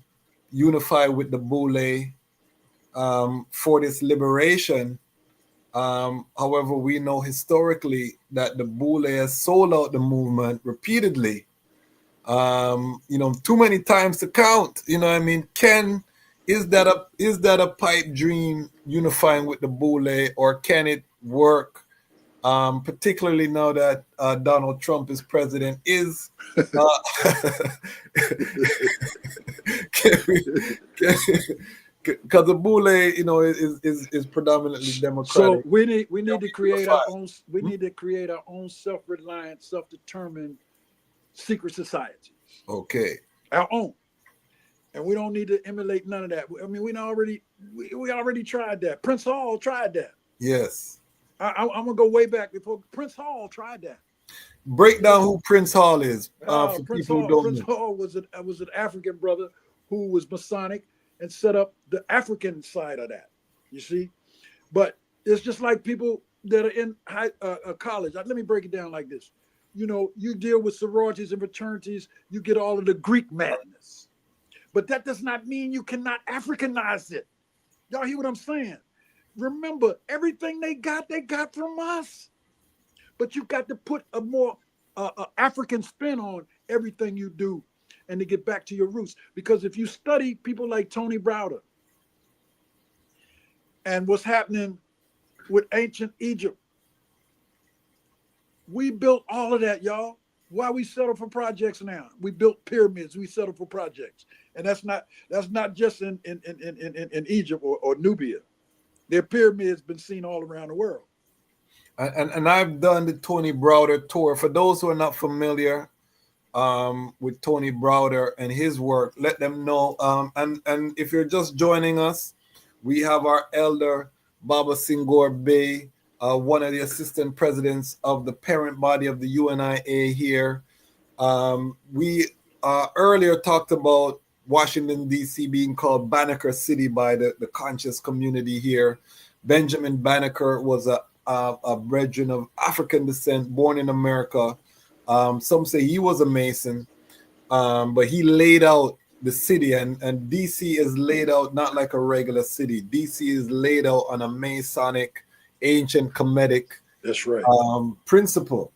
unify with the Boule for this liberation. However, we know historically that the Boule has sold out the movement repeatedly. Too many times to count. You know what I mean? Is that a pipe dream, unifying with the Boule, or can it work? Particularly now that Donald Trump is president, because the Boule, is predominantly democratic. So we need to create our own. We need to create our own self-reliant, self-determined secret societies. Okay, our own, and we don't need to emulate none of that. I mean, we already tried that. Prince Hall tried that. Yes. I'm gonna go way back before Prince Hall tried that. Break down who Prince Hall is for Prince people Hall, who don't Prince know. Hall was an African brother who was Masonic and set up the African side of that. You see, but it's just like people that are in college. Let me break it down like this. You deal with sororities and fraternities, you get all of the Greek madness, but that does not mean you cannot Africanize it. Y'all hear what I'm saying? Remember, everything they got from us. But you got to put a more African spin on everything you do, and to get back to your roots. Because if you study people like Tony Browder and what's happening with ancient Egypt, we built all of that, y'all. Why we settle for projects now? We built pyramids. We settle for projects, and that's not just in Egypt or Nubia. Their pyramids been seen all around the world. And I've done the Tony Browder tour. For those who are not familiar with Tony Browder and his work, let them know. And if you're just joining us, we have our elder, Baba Senghor Baye, one of the assistant presidents of the parent body of the UNIA here. We earlier talked about Washington, D.C. being called Banneker City by the conscious community here. Benjamin Banneker was a brethren of African descent, born in America. Some say he was a Mason, but he laid out the city, and D.C. is laid out not like a regular city. D.C. is laid out on a Masonic, ancient Kemetic principle.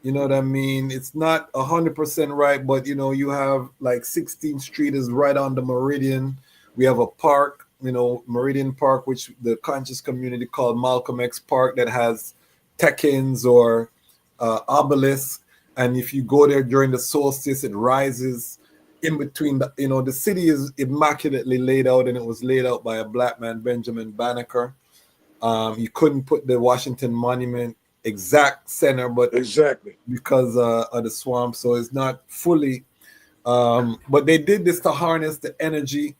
You know what I mean? It's not 100% right, but you have like 16th Street is right on the Meridian. We have a park, Meridian Park, which the conscious community called Malcolm X Park, that has tekins or obelisks. And if you go there during the solstice, it rises in between. The city is immaculately laid out, and it was laid out by a black man, Benjamin Banneker. You couldn't put the Washington Monument exact center, but exactly because of the swamp, so it's not fully. But they did this to harness the energy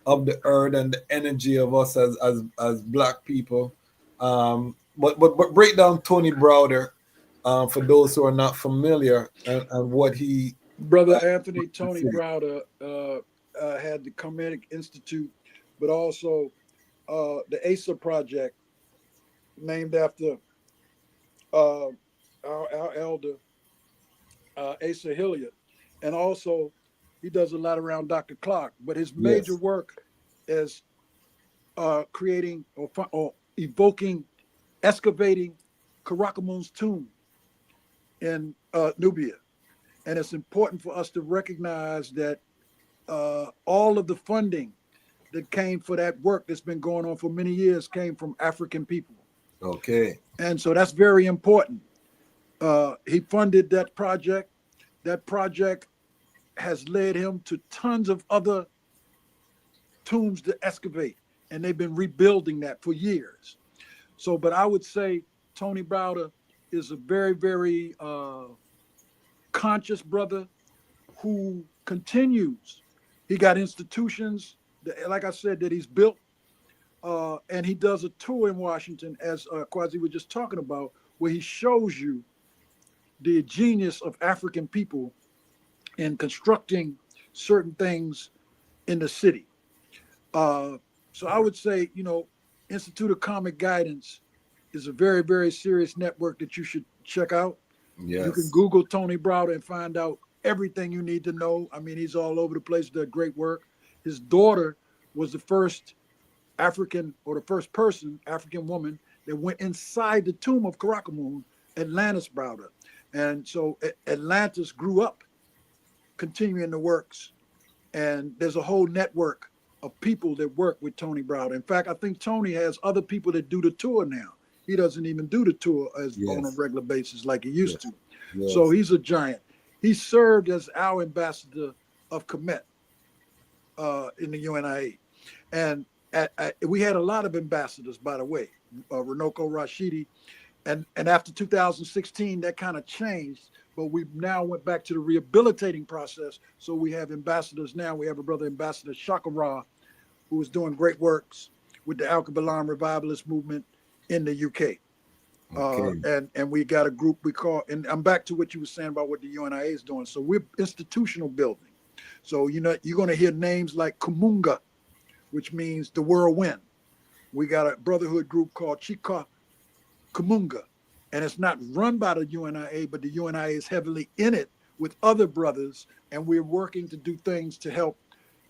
of the earth and the energy of us as black people. But break down Tony Browder for those who are not familiar and what he. Brother Anthony Tony Browder had the Kemetic Institute, but also the ACEL project, named after our elder Asa Hilliard, and also he does a lot around Dr. Clark. But his major work is creating or evoking, excavating Karakamun's tomb in Nubia, And it's important for us to recognize that all of the funding that came for that work that's been going on for many years came from African people. Okay. And so that's very important. He funded that project. That project has led him to tons of other tombs to excavate, and they've been rebuilding that for years. So, but I would say Tony Browder is a very, very conscious brother who continues. He got institutions, that, like I said, that he's built, and he does a tour in Washington, as Kwasi was just talking about, where he shows you the genius of African people in constructing certain things in the city. So I would say, you know, Institute of Comic Guidance is a very, very serious network that you should check out. Yes. You can Google Tony Browder and find out everything you need to know. I mean, he's all over the place, does great work. His daughter was the first African, or the first person, African woman, that went inside the tomb of Karakamoon, Atlantis Browder. And so Atlantis grew up continuing the works. And there's a whole network of people that work with Tony Browder. In fact, I think Tony has other people that do the tour now. He doesn't even do the tour on a regular basis like he used to. Yes. So he's a giant. He served as our ambassador of Kemet in the UNIA. And we had a lot of ambassadors, by the way, Runoko Rashidi. And after 2016, that kind of changed. But we now went back to the rehabilitating process. So we have ambassadors now. We have a brother, Ambassador Shakara, who is doing great works with the Al-Kabalan revivalist movement in the UK. Okay. And we got a group we call, and I'm back to what you were saying about what the UNIA is doing. So we're institutional building. So, you know, you're going to hear names like Kumunga, which means the whirlwind. We got a brotherhood group called Chika Kumunga. And it's not run by the UNIA, but the UNIA is heavily in it with other brothers. And we're working to do things to help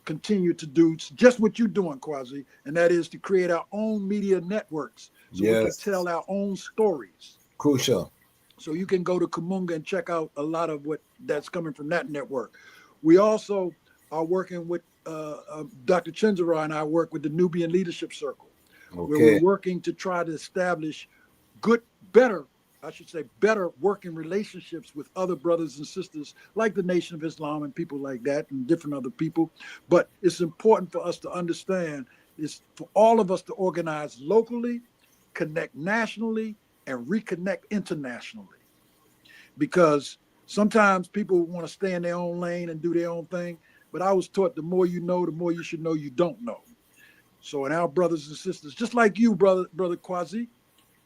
continue to do just what you're doing, Kwasi. And that is to create our own media networks so we can tell our own stories. Crucial. So you can go to Kumunga and check out a lot of what that's coming from that network. We also are working with Dr. Chinzara, and I work with the Nubian Leadership Circle, where we're working to try to establish better working relationships with other brothers and sisters like the Nation of Islam and people like that and different other people. But it's important for us to understand is for all of us to organize locally, connect nationally, and reconnect internationally. Because sometimes people want to stay in their own lane and do their own thing. But I was taught the more you know, the more you should know you don't know. So, and our brothers and sisters, just like you, brother Kwasi,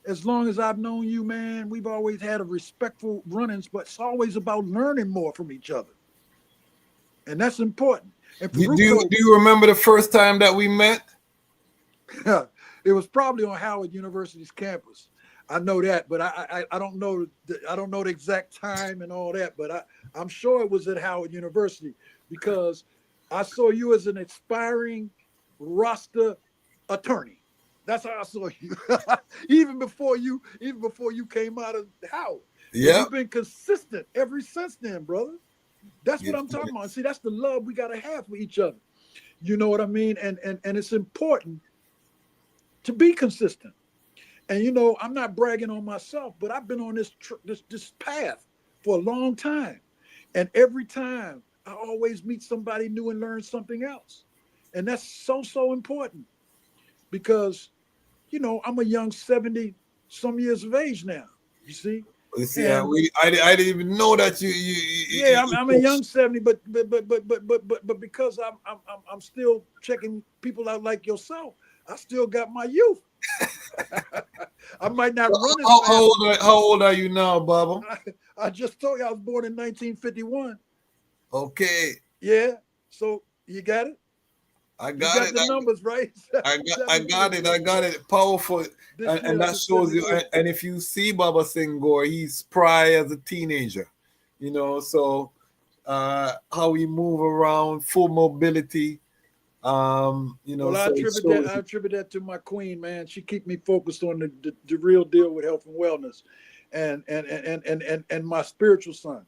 as long as I've known you, man, we've always had a respectful run-ins, but it's always about learning more from each other. And that's important. And do you remember the first time that we met? It was probably on Howard University's campus. I know that, but I don't know the exact time and all that, but I'm sure it was at Howard University because I saw you as an aspiring Rasta attorney. That's how I saw you. even before you came out of Howard. Yeah. You've been consistent ever since then, brother. That's what I'm talking about. See, that's the love we gotta have for each other. You know what I mean? And it's important to be consistent. And you know, I'm not bragging on myself, but I've been on this path for a long time. And every time I always meet somebody new and learn something else. And that's so important because, you know, I'm a young 70-some years of age now, you see? Yeah, I didn't even know that I'm a young 70, but because I'm still checking people out like yourself, I still got my youth. I might not run as fast. How old are you now, Baba? I just told you I was born in 1951. Okay. Yeah. So you got it? I got it. The numbers right. I got it. Powerful. And that shows you. And if you see Baba Senghor, he's spry as a teenager. You know, so how he move around, full mobility. You know, well, I attribute that to my queen, man. She keep me focused on the real deal with health and wellness, and my spiritual son.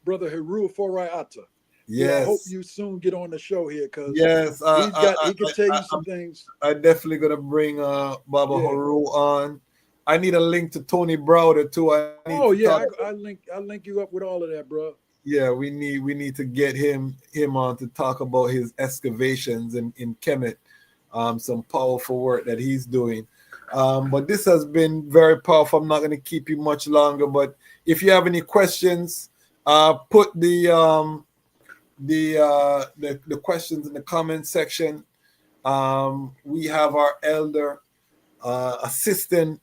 Brother Heru Forayata. Yes. I hope you soon get on the show here, because yes, he can tell you some things. I'm definitely gonna bring Baba Haru on. I need a link to Tony Browder too. I'll link you up with all of that, bro. Yeah, we need to get him on to talk about his excavations in Kemet, some powerful work that he's doing. But this has been very powerful. I'm not going to keep you much longer, but if you have any questions, put the questions in the comment section. We have our elder assistant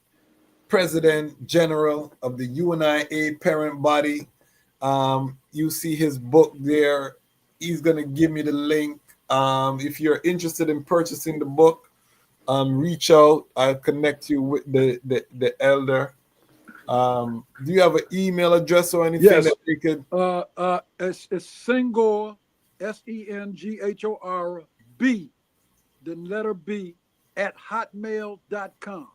president general of the UNIA parent body. You see his book there. He's going to give me the link. If you're interested in purchasing the book, reach out. I'll connect you with the elder. Do you have an email address or anything that they could? It's Senghor, Senghor B, the letter B, at hotmail.com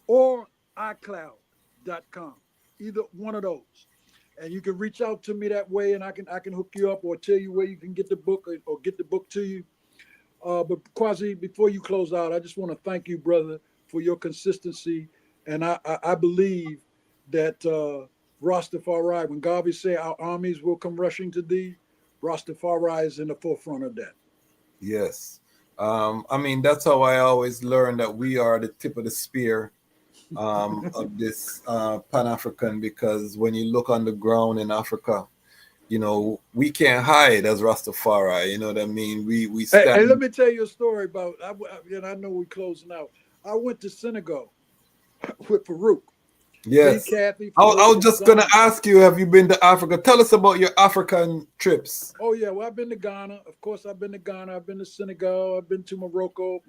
or iCloud.com. Either one of those. And you can reach out to me that way, and I can hook you up or tell you where you can get the book or get the book to you. But Kwazi, before you close out, I just want to thank you, brother, for your consistency. And I believe that Rastafari, when Garvey said our armies will come rushing to thee, Rastafari is in the forefront of that. Yes. I mean, that's how I always learned that we are the tip of the spear of this Pan-African, because when you look on the ground in Africa, you know, we can't hide as Rastafari. You know what I mean? We stand. Hey, let me tell you a story about, and I know we're closing out. I went to Senegal with Farouk. Yes. Kathy, I was just going to ask you, have you been to Africa? Tell us about your African trips. Oh, yeah. Well, I've been to Ghana. Of course, I've been to Ghana. I've been to Senegal. I've been to Morocco.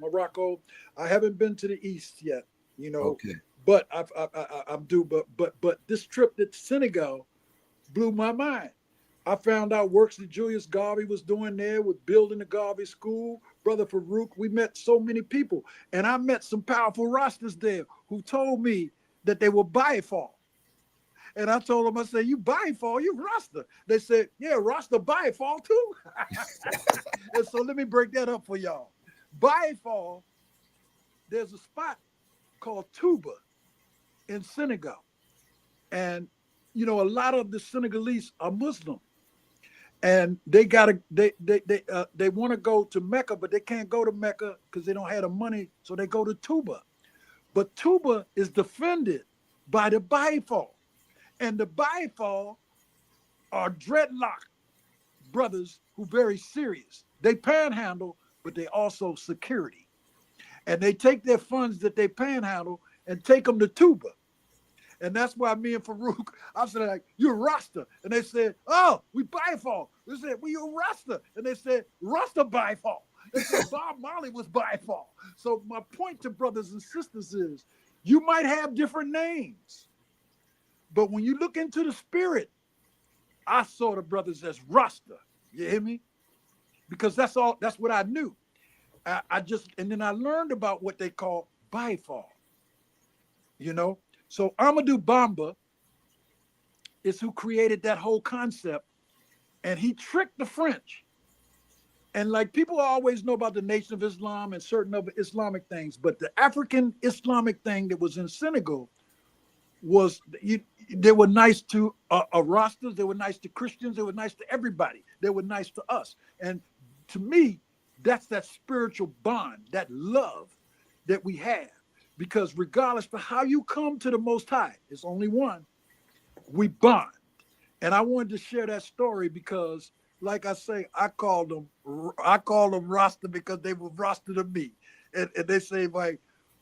I haven't been to the East yet, you know. Okay. But I'm due. But this trip to Senegal blew my mind. I found out works that Julius Garvey was doing there with building the Garvey School. Brother Farouk, we met so many people. And I met some powerful Rastas there who told me that they were Baye-Fall. And I told them, I said, you Baye-Fall, you Rasta. They said, yeah, Rasta Baye-Fall too. And so let me break that up for y'all. Baye-Fall, there's a spot called Touba in Senegal. And, you know, a lot of the Senegalese are Muslim. And they want to go to Mecca, but they can't go to Mecca because they don't have the money. So they go to Touba. But Touba is defended by the Baye-Fall. And the Baye-Fall are dreadlock brothers who very serious. They panhandle, but they also security. And they take their funds that they panhandle and take them to Touba. And that's why me and Farouk, I said, like, you're Rasta. And they said, oh, we Baye-Fall. They said, well, you're Rasta. And they said, Rasta Baye-Fall. They said, Bob Marley was Baye-Fall. So my point to brothers and sisters is, you might have different names, but when you look into the spirit, I saw the brothers as Rasta. You hear me? Because that's what I knew. And then I learned about what they call Baye-Fall. You know? So Amadou Bamba is who created that whole concept, and he tricked the French. And like people always know about the Nation of Islam and certain other Islamic things, but the African Islamic thing that was in Senegal was, they were nice to Rastas, they were nice to Christians, they were nice to everybody. They were nice to us. And to me, that's that spiritual bond, that love that we have. Because regardless of how you come to the Most High, it's only one, we bond. And I wanted to share that story because, like I say, I call them Rasta because they were Rasta to me. And they say, like,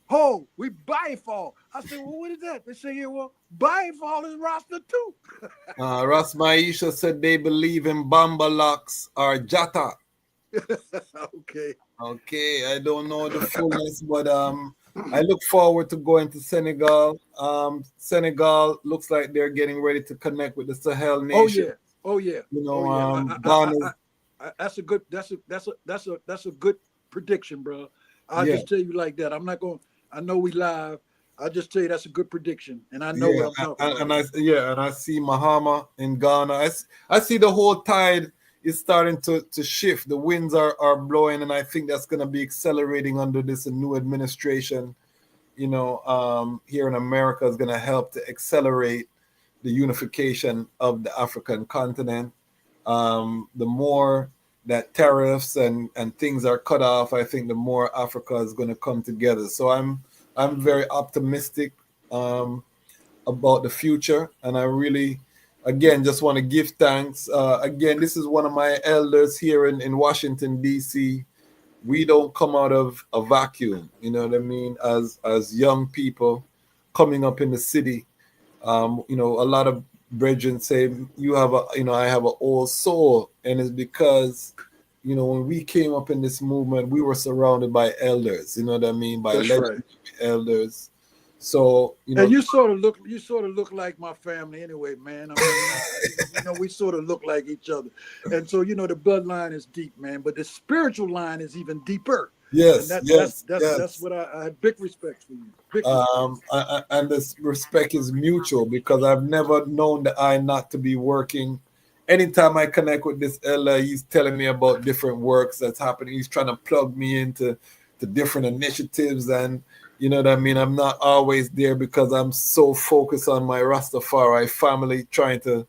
oh, we Baye-Fall. I said, well, what is that? They say, yeah, well, Baye-Fall is Rasta too. Ras Maisha said they believe in Bamba locks or Jata. Okay, I don't know the fullness, but I look forward to going to Senegal. Senegal looks like they're getting ready to connect with the Sahel nation. Oh yeah. You know, Ghana. That's a good prediction, bro. I'll just tell you like that. I'm not going. I know we live. I'll just tell you that's a good prediction, and I know what I'm talking about. And I see Mahama in Ghana. I see the whole tide is starting to shift. The winds are blowing, and I think that's going to be accelerating under this new administration. You know, here in America is going to help to accelerate the unification of the African continent. The more that tariffs and things are cut off, I think the more Africa is going to come together. So I'm very optimistic about the future, and I really, again, just want to give thanks. Again, this is one of my elders here in Washington D.C. We don't come out of a vacuum, you know what I mean? As young people coming up in the city, you know, a lot of brethren say I have an old soul, and it's because, you know, when we came up in this movement, we were surrounded by elders, you know what I mean, by legendary elders. So, you know, and you sort of look like my family anyway, man. I mean, you know, we sort of look like each other, and so, you know, the bloodline is deep, man. But the spiritual line is even deeper. Yes, and that's what I have big respect for you. Big respect. And this respect is mutual, because I've never known the I not to be working. Anytime I connect with this elder, he's telling me about different works that's happening. He's trying to plug me into the different initiatives, and you know what I mean? I'm not always there because I'm so focused on my Rastafari family, trying to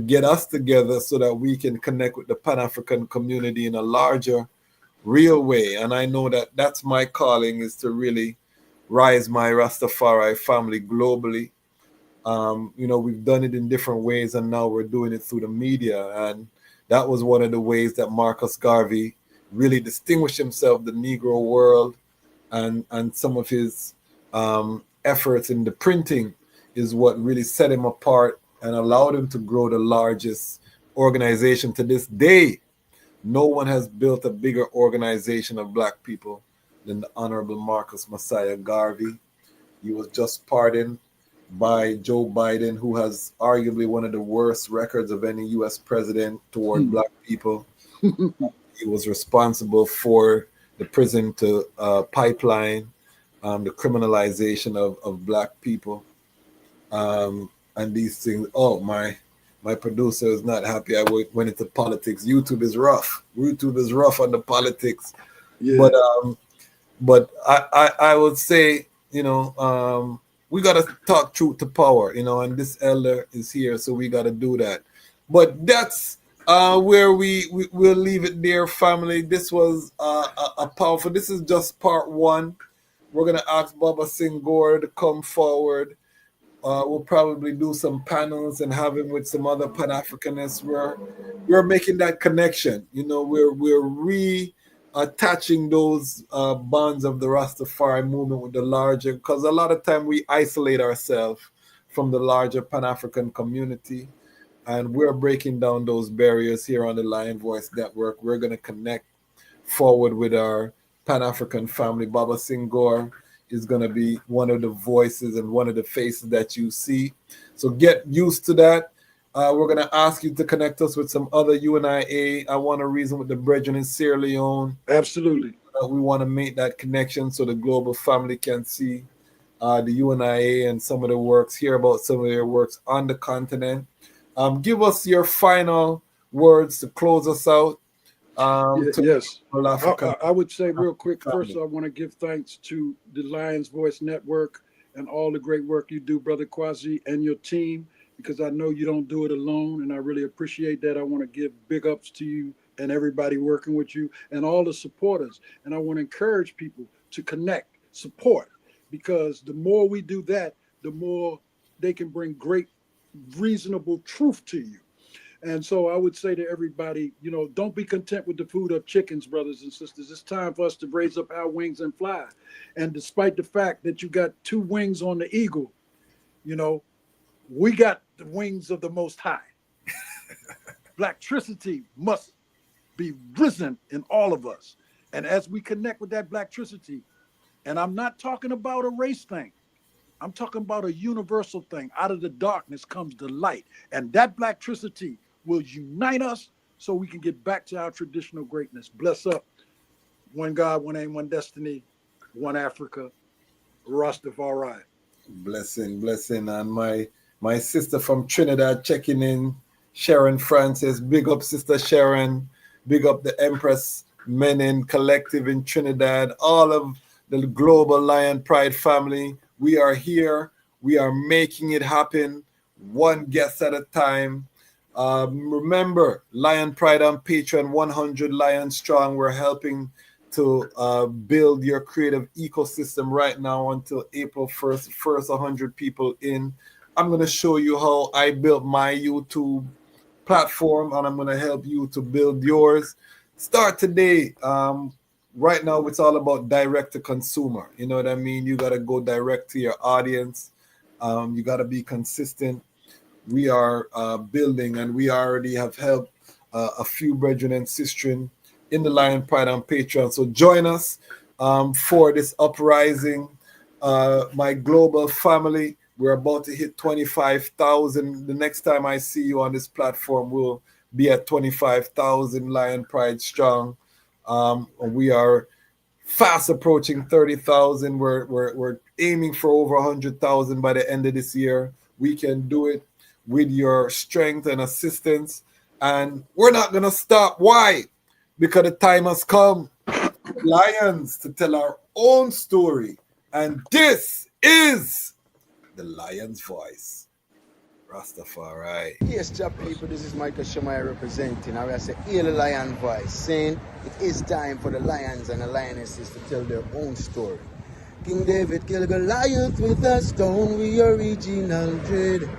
get us together so that we can connect with the Pan-African community in a larger, real way. And I know that that's my calling, is to really rise my Rastafari family globally. You know, we've done it in different ways, and now we're doing it through the media. And that was one of the ways that Marcus Garvey really distinguished himself, the Negro world, and some of his efforts in the printing is what really set him apart and allowed him to grow the largest organization to this day. No one has built a bigger organization of Black people than the Honorable Marcus Messiah Garvey. He was just pardoned by Joe Biden, who has arguably one of the worst records of any U.S. president toward Black people. He was responsible for the prison to pipeline, the criminalization of Black people, and these things. Oh, my producer is not happy I went into politics. YouTube is rough. YouTube is rough on the politics. Yeah. But I would say, you know, we got to talk truth to power, you know, and this elder is here, so we got to do that. But that's where we'll leave it there, family. This was a powerful, this is just part one. We're going to ask Baba Senghor to come forward. We'll probably do some panels and have him with some other Pan-Africanists. We're making that connection. You know, we're reattaching those bonds of the Rastafari movement with the larger, because a lot of time we isolate ourselves from the larger Pan-African community. And we're breaking down those barriers here on the Lion Voice Network. We're going to connect forward with our Pan-African family. Baba Senghor is going to be one of the voices and one of the faces that you see. So get used to that. We're going to ask you to connect us with some other UNIA. I want to reason with the brethren in Sierra Leone. Absolutely. We want to make that connection so the global family can see the UNIA and some of the works, hear about some of their works on the continent. Give us your final words to close us out. Yes, I would say real quick, first I want to give thanks to the Lions Voice Network and all the great work you do, Brother Kwazi, and your team, because I know you don't do it alone, and I really appreciate that. I want to give big ups to you and everybody working with you and all the supporters, and I want to encourage people to connect, support, because the more we do that, the more they can bring great, reasonable truth to you. And so I would say to everybody, you know, don't be content with the food of chickens, brothers and sisters. It's time for us to raise up our wings and fly. And despite the fact that you got two wings on the eagle, you know, we got the wings of the Most High. Blacktricity must be risen in all of us. And as we connect with that blacktricity, and I'm not talking about a race thing, I'm talking about a universal thing. Out of the darkness comes the light. And that blacktricity will unite us so we can get back to our traditional greatness. Bless up. One God, one aim, one destiny, one Africa, Rastafari. Blessing, blessing. And my sister from Trinidad checking in, Sharon Francis. Big up, Sister Sharon. Big up the Empress Menin Collective in Trinidad. All of the global Lion Pride family. We are here. We are making it happen, one guest at a time. Remember, Lion Pride on Patreon, 100 Lions Strong. We're helping to build your creative ecosystem right now until April 1st. First 100 people in. I'm going to show you how I built my YouTube platform, and I'm going to help you to build yours. Start today. Right now, it's all about direct to consumer. You know what I mean? You got to go direct to your audience. You got to be consistent. We are building, and we already have helped a few brethren and sistren in the Lion Pride on Patreon. So join us for this uprising. My global family, we're about to hit 25,000. The next time I see you on this platform, we'll be at 25,000 Lion Pride strong. We are fast approaching 30,000. We're aiming for over 100,000 by the end of this year. We can do it with your strength and assistance, and we're not gonna stop. Why? Because the time has come, Lions, to tell our own story, and this is the Lion's Voice. Rastafari. Yes, Jap people, this is Michael Shemaya representing. I will say, hear the Lion Voice, saying it is time for the lions and the lionesses to tell their own story. King David killed Goliath with a stone, we original dread.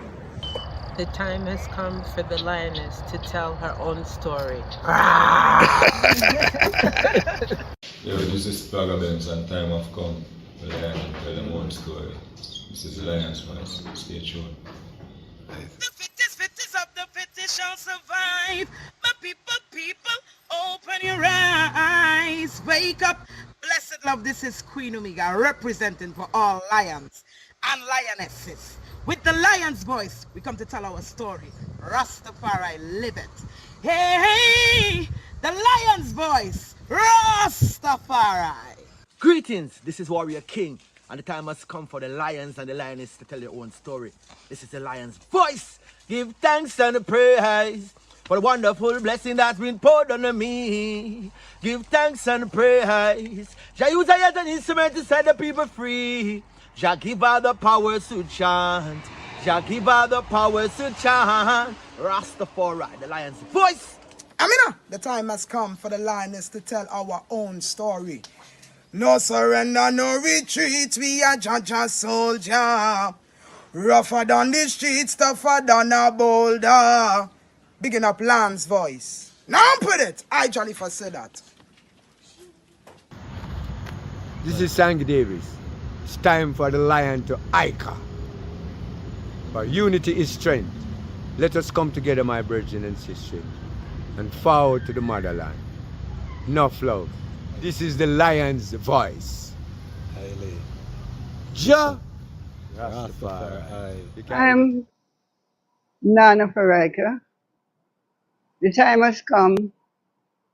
The time has come for the lioness to tell her own story. Yo, this is Pagabens and time have come for the lion to tell their own story. This is the Lion's Voice. Stay tuned. The fittest of the fittest shall survive. My people, open your eyes. Wake up. Blessed love, this is Queen Omega representing for all lions and lionesses. With the Lion's Voice, we come to tell our story. Rastafari, live it. Hey, the Lion's Voice, Rastafari. Greetings, this is Warrior King, and the time has come for the lions and the lionesses to tell their own story. This is the Lion's Voice. Give thanks and praise for the wonderful blessing that's been poured on me. Give thanks and praise. Jah use a yet an instrument to set the people free. Jah give her the powers to chant. Jah give her the powers to chant. Rastafari, the Lion's Voice. Amina, the time has come for the lioness to tell our own story. No surrender, no retreat, we are Jaja soldier. Rougher than the streets, tougher than a boulder. Bigging up Lion's Voice. Now put it, I jolly for say that. This is Senghor Davis. It's time for the lion to Ika. For unity is strength. Let us come together, my brethren and sisters, and forward to the motherland. Enough love. This is the Lion's Voice. Jah Rastafari. I'm Nana Farika. The time has come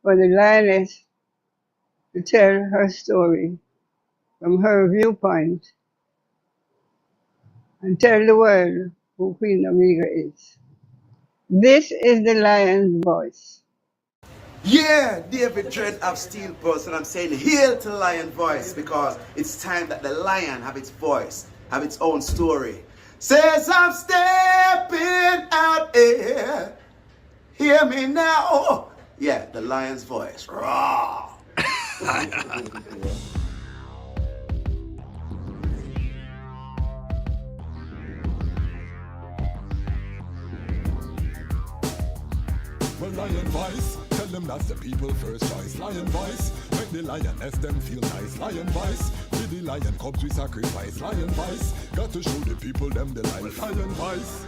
for the lioness to tell her story from her viewpoint and tell the world who Queen Omega is. This is the Lion's Voice. Yeah, David Dread of Steel Person. I'm saying hail to Lion Voice because it's time that the lion have its voice, have its own story. Says I'm stepping out here. Hear me now. Oh, yeah, the Lion's Voice. Raw. Well, Lion Voice, tell them that's the people first choice. Lion Voice, make the lioness them feel nice. Lion Voice, with the lion cubs we sacrifice. Lion Voice, got to show the people them the life. Lion Voice.